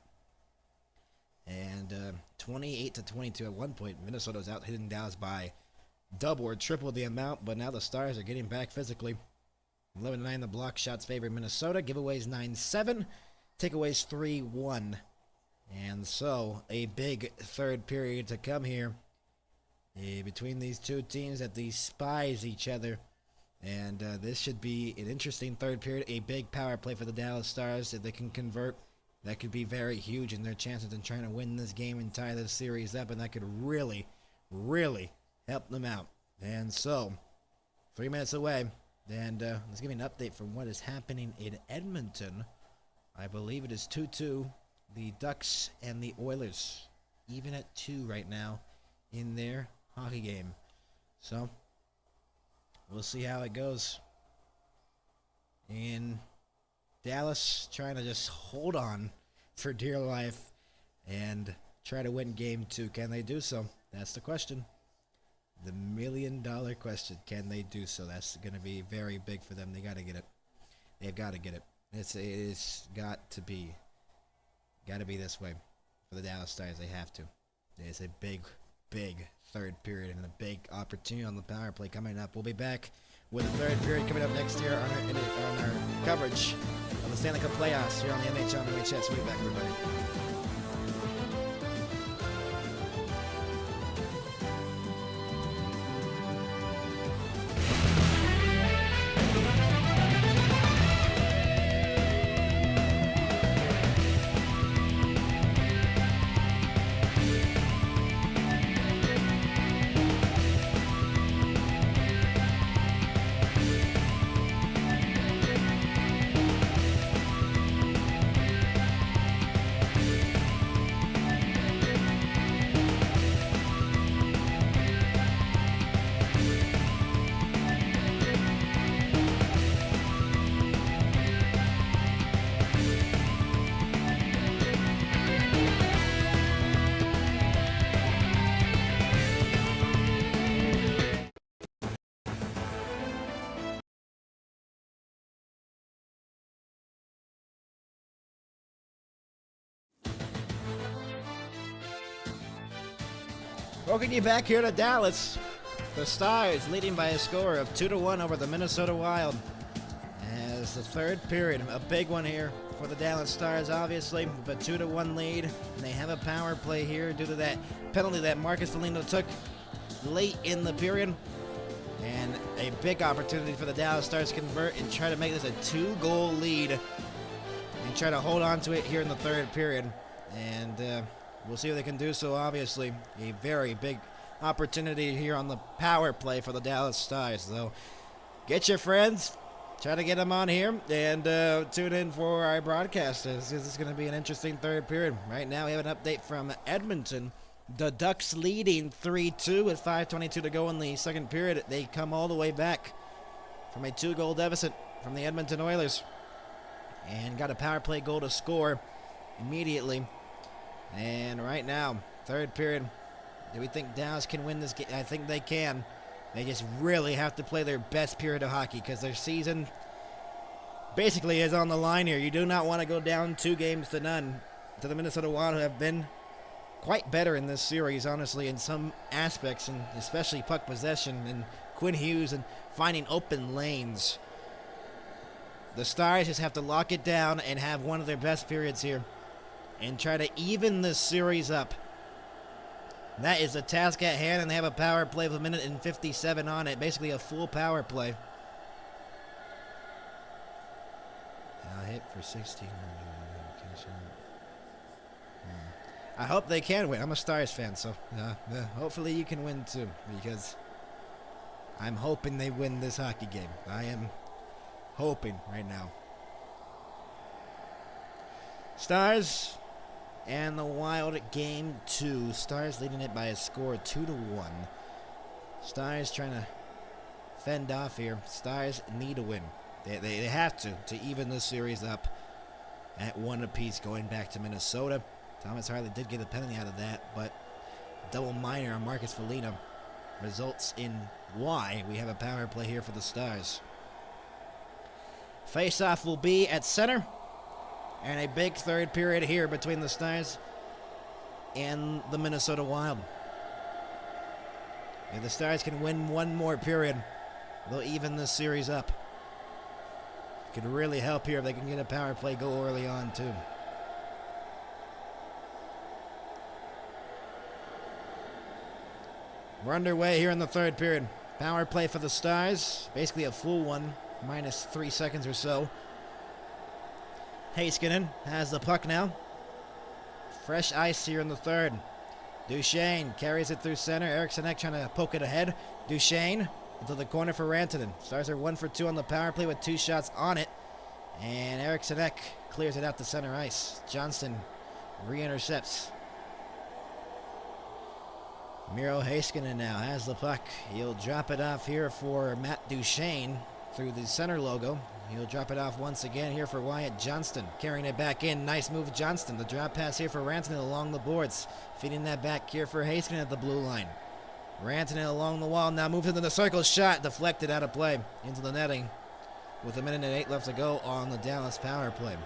And 28-22 at one point. Minnesota was out hitting Dallas by double or triple the amount, but now the Stars are getting back physically. 11-9 the block shots favor Minnesota. Giveaways 9-7. Takeaways 3-1. And so a big third period to come here. Between these two teams that despise each other. And this should be an interesting third period. A big power play for the Dallas Stars. If they can convert, that could be very huge in their chances in trying to win this game and tie this series up. And that could really, really help them out. And so, 3 minutes away. And let's give you an update from what is happening in Edmonton. I believe it is 2-2. The Ducks and the Oilers even at 2 right now in their hockey game. So, we'll see how it goes. In Dallas, trying to just hold on for dear life and try to win game 2. Can they do so? That's the question. The million-dollar question. Can they do so? That's going to be very big for them. They got to get it. They've got to get it. It's got to be this way for the Dallas Stars. They have to. It's a big third period and a big opportunity on the power play coming up. We'll be back with the third period coming up next year on our coverage of the Stanley Cup playoffs here on the NHL and OHS. We'll be back, everybody. Welcome you back here to Dallas. The Stars leading by a score of 2-1 over the Minnesota Wild. As the third period, a big one here for the Dallas Stars, obviously, with a 2-1 lead. And they have a power play here due to that penalty that Marcus Foligno took late in the period. And a big opportunity for the Dallas Stars to convert and try to make this a 2-goal lead and try to hold on to it here in the third period. And we'll see if they can do so, obviously. A very big opportunity here on the power play for the Dallas Stars. So get your friends, try to get them on here, and tune in for our broadcast. This is going to be an interesting third period. Right now we have an update from Edmonton. The Ducks leading 3-2 with 5:22 to go in the second period. They come all the way back from a 2-goal deficit from the Edmonton Oilers and got a power play goal to score immediately. And right now, third period, do we think Dallas can win this game? I think they can. They just really have to play their best period of hockey because their season basically is on the line here. You do not want to go down 2-0 to the Minnesota Wild, who have been quite better in this series, honestly, in some aspects, and especially puck possession and Quinn Hughes and finding open lanes. The Stars just have to lock it down and have one of their best periods here and try to even this series up. That is the task at hand, and they have a power play with 1:57 on it, basically a full power play. Hit for 16. I hope they can win. I'm a Stars fan, so hopefully you can win too, because I'm hoping they win this hockey game. I am hoping right now. Stars and the Wild game 2. Stars leading it by a score of 2-1. Stars trying to fend off here. Stars need a win. They have to even this series up at 1 apiece going back to Minnesota. Thomas Harley did get a penalty out of that, but double minor on Marcus Foligno results in why we have a power play here for the Stars. Face-off will be at center, and a big third period here between the Stars and the Minnesota Wild. If the Stars can win one more period, they'll even this series up. Could really help here if they can get a power play goal early on too. We're underway here in the third period. Power play for the Stars, basically a full one, minus 3 seconds or so. Heiskanen has the puck now. Fresh ice here in the third. Duchesne carries it through center. Eriksson Ek trying to poke it ahead. Duchesne into the corner for Rantanen. Stars are 1 for 2 on the power play with 2 shots on it. And Eriksson Ek clears it out to center ice. Johnston re-intercepts. Miro Heiskanen now has the puck. He'll drop it off here for Matt Duchesne through the center logo. He'll drop it off once again here for Wyatt Johnston. Carrying it back in. Nice move, Johnston. The drop pass here for Rantanen along the boards. Feeding that back here for Heiskanen at the blue line. Rantanen along the wall. Now moves into the circle. Shot deflected out of play into the netting with 1:08 left to go on the Dallas power play.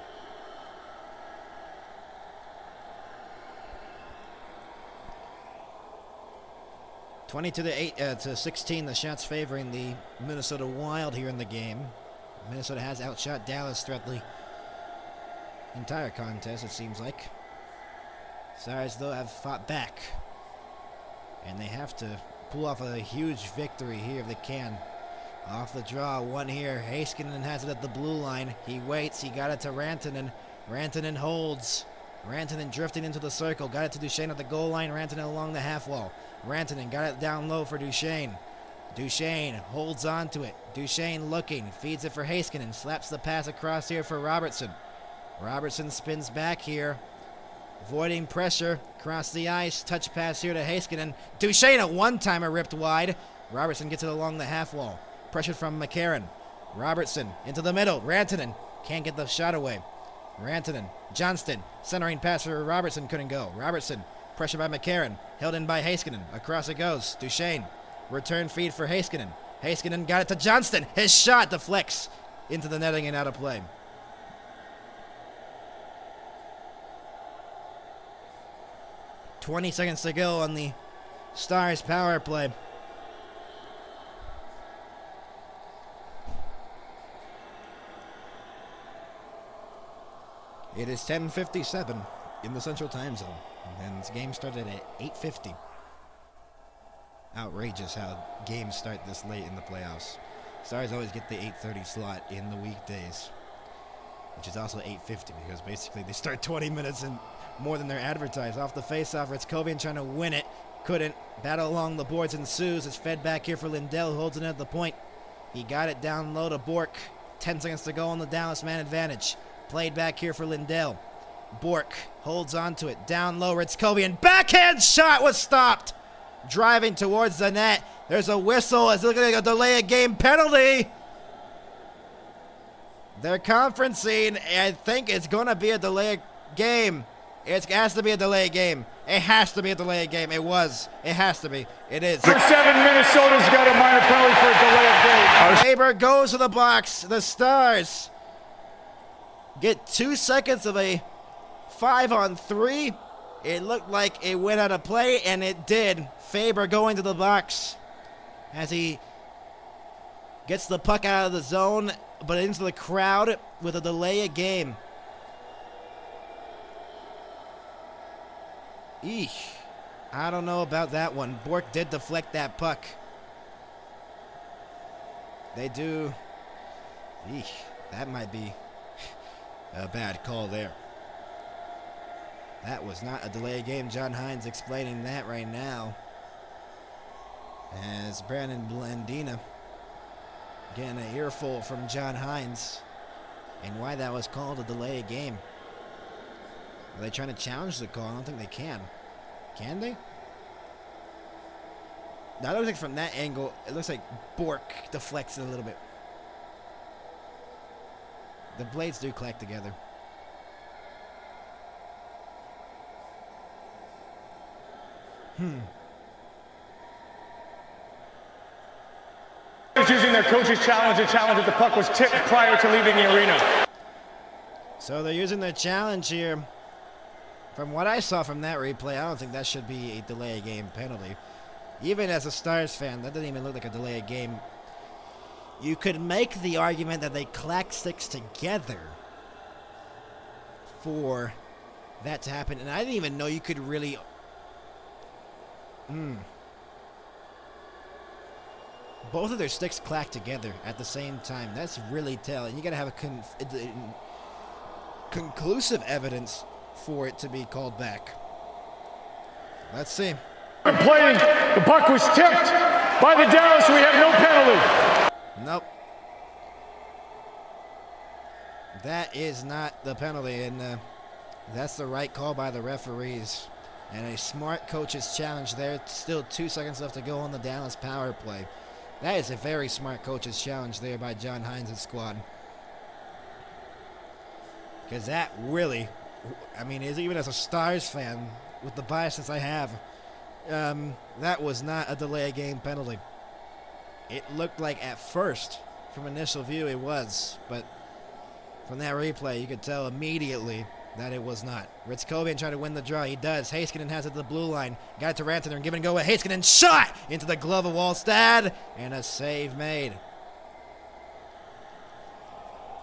to 16, the shots favoring the Minnesota Wild here in the game. Minnesota has outshot Dallas throughout the entire contest, it seems like. Stars, though, have fought back. And they have to pull off a huge victory here if they can. Off the draw, one here. Heiskanen has it at the blue line. He waits. He got it to Rantanen. Rantanen holds. Rantanen drifting into the circle. Got it to Duchesne at the goal line. Rantanen along the half wall. Rantanen got it down low for Duchesne. Duchesne holds on to it. Duchesne looking. Feeds it for Heiskanen. Slaps the pass across here for Robertson. Robertson spins back here. Avoiding pressure. Across the ice. Touch pass here to Heiskanen. Duchesne, a one-timer ripped wide. Robertson gets it along the half wall. Pressure from McCarron. Robertson into the middle. Rantanen can't get the shot away. Rantanen. Johnston. Centering pass for Robertson couldn't go. Robertson. Pressure by McCarron. Held in by Heiskanen. Across it goes. Duchesne. Return feed for Heiskanen. Heiskanen got it to Johnston. His shot deflects into the netting and out of play. "20 seconds to go on the Stars power play. It is 10:57 in the Central Time Zone, and this game started at 8:50. Outrageous how games start this late in the playoffs. Stars always get the 8:30 slot in the weekdays, which is also 8:50 because basically they start 20 minutes and more than they're advertised. Off the faceoff, Ritzkovian trying to win it. Couldn't. Battle along the boards ensues. It's fed back here for Lindell, who holds it at the point. He got it down low to Bork. 10 seconds to go on the Dallas man advantage. Played back here for Lindell. Bork holds on to it. Down low, Ritzkovian. Backhand shot was stopped. Driving towards the net. There's a whistle. It's looking like a delay of game penalty. They're conferencing. I think it's going to be a delay of game. It has to be a delay game. It has to be a delay game. It was. It has to be. It is. For 7, Minnesota's got a minor penalty for a delay of game. Faber goes to the box. The Stars get 2 seconds of a 5-on-3. It looked like it went out of play, and it did. Faber going to the box as he gets the puck out of the zone, but into the crowd with a delay of game. Eesh. I don't know about that one. Bork did deflect that puck. They do. Eesh. That might be a bad call there. That was not a delay game. John Hines explaining that right now. As Brandon Blandina getting an earful from John Hines and why that was called a delay game. Are they trying to challenge the call? I don't think they can. Can they? Now, it looks like from that angle, it looks like Bork deflects it a little bit. The blades do clack together. Using their coach's challenge to challenge that the puck was tipped prior to leaving the arena. So they're using their challenge here. From what I saw from that replay, I don't think that should be a delay game penalty. Even as a Stars fan, that doesn't even look like a delay game. You could make the argument that they clack sticks together for that to happen. And I didn't even know you could really... Both of their sticks clack together at the same time. That's really telling. You got to have a conclusive evidence for it to be called back. Let's see. Playing, the puck was tipped by the Dallas. We have no penalty. Nope. That is not the penalty, and that's the right call by the referees. And a smart coach's challenge there. Still 2 seconds left to go on the Dallas power play. That is a very smart coach's challenge there by John Hines' squad. Because that really, I mean, even as a Stars fan, with the biases I have, that was not a delay game penalty. It looked like at first, from initial view, it was. But from that replay, you could tell immediately that it was not. Ritzkovian trying to win the draw. He does. Heiskanen has it to the blue line. Got it to Rantanen and give and go with Heiskanen. Shot into the glove of Wallstad. And a save made.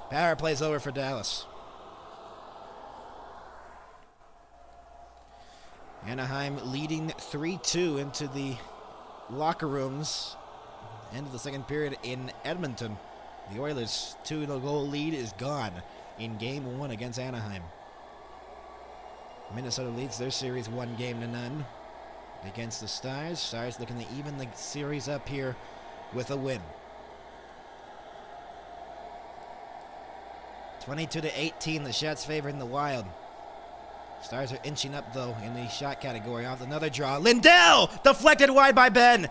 Power play's over for Dallas. Anaheim leading 3-2 into the locker rooms. End of the second period in Edmonton. The Oilers' 2-goal lead is gone in Game 1 against Anaheim. Minnesota leads their series 1-0 against the Stars. Stars looking to even the series up here with a win. 22-18, the shots favoring the Wild. Stars are inching up, though, in the shot category. Off another draw. Lindell! Deflected wide by Ben.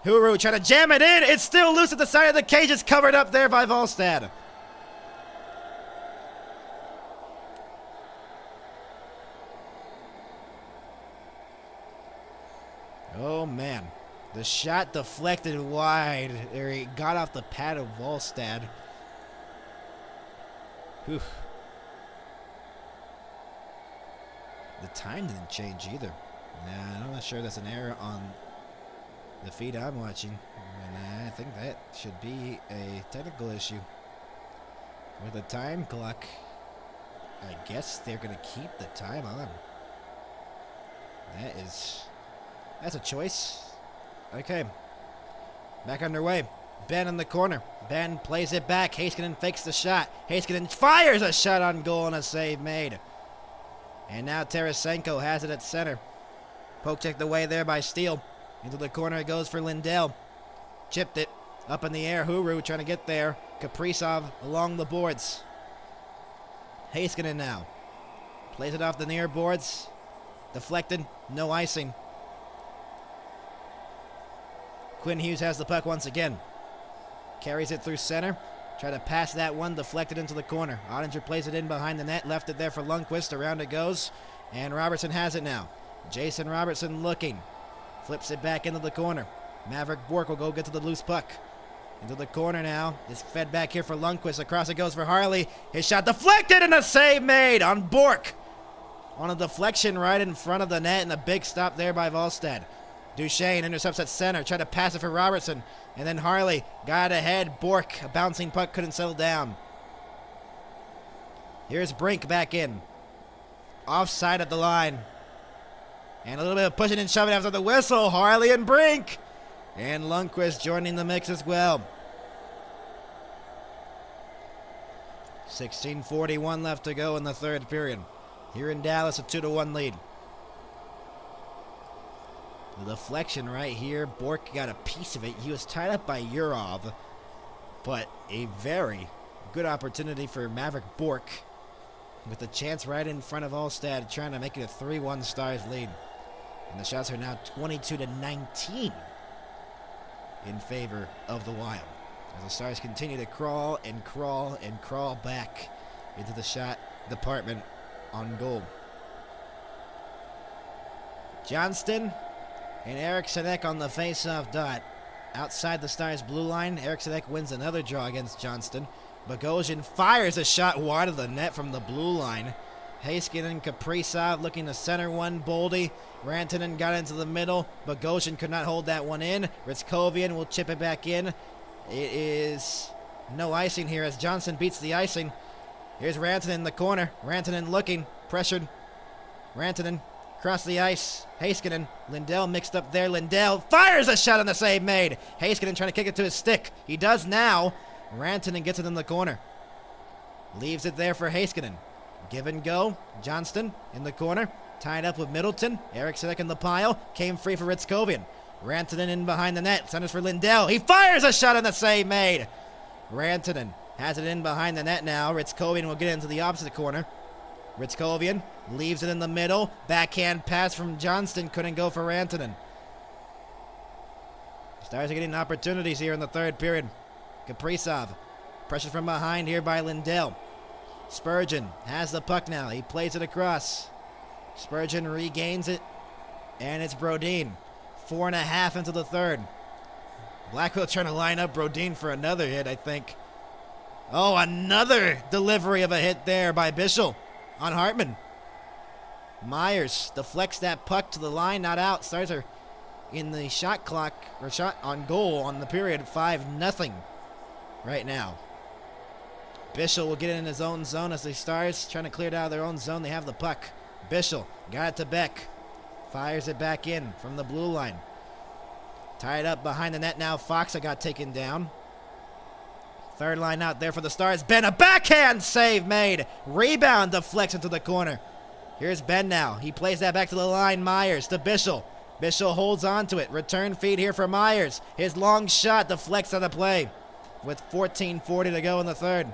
Huru trying to jam it in. It's still loose at the side of the cage. It's covered up there by Wallstad. Oh, man. The shot deflected wide. He got off the pad of Wallstad. Whew. The time didn't change either. Nah, I'm not sure that's an error on the feed I'm watching. And I think that should be a technical issue. With the time clock, I guess they're going to keep the time on. That's a choice. Okay. Back underway. Ben in the corner. Ben plays it back. Heiskanen fakes the shot. Heiskanen fires a shot on goal and a save made. And now Tarasenko has it at center. Poke checked away there by Steele. Into the corner it goes for Lindell. Chipped it. Up in the air. Huru trying to get there. Kaprizov along the boards. Heiskanen now. Plays it off the near boards. Deflected. No icing. Quinn Hughes has the puck once again. Carries it through center. Try to pass that one, deflected into the corner. Ottinger plays it in behind the net, left it there for Lundqvist. Around it goes, and Robertson has it now. Jason Robertson looking. Flips it back into the corner. Maverick Bork will go get to the loose puck. Into the corner now. It's fed back here for Lundqvist. Across it goes for Harley. His shot deflected and a save made on Bork. On a deflection right in front of the net and a big stop there by Wallstad. Duchesne intercepts at center. Tried to pass it for Robertson. And then Harley got ahead. Bork, a bouncing puck, couldn't settle down. Here's Brink back in. Offside at the line. And a little bit of pushing and shoving after the whistle. Harley and Brink. And Lundqvist joining the mix as well. 16:41 left to go in the third period. Here in Dallas, a 2-1 lead. The deflection right here. Bork got a piece of it. He was tied up by Yurov, but a very good opportunity for Maverick Bork with the chance right in front of Allstad, trying to make it a 3-1 Stars lead. And the shots are now 22-19 in favor of the Wild, as the Stars continue to crawl and crawl and crawl back into the shot department on goal. Johnston and Eric Sedek on the face-off dot. Outside the Stars' blue line, Eric Sedek wins another draw against Johnston. Bogosian fires a shot wide of the net from the blue line. Heiskanen and Kaprizov looking to center one. Boldy, Rantanen got into the middle. Bogosian could not hold that one in. Ritskovian will chip it back in. It is no icing here as Johnson beats the icing. Here's Rantanen in the corner. Rantanen looking, pressured. Rantanen across the ice. Heiskanen, Lindell mixed up there. Lindell fires a shot on the save made. Heiskanen trying to kick it to his stick. He does now. Rantanen gets it in the corner. Leaves it there for Heiskanen. Give and go. Johnston in the corner. Tied up with Middleton. Eric Sedek in the pile. Came free for Ritskovian. Rantanen in behind the net. Centers for Lindell. He fires a shot on the save made. Rantanen has it in behind the net now. Ritskovian will get into the opposite corner. Ritskovian leaves it in the middle. Backhand pass from Johnston. Couldn't go for Rantanen. Stars are getting opportunities here in the third period. Kaprizov. Pressure from behind here by Lindell. Spurgeon has the puck now. He plays it across. Spurgeon regains it. And it's Brodin. 4.5 into the third. Blackwell trying to line up Brodin for another hit, I think. Oh, another delivery of a hit there by Bischel on Hartman. Myers deflects that puck to the line, not out. Stars are in the shot clock, or shot on goal on the period, 5-0 right now. Bischel will get it in his own zone as the Stars trying to clear it out of their own zone. They have the puck. Bischel got it to Beck. Fires it back in from the blue line. Tied up behind the net now. Foxa got taken down. Third line out there for the Stars. Ben, a backhand save made. Rebound deflects into the corner. Here's Ben now. He plays that back to the line. Myers to Bischel. Bischel holds on to it. Return feed here for Myers. His long shot deflects on the play with 14:40 to go in the third.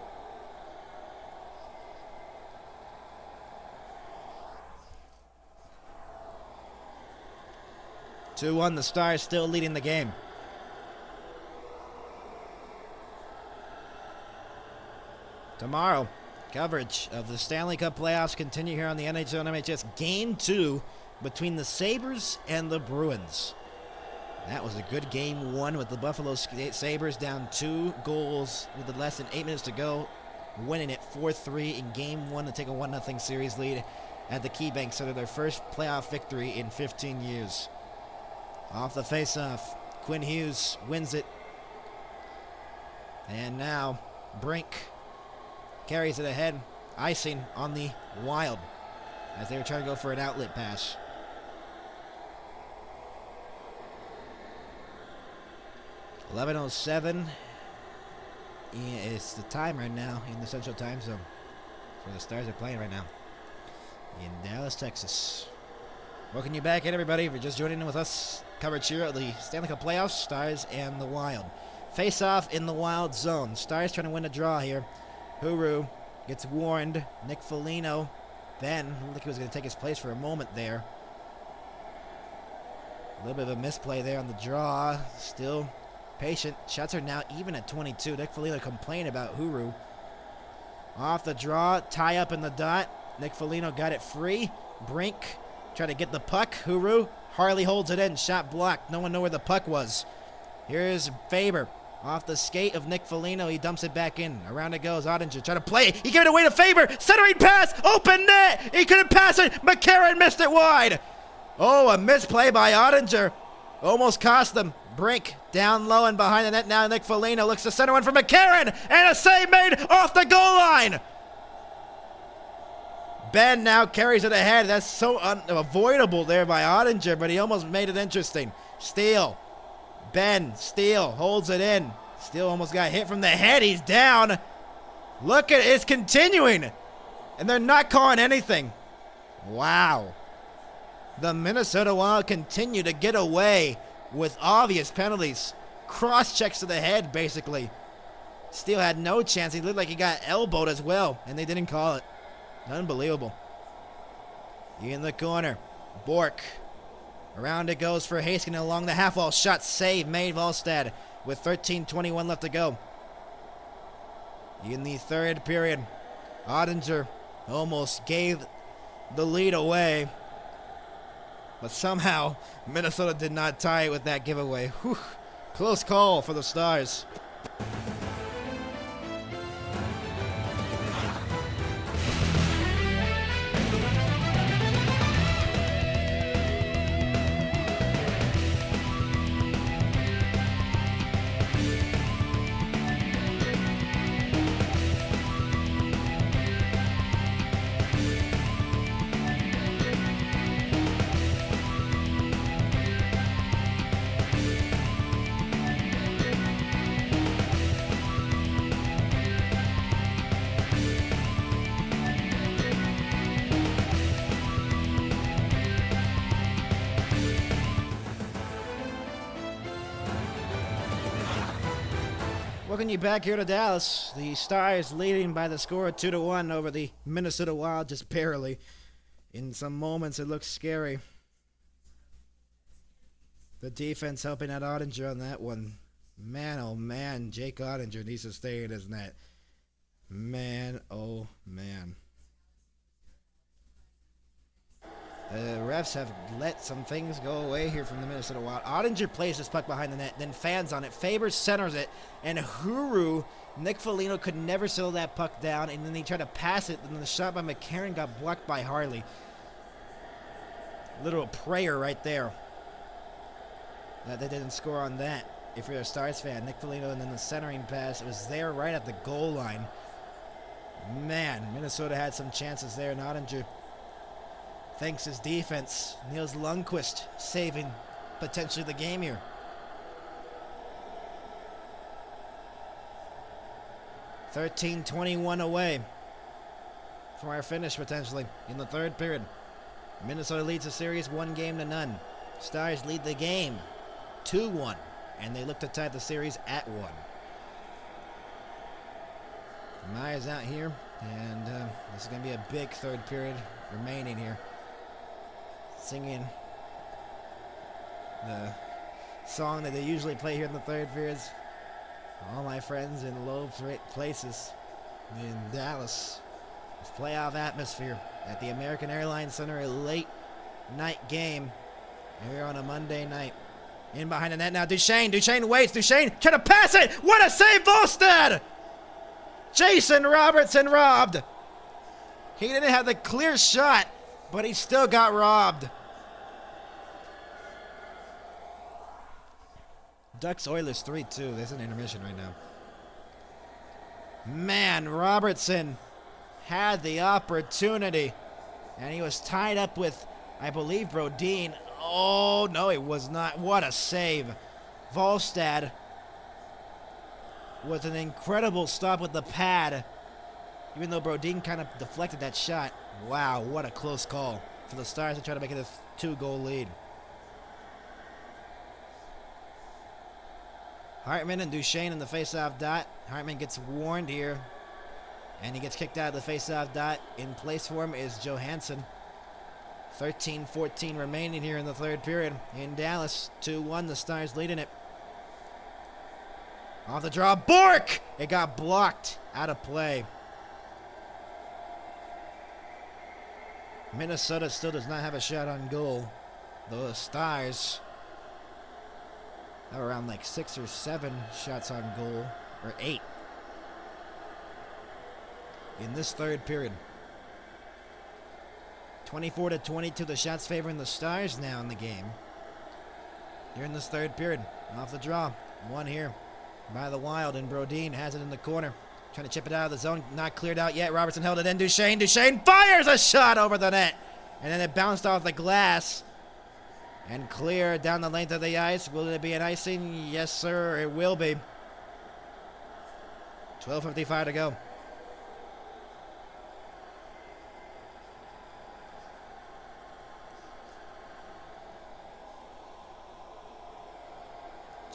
Two-1, the Stars still leading the game. Tomorrow, coverage of the Stanley Cup playoffs continue here on the NHL and MHS. Game 2 between the Sabres and the Bruins. That was a good game 1 with the Buffalo Sabres down 2 goals with less than 8 minutes to go, winning it 4-3 in game 1 to take a 1-0 series lead at the KeyBank Center, their first playoff victory in 15 years. Off the faceoff, Quinn Hughes wins it. And now Brink carries it ahead. Icing on the Wild as they were trying to go for an outlet pass. .11:07 is the time right now in the Central Time Zone. Where the Stars are playing right now in Dallas, Texas. Welcome you back in, everybody. If you're just joining in with us, coverage here of the Stanley Cup playoffs, Stars and the Wild. Face off in the Wild zone. Stars trying to win a draw here. Huru gets warned. Nick Foligno. Ben, looked like he was going to take his place for a moment there. A little bit of a misplay there on the draw. Still patient. Shots are now even at 22. Nick Foligno complained about Huru. Off the draw. Tie up in the dot. Nick Foligno got it free. Brink tried to get the puck. Huru. Harley holds it in. Shot blocked. No one knew where the puck was. Here's Faber. Off the skate of Nick Foligno. He dumps it back in. Around it goes. Ottinger trying to play it. He gave it away to Faber. Centering pass. Open net. He couldn't pass it. McCarron missed it wide. Oh, a misplay by Ottinger. Almost cost them. Brink down low and behind the net now. Nick Foligno looks to center one for McCarron. And a save made off the goal line. Ben now carries it ahead. That's so unavoidable there by Ottinger, but he almost made it interesting. Steele. Ben, Steele holds it in. Steele almost got hit from the head. He's down. Look at it. It's continuing. And they're not calling anything. Wow. The Minnesota Wild continue to get away with obvious penalties. Cross-checks to the head, basically. Steele had no chance. He looked like he got elbowed as well, and they didn't call it. Unbelievable. In the corner, Bork. Around it goes for Heiskanen along the half wall. Shot save made Volstad with 13:21 left to go. In the third period, Ottinger almost gave the lead away, but somehow Minnesota did not tie it with that giveaway. Whew. Close call for the Stars. Welcome you back here to Dallas. The Stars leading by the score of 2-1 over the Minnesota Wild, just barely. In some moments, it looks scary. The defense helping out Ottinger on that one. Man, oh man, Jake Ottinger needs to stay in his net. Man, oh man. The refs have let some things go away here from the Minnesota Wild. Ottinger plays this puck behind the net, then fans on it. Faber centers it, and Nick Foligno could never settle that puck down, and then he tried to pass it, and then the shot by McCarron got blocked by Harley. Little prayer right there that they didn't score on that. If you're a Stars fan, Nick Foligno, and then the centering pass, it was there right at the goal line. Man, Minnesota had some chances there, and Ottinger, thanks his defense, Niels Lundqvist saving potentially the game here. $13:21 away from our finish potentially in the third period. Minnesota leads the series 1-0. Stars lead the game 2-1, and they look to tie the series at 1. Myers out here, and this is going to be a big third period remaining here. Singing the song that they usually play here in the third periods. All my friends in low places in Dallas. It's playoff atmosphere at the American Airlines Center, a late night game here on a Monday night. In behind the net now, Duchesne waits, Duchesne trying to pass it! What a save, Volstad! Jason Robertson robbed! He didn't have the clear shot, but he still got robbed. Ducks Oilers 3-2. There's an intermission right now. Man, Robertson had the opportunity, and he was tied up with, I believe, Brodin. Oh, no, it was not. What a save. Volstad with an incredible stop with the pad, even though Brodin kind of deflected that shot. Wow, what a close call for the Stars to try to make it a 2-goal lead. Hartman and Duchesne in the face-off dot. Hartman gets warned here, and he gets kicked out of the face-off dot. In place for him is Johansson. 13:14 remaining here in the third period. In Dallas, 2-1, the Stars leading it. Off the draw, Bork! It got blocked out of play. Minnesota still does not have a shot on goal. The Stars have around like 6 or 7 shots on goal, or 8 in this third period. 24-22, the shots favoring the Stars now in the game. Here in this third period, off the draw, one here by the Wild, and Brodin has it in the corner. Trying to chip it out of the zone, not cleared out yet. Robertson held it in. Duchesne fires a shot over the net, and then it bounced off the glass and clear down the length of the ice. Will it be an icing? Yes, sir, it will be. 12:55 to go.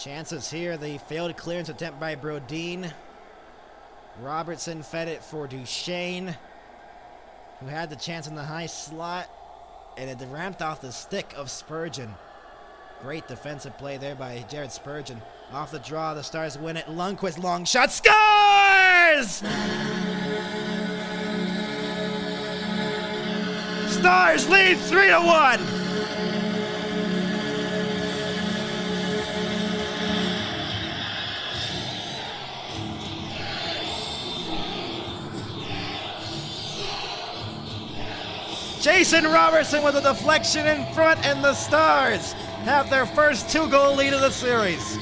Chances here, the failed clearance attempt by Brodin. Robertson fed it for Duchesne, who had the chance in the high slot, and it ramped off the stick of Spurgeon. Great defensive play there by Jared Spurgeon. Off the draw, the Stars win it. Lundqvist, long shot, scores! Stars lead 3-1. Jason Robertson with a deflection in front, and the Stars have their first 2-goal lead of the series.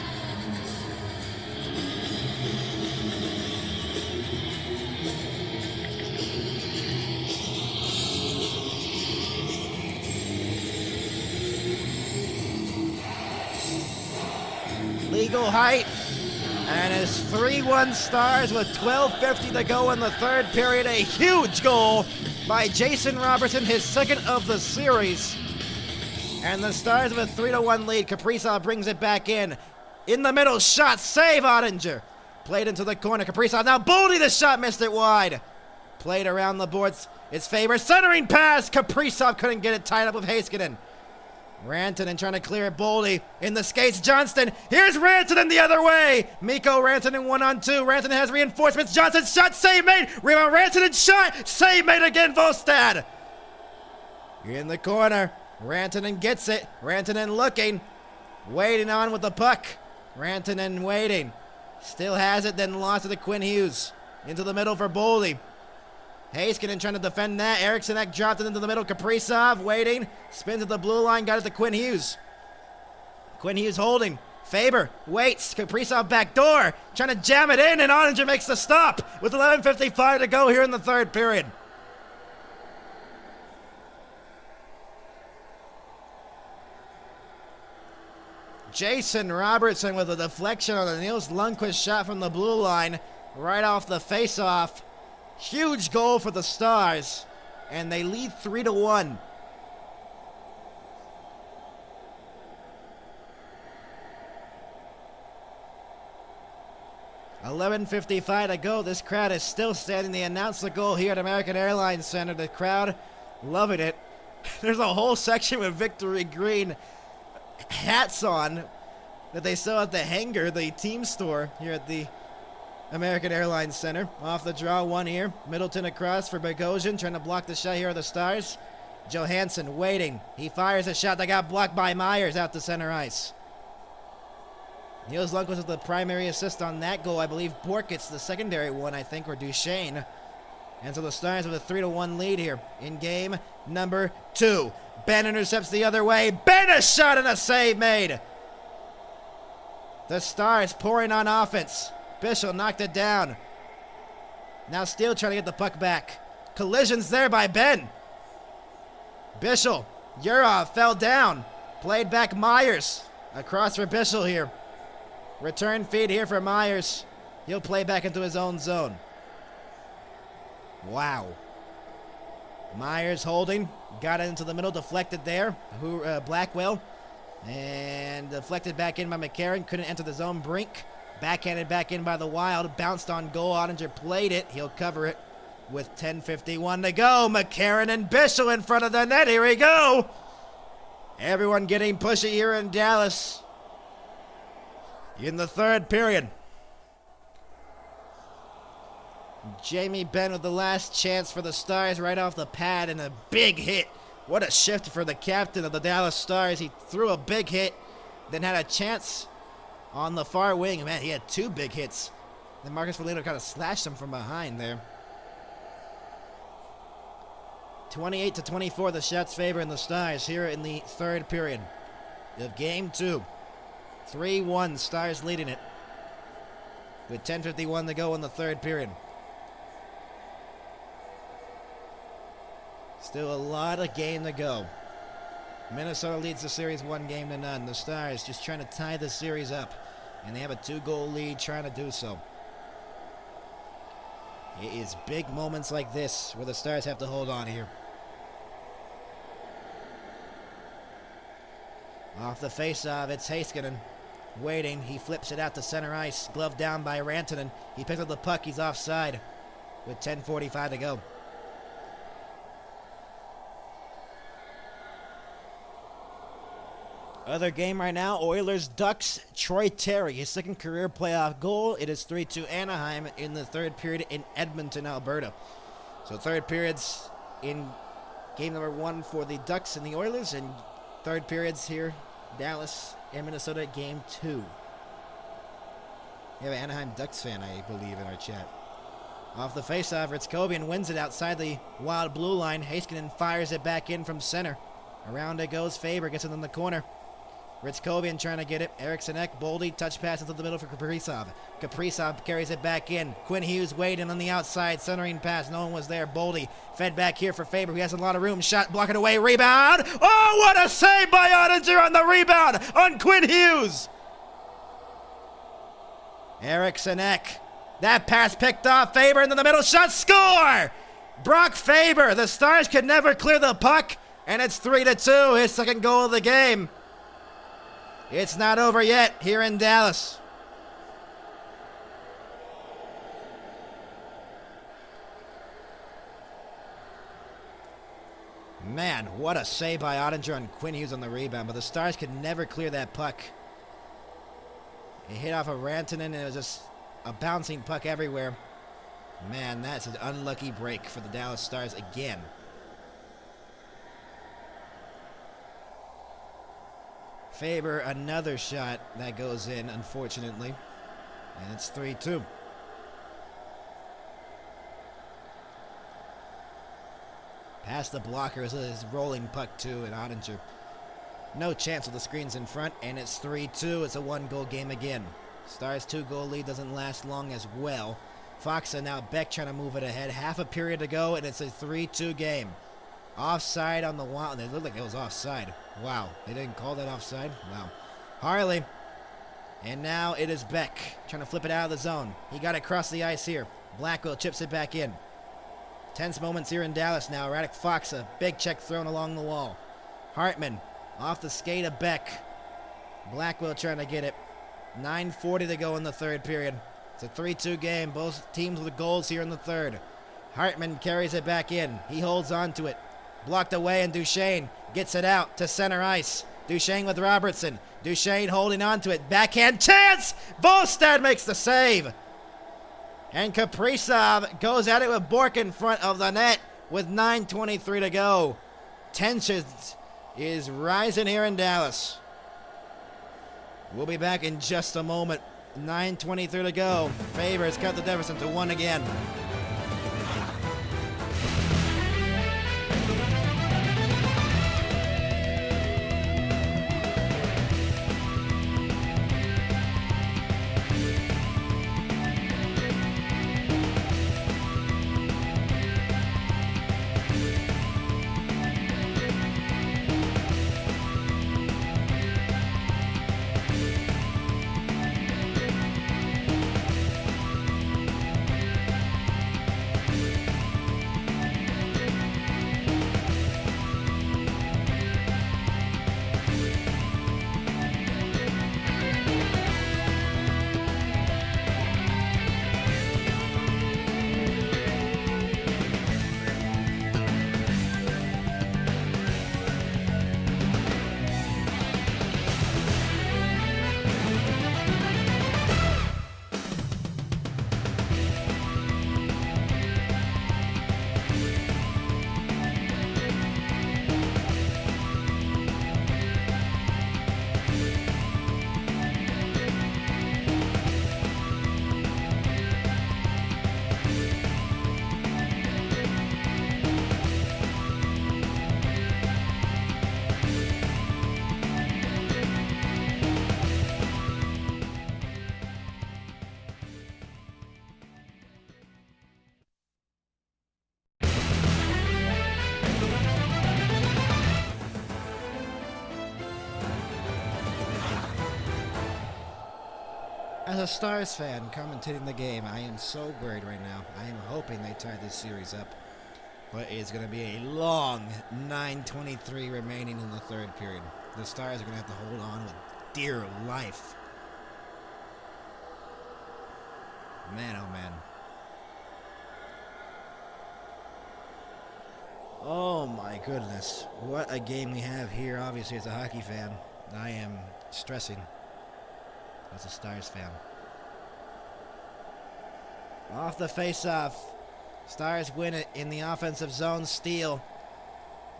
Legal height, and it's 3-1 Stars with 12:50 to go in the third period. A huge goal by Jason Robertson, his second of the series. And the Stars with a 3-1 lead. Kaprizov brings it back in. In the middle, shot, save Ottinger. Played into the corner, Kaprizov, now Boldy, the shot, missed it wide. Played around the boards, it's Faber, centering pass, Kaprizov couldn't get it tied up with Heiskanen. Rantanen trying to clear it, Boldy in the skates, Johnston, here's Rantanen the other way. Mikko Rantanen 1-on-2, Rantanen has reinforcements, Johnston shot, save made, rebound, Rantanen shot, save made again, Volstad. In the corner, Rantanen gets it, Rantanen looking, waiting on with the puck, Rantanen waiting, still has it, then lost it to Quinn Hughes, into the middle for Boldy. Heiskanen trying to defend that. Eriksson dropped it into the middle. Kaprizov waiting. Spins at the blue line. Got it to Quinn Hughes. Quinn Hughes holding. Faber waits. Kaprizov back door. Trying to jam it in, and Ottinger makes the stop with 11:55 to go here in the third period. Jason Robertson with a deflection on the Nils Lundqvist shot from the blue line. Right off the face-off. Huge goal for the Stars, and they lead 3-1. $11:55 to go. This crowd is still standing. They announced the goal here at American Airlines Center. The crowd loving it. There's a whole section with Victory Green hats on that they sell at the Hangar, the team store here at the American Airlines Center. Off the draw, one here. Middleton across for Bogosian, trying to block the shot here of the Stars. Johansson waiting. He fires a shot that got blocked by Myers out to center ice. Nils Lundqvist with the primary assist on that goal. I believe Bork gets the secondary one, I think, or Duchesne. And so the Stars with a 3-1 lead here in game number 2. Ben intercepts the other way. Ben, a shot and a save made. The Stars pouring on offense. Bischel knocked it down. Now Steele trying to get the puck back. Collisions there by Ben. Bischel. Yurov fell down. Played back Myers. Across for Bischel here. Return feed here for Myers. He'll play back into his own zone. Wow. Myers holding. Got it into the middle. Deflected there. Blackwell. And deflected back in by McCarron. Couldn't enter the zone. Brink. Backhanded back in by the Wild. Bounced on goal. Ottinger played it. He'll cover it with 10:51 to go. McCarron and Bischel in front of the net. Here we go. Everyone getting pushy here in Dallas in the third period. Jamie Benn with the last chance for the Stars right off the pad, and a big hit. What a shift for the captain of the Dallas Stars. He threw a big hit, then had a chance on the far wing. Man, he had 2 big hits. Then Marcus Foligno kind of slashed him from behind there. 28-24, the shots favoring the Stars here in the third period of game 2. 3-1, Stars leading it with 10:51 to go in the third period. Still a lot of game to go. Minnesota leads the series 1-0. The Stars just trying to tie the series up, and they have a 2-goal lead trying to do so. It is big moments like this where the Stars have to hold on here. Off the face-off, it's Heiskanen. waiting. He flips it out to center ice. Glove down by Rantanen. He picks up the puck. He's offside with 10:45 to go. Other game right now, Oilers Ducks. Troy Terry, his second career playoff goal. It is 3-2 Anaheim in the third period in Edmonton, Alberta. So third periods in game number 1 for the Ducks and the Oilers, and third periods here, Dallas and Minnesota, game 2. We have an Anaheim Ducks fan, I believe, in our chat. Off the faceoff, Ritzkovian wins it outside the Wild blue line. Heiskanen fires it back in from center. Around it goes Faber, gets it in the corner. Ritzkovian trying to get it. Eriksson Ek, Boldy, touch pass into the middle for Kaprizov. Kaprizov carries it back in. Quinn Hughes waiting on the outside, centering pass. No one was there. Boldy fed back here for Faber. He has a lot of room. Shot, block it away. Rebound. Oh, what a save by Ottinger on the rebound on Quinn Hughes. Eriksson Ek. That pass picked off. Faber into the middle. Shot, score. Brock Faber. The Stars could never clear the puck, and it's 3-2. His second goal of the game. It's not over yet here in Dallas. Man, what a save by Ottinger on Quinn Hughes on the rebound, but the Stars could never clear that puck. It hit off of Rantanen, and it was just a bouncing puck everywhere. Man, that's an unlucky break for the Dallas Stars again. Faber, another shot that goes in, unfortunately. And it's 3-2. Past the blocker is his rolling puck too, and Ottinger. No chance with the screens in front, and it's 3-2. It's a one-goal game again. Stars' 2-goal lead doesn't last long as well. Fox and now Beck trying to move it ahead. Half a period to go, and it's a 3-2 game. Offside on the Wild. It looked like it was offside. Wow. They didn't call that offside? Wow. Harley. And now it is Beck trying to flip it out of the zone. He got it across the ice here. Blackwell chips it back in. Tense moments here in Dallas now. Radek Fox, a big check thrown along the wall. Hartman off the skate of Beck. Blackwell trying to get it. 9:40 to go in the third period. It's a 3-2 game. Both teams with goals here in the third. Hartman carries it back in. He holds on to it. Blocked away, and Duchesne gets it out to center ice. Duchesne with Robertson. Duchesne holding on to it. Backhand chance! Volstad makes the save. And Kaprizov goes at it with Bork in front of the net with 9:23 to go. Tension is rising here in Dallas. We'll be back in just a moment. 9:23 to go. Favors cut the deficit to 1 again. As a Stars fan commentating the game, I am so worried right now. I am hoping they tie this series up. But it's going to be a long 9:23 remaining in the third period. The Stars are going to have to hold on with dear life Man, oh man. Oh my goodness. What a game we have here. Obviously, as a hockey fan, I am stressing as a Stars fan. Off the face-off. Stars win it in the offensive zone. Steal.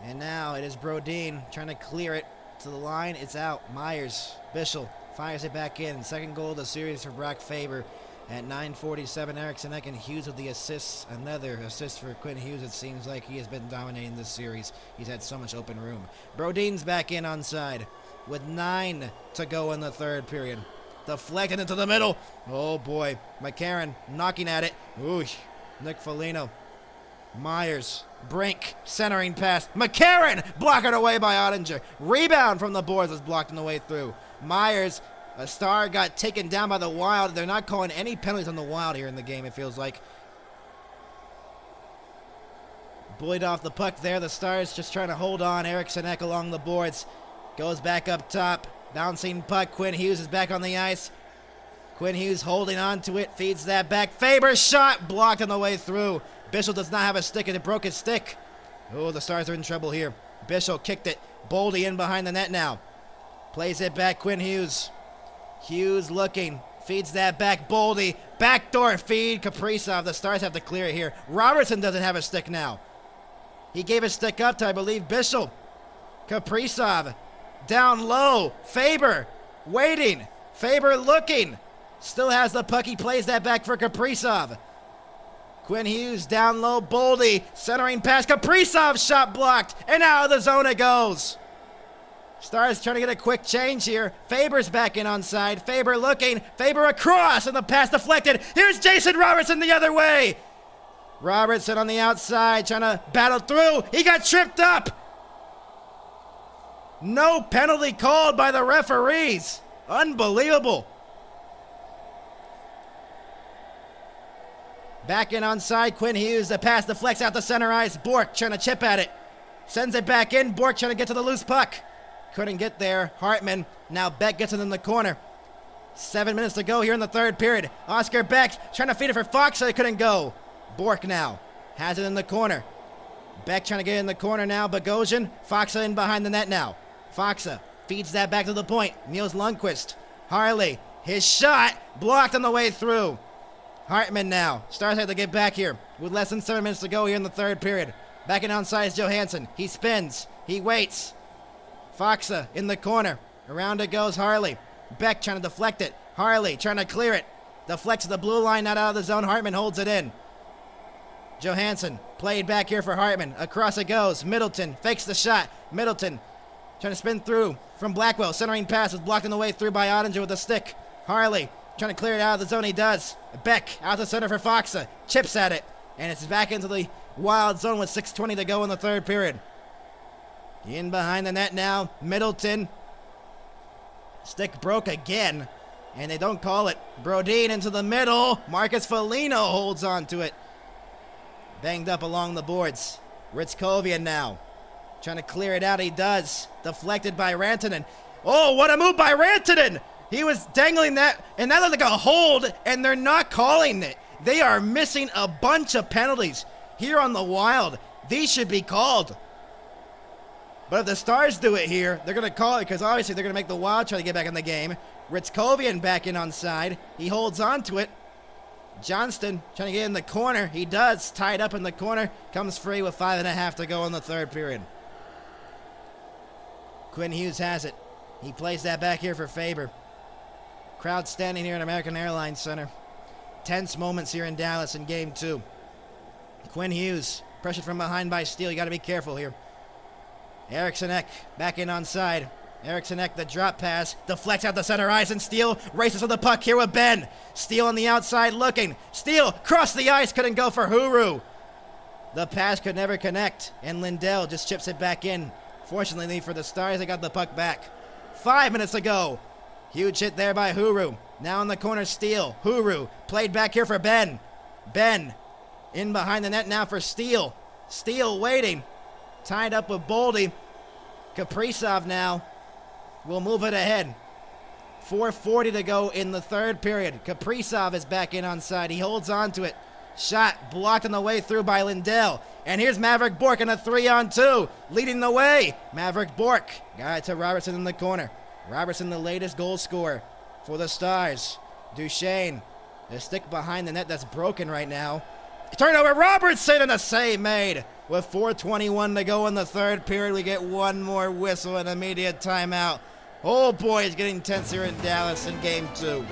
And now it is Brodin trying to clear it to the line. It's out. Myers. Bischel fires it back in. Second goal of the series for Brock Faber. At 9:47, Eriksson Ek and Hughes with the assists. Another assist for Quinn Hughes. It seems like he has been dominating this series. He's had so much open room. Brodin's back in onside with 9 to go in the third period. Deflected into the middle. Oh boy. McCarron knocking at it. Ooh. Nick Foligno. Myers. Brink. Centering pass. McCarron blocked away by Ottinger. Rebound from the boards was blocked on the way through. Myers. A Star got taken down by the Wild. They're not calling any penalties on the Wild here in the game, it feels like. Bullied off the puck there. The Stars just trying to hold on. Eriksson Ek along the boards. Goes back up top. Bouncing puck. Quinn Hughes is back on the ice. Quinn Hughes holding on to it. Feeds that back. Faber's shot blocked on the way through. Bischel does not have a stick and it broke his stick. Oh, the Stars are in trouble here. Bischel kicked it. Boldy in behind the net now. Plays it back. Quinn Hughes. Hughes looking, feeds that back, Boldy, backdoor feed, Kaprizov. The Stars have to clear it here. Robertson doesn't have a stick now. He gave a stick up to, I believe, Bischel. Kaprizov, down low, Faber, waiting, Faber looking, still has the puck, he plays that back for Kaprizov. Quinn Hughes down low, Boldy, centering pass, Kaprizov shot blocked, and out of the zone it goes. Stars trying to get a quick change here. Faber's back in onside. Faber looking. Faber across, and the pass deflected. Here's Jason Robertson the other way. Robertson on the outside trying to battle through. He got tripped up. No penalty called by the referees. Unbelievable. Back in onside. Quinn Hughes. The pass deflects out the center ice. Bork trying to chip at it. Sends it back in. Bork trying to get to the loose puck. Couldn't get there. Hartman. Now Beck gets it in the corner. 7 minutes to go here in the third period. Oscar Beck trying to feed it for Fox, so it couldn't go. Bork now has it in the corner. Beck trying to get it in the corner now. Bogosian. Foxa in behind the net now. Foxa feeds that back to the point. Niels Lundqvist. Harley. His shot blocked on the way through. Hartman now. Stars have to get back here with less than 7 minutes to go here in the third period. Back in onside is Johansson. He spins. He waits. Foxa in the corner. Around it goes Harley. Beck trying to deflect it. Harley trying to clear it. Deflects to the blue line, not out of the zone. Hartman holds it in. Johansson played back here for Hartman. Across it goes. Middleton fakes the shot. Middleton trying to spin through from Blackwell. Centering pass is blocked on the way through by Ottinger with a stick. Harley trying to clear it out of the zone. He does. Beck out the center for Foxa. Chips at it. And it's back into the Wild zone with 6:20 to go in the third period. In behind the net now, Middleton. Stick broke again, and they don't call it. Brodin into the middle. Marcus Foligno holds on to it. Banged up along the boards. Ritzkovian now. Trying to clear it out, he does. Deflected by Rantanen. Oh, what a move by Rantanen! He was dangling that, and that looked like a hold, and they're not calling it. They are missing a bunch of penalties here on the Wild. These should be called. But if the Stars do it here, they're going to call it because obviously they're going to make the Wild try to get back in the game. Ritzkovian back in onside. He holds on to it. Johnston trying to get in the corner. He does. Tied up in the corner. Comes free with 5.5 to go in the third period. Quinn Hughes has it. He plays that back here for Faber. Crowd standing here at American Airlines Center. Tense moments here in Dallas in Game 2. Quinn Hughes pressured from behind by Steele. You got to be careful here. Eriksson Ek back in onside. Eriksson Ek, the drop pass, deflects out the center ice, and Steele races for the puck here with Ben. Steele on the outside looking. Steele crossed the ice, couldn't go for Huru. The pass could never connect, and Lindell just chips it back in. Fortunately for the Stars, they got the puck back. 5 minutes to go. Huge hit there by Huru. Now in the corner, Steele. Huru played back here for Ben. Ben in behind the net now for Steele. Steele waiting. Tied up with Boldy. Kaprizov now will move it ahead. 4:40 to go in the third period. Kaprizov is back in on side. He holds on to it. Shot blocked on the way through by Lindell. And here's Maverick Bourque in a 3-on-2, leading the way. Maverick Bourque got it to Robertson in the corner. Robertson, the latest goal scorer for the Stars. Duchesne, the stick behind the net that's broken right now. Turnover, Robertson, and a save made. With 4:21 to go in the third period, we get one more whistle and immediate timeout. Oh boy, it's getting tense here in Dallas in game 2.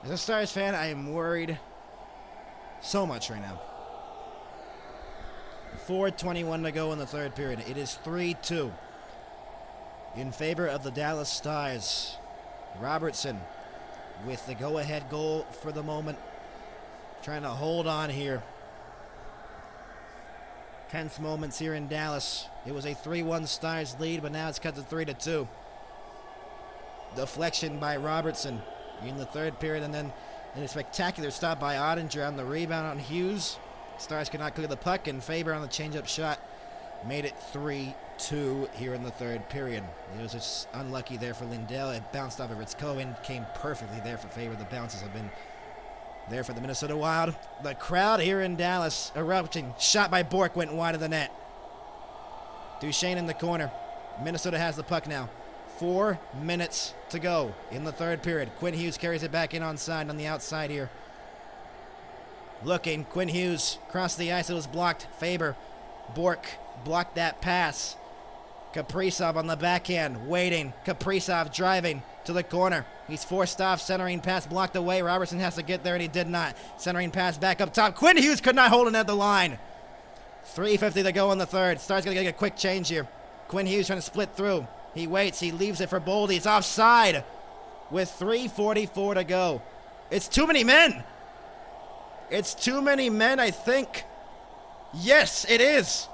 As a Stars fan, I am worried so much right now. 4:21 to go in the third period. It is 3-2 in favor of the Dallas Stars. Robertson with the go-ahead goal for the moment, trying to hold on here. Tense moments here in Dallas. It was a 3-1 Stars lead, but now it's cut to 3-2. Deflection by Robertson in the third period, and then in a spectacular stop by Ottinger on the rebound on Hughes. Stars could not clear the puck, and Faber on the change-up shot made it 3-2 here in the third period. It was just unlucky there for Lindell. It bounced off of Ritzko and came perfectly there for Faber. The bounces have been there for the Minnesota Wild. The crowd here in Dallas erupting. Shot by Bourque went wide of the net. Duchesne in the corner. Minnesota has the puck now. 4 minutes to go in the third period. Quinn Hughes carries it back in on the outside here. Looking, Quinn Hughes across the ice. It was blocked. Faber, Bourque blocked that pass. Kaprizov on the backhand, waiting. Kaprizov driving to the corner. He's forced off. Centering pass blocked away. Robertson has to get there, and he did not. Centering pass back up top. Quinn Hughes could not hold it at the line. 3:50 to go in the third. Stars going to get a quick change here. Quinn Hughes trying to split through. He waits. He leaves it for Boldy. It's offside with 3:44 to go. It's too many men. It's too many men, I think. Yes, it is.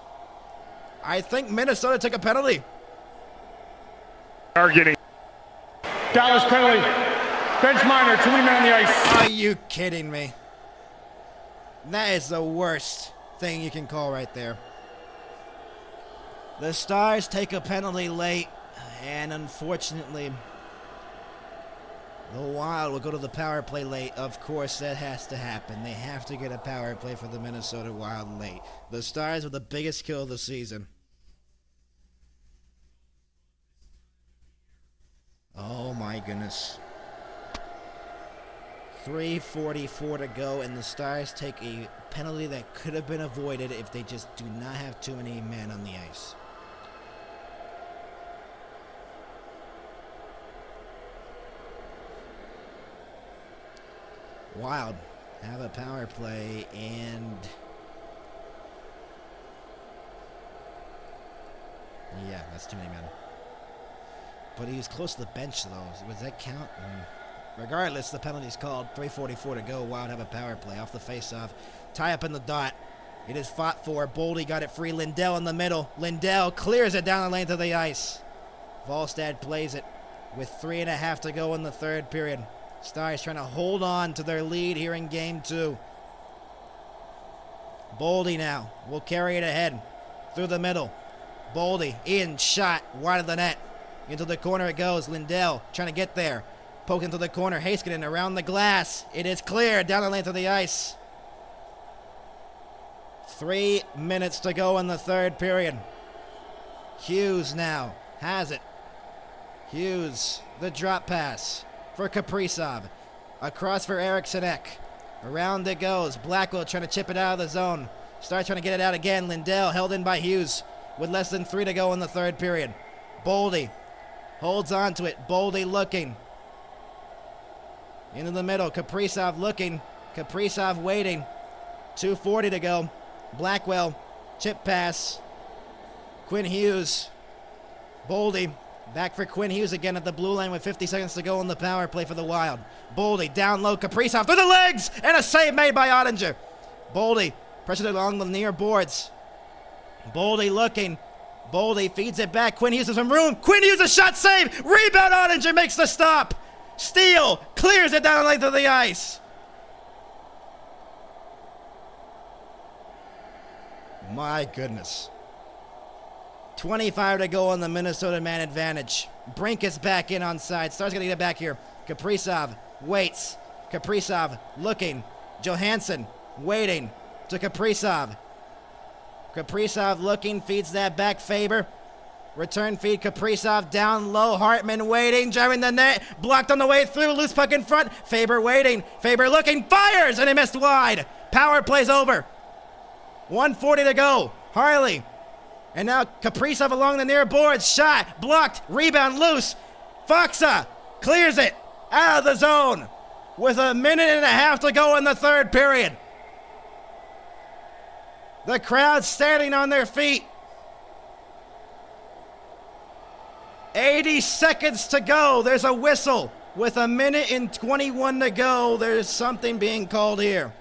I think Minnesota took a penalty. Arguing. Dallas penalty. Bench minor, too many men on the ice. Are you kidding me? That is the worst thing you can call right there. The Stars take a penalty late, and unfortunately, the Wild will go to the power play late. Of course, that has to happen. They have to get a power play for the Minnesota Wild late. The Stars with the biggest kill of the season. Oh my goodness. 3:44 to go, and the Stars take a penalty that could have been avoided if they just do not have too many men on the ice. Wild have a power play, and yeah, that's too many men. But he was close to the bench, though. Does that count? Regardless, the penalty's called. 3:44 to go. Wild have a power play off the faceoff. Tie up in the dot. It is fought for. Boldy got it free. Lindell in the middle. Lindell clears it down the length of the ice. Volstad plays it with 3.5 to go in the third period. Stars trying to hold on to their lead here in game 2. Boldy now will carry it ahead through the middle. Boldy in, shot wide of the net. Into the corner it goes. Lindell trying to get there. Poke into the corner. Heiskanen around the glass. It is clear down the length of the ice. 3 minutes to go in the third period. Hughes now has it. Hughes, the drop pass for Kaprizov. Across for Eriksson Ek. Around it goes. Blackwell trying to chip it out of the zone. Starts trying to get it out again. Lindell held in by Hughes with less than 3 to go in the third period. Boldy holds on to it. Boldy looking. Into the middle. Kaprizov looking. Kaprizov waiting. 2:40 to go. Blackwell. Chip pass. Quinn Hughes. Boldy. Back for Quinn Hughes again at the blue line with 50 seconds to go in the power play for the Wild. Boldy down low. Kaprizov through the legs. And a save made by Ottinger. Boldy pressured along the near boards. Boldy looking. Boldy feeds it back. Quinn Hughes has some room. Quinn Hughes a shot save. Rebound. Ottinger makes the stop. Steele clears it down the length of the ice. My goodness. 25 to go on the Minnesota man advantage. Brink is back in on side. Star's going to get it back here. Kaprizov waits. Kaprizov looking. Johansson waiting to Kaprizov. Kaprizov looking, feeds that back. Faber. Return feed. Kaprizov down low. Hartman waiting, driving the net. Blocked on the way through. Loose puck in front. Faber waiting. Faber looking. Fires! And he missed wide. Power plays over. 1:40 to go. Harley. And now Kaprizov along the near boards. Shot. Blocked. Rebound loose. Faksa clears it out of the zone with 1.5 minutes to go in the third period. The crowd standing on their feet. 80 seconds to go. There's a whistle. With 1:21 to go, there's something being called here.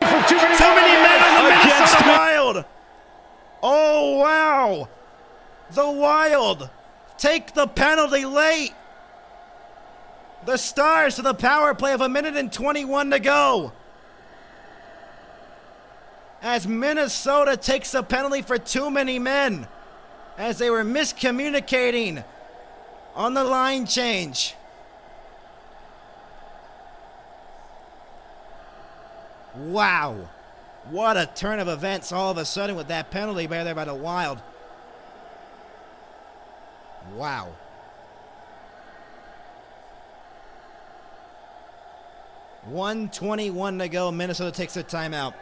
Too many men on the Minnesota Wild. Oh, wow. The Wild take the penalty late. The Stars to the power play of 1:21 to go. As Minnesota takes a penalty for too many men. As they were miscommunicating on the line change. Wow. What a turn of events all of a sudden with that penalty by there by the Wild. Wow. $1:21 to go. Minnesota takes their timeout.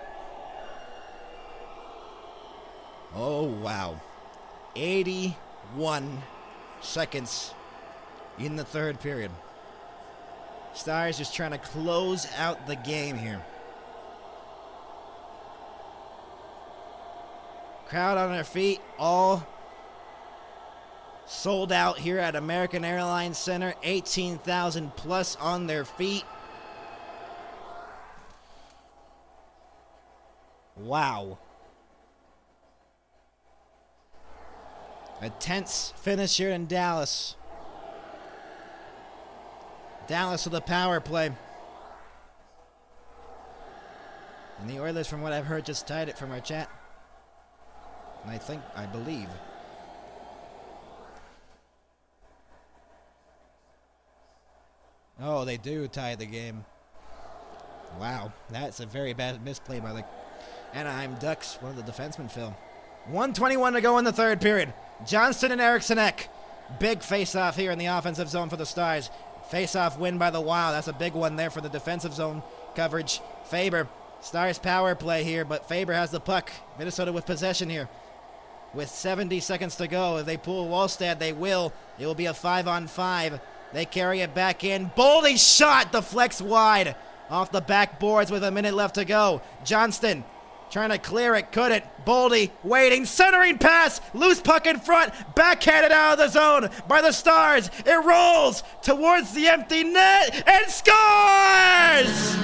Oh, wow. 81 seconds in the third period. Stars just trying to close out the game here. Crowd on their feet, all sold out here at American Airlines Center. 18,000 plus on their feet. Wow. A tense finish here in Dallas. Dallas with the power play. And the Oilers, from what I've heard, just tied it from our chat. And I believe. Oh, they do tie the game. Wow, that's a very bad misplay by the Anaheim Ducks, one of the defensemen, Phil. 1:21 to go in the third period. Johnston and Eriksson Ek. Big face-off here in the offensive zone for the Stars. Face-off win by the Wild. That's a big one there for the defensive zone coverage. Faber. Stars power play here, but Faber has the puck. Minnesota with possession here. With 70 seconds to go. If they pull Wallstad, they will. It will be a 5-on-5. They carry it back in. Boldy shot deflects wide. Off the backboards with 1 minute left to go. Johnston trying to clear it. Couldn't. Boldy waiting. Centering pass. Loose puck in front. Backhanded out of the zone by the Stars. It rolls towards the empty net and scores!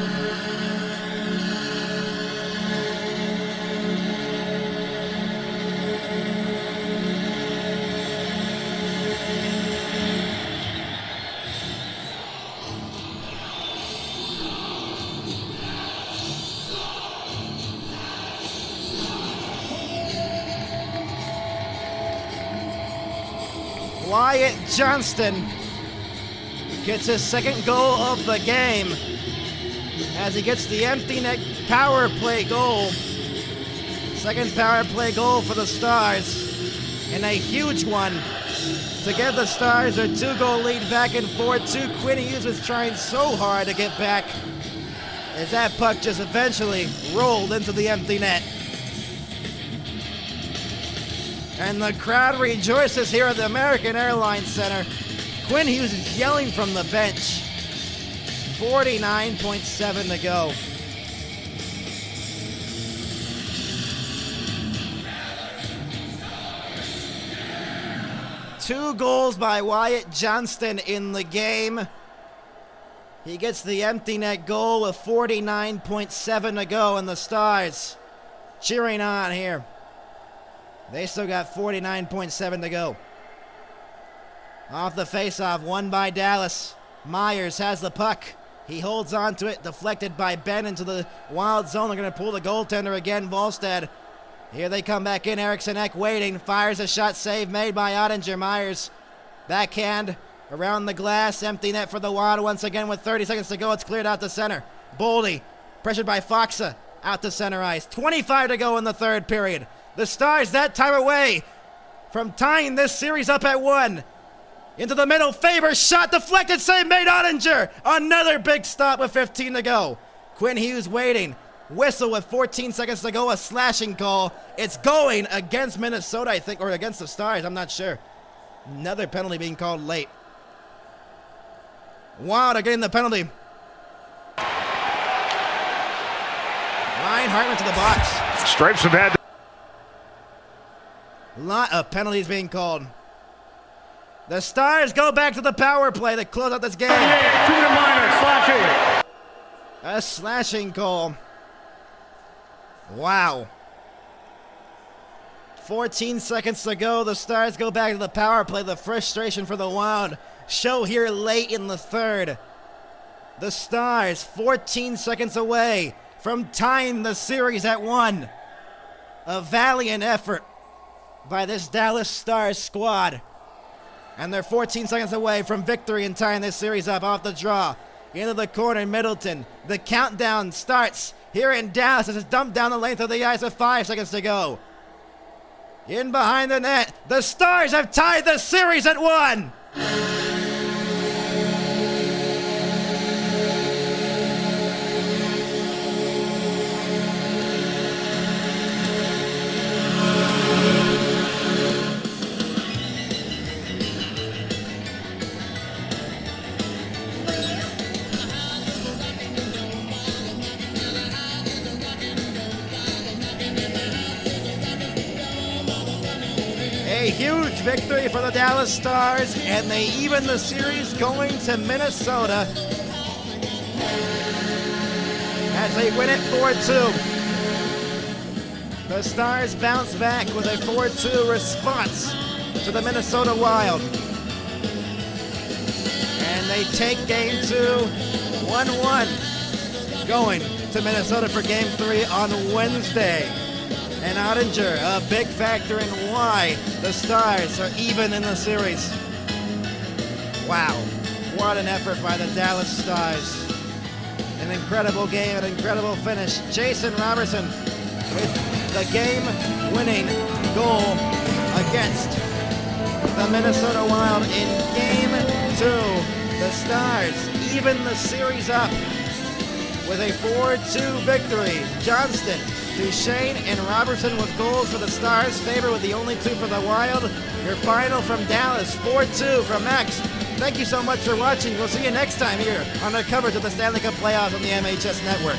Wyatt Johnston gets his second goal of the game as he gets the empty net power play goal. Second power play goal for the Stars, and a huge one to give the Stars a 2-goal lead back and forth. Quinn Hughes was trying so hard to get back as that puck just eventually rolled into the empty net. And the crowd rejoices here at the American Airlines Center. Quinn Hughes is yelling from the bench. 49.7 to go. Two goals by Wyatt Johnston in the game. He gets the empty net goal with 49.7 to go, and the Stars cheering on here. They still got 49.7 to go. Off the faceoff, won by Dallas. Myers has the puck. He holds on to it, deflected by Ben into the Wild zone. They're going to pull the goaltender again, Volstad. Here they come back in. Eriksson Ek waiting. Fires a shot, save made by Ottinger. Myers backhand around the glass. Empty net for the Wild once again with 30 seconds to go. It's cleared out to center. Boldy pressured by Foxa out to center ice. 25 to go in the third period. The Stars that time away from tying this series up at 1. Into the middle, Faber shot, deflected, save made, Ottinger. Another big stop with 15 to go. Quinn Hughes waiting. Whistle with 14 seconds to go, a slashing call. It's going against Minnesota, I think, or against the Stars, I'm not sure. Another penalty being called late. Wild are getting the penalty. Ryan Hartman to the box. Stripes have had. Lot of penalties being called. The Stars go back to the power play to close out this game. 2 to minor, slashing. A slashing call. Wow. 14 seconds to go. The Stars go back to the power play. The frustration for the Wild show here late in the third. The Stars 14 seconds away from tying the series at 1. A valiant effort by this Dallas Stars squad. And they're 14 seconds away from victory and tying this series up off the draw. Into the corner, Middleton. The countdown starts here in Dallas as it's dumped down the length of the ice with 5 seconds to go. In behind the net, the Stars have tied the series at 1. A huge victory for the Dallas Stars, and they even the series going to Minnesota as they win it 4-2. The Stars bounce back with a 4-2 response to the Minnesota Wild. And they take Game 2 1-1, going to Minnesota for Game 3 on Wednesday. And Ottinger, a big factor in why the Stars are even in the series. Wow, what an effort by the Dallas Stars. An incredible game, an incredible finish. Jason Robertson with the game-winning goal against the Minnesota Wild in Game 2. The Stars even the series up with a 4-2 victory. Johnston, Duchesne, and Robertson with goals for the Stars. Faber with the only 2 for the Wild. Your final from Dallas, 4-2 from Max. Thank you so much for watching. We'll see you next time here on our coverage of the Stanley Cup playoffs on the MHS Network.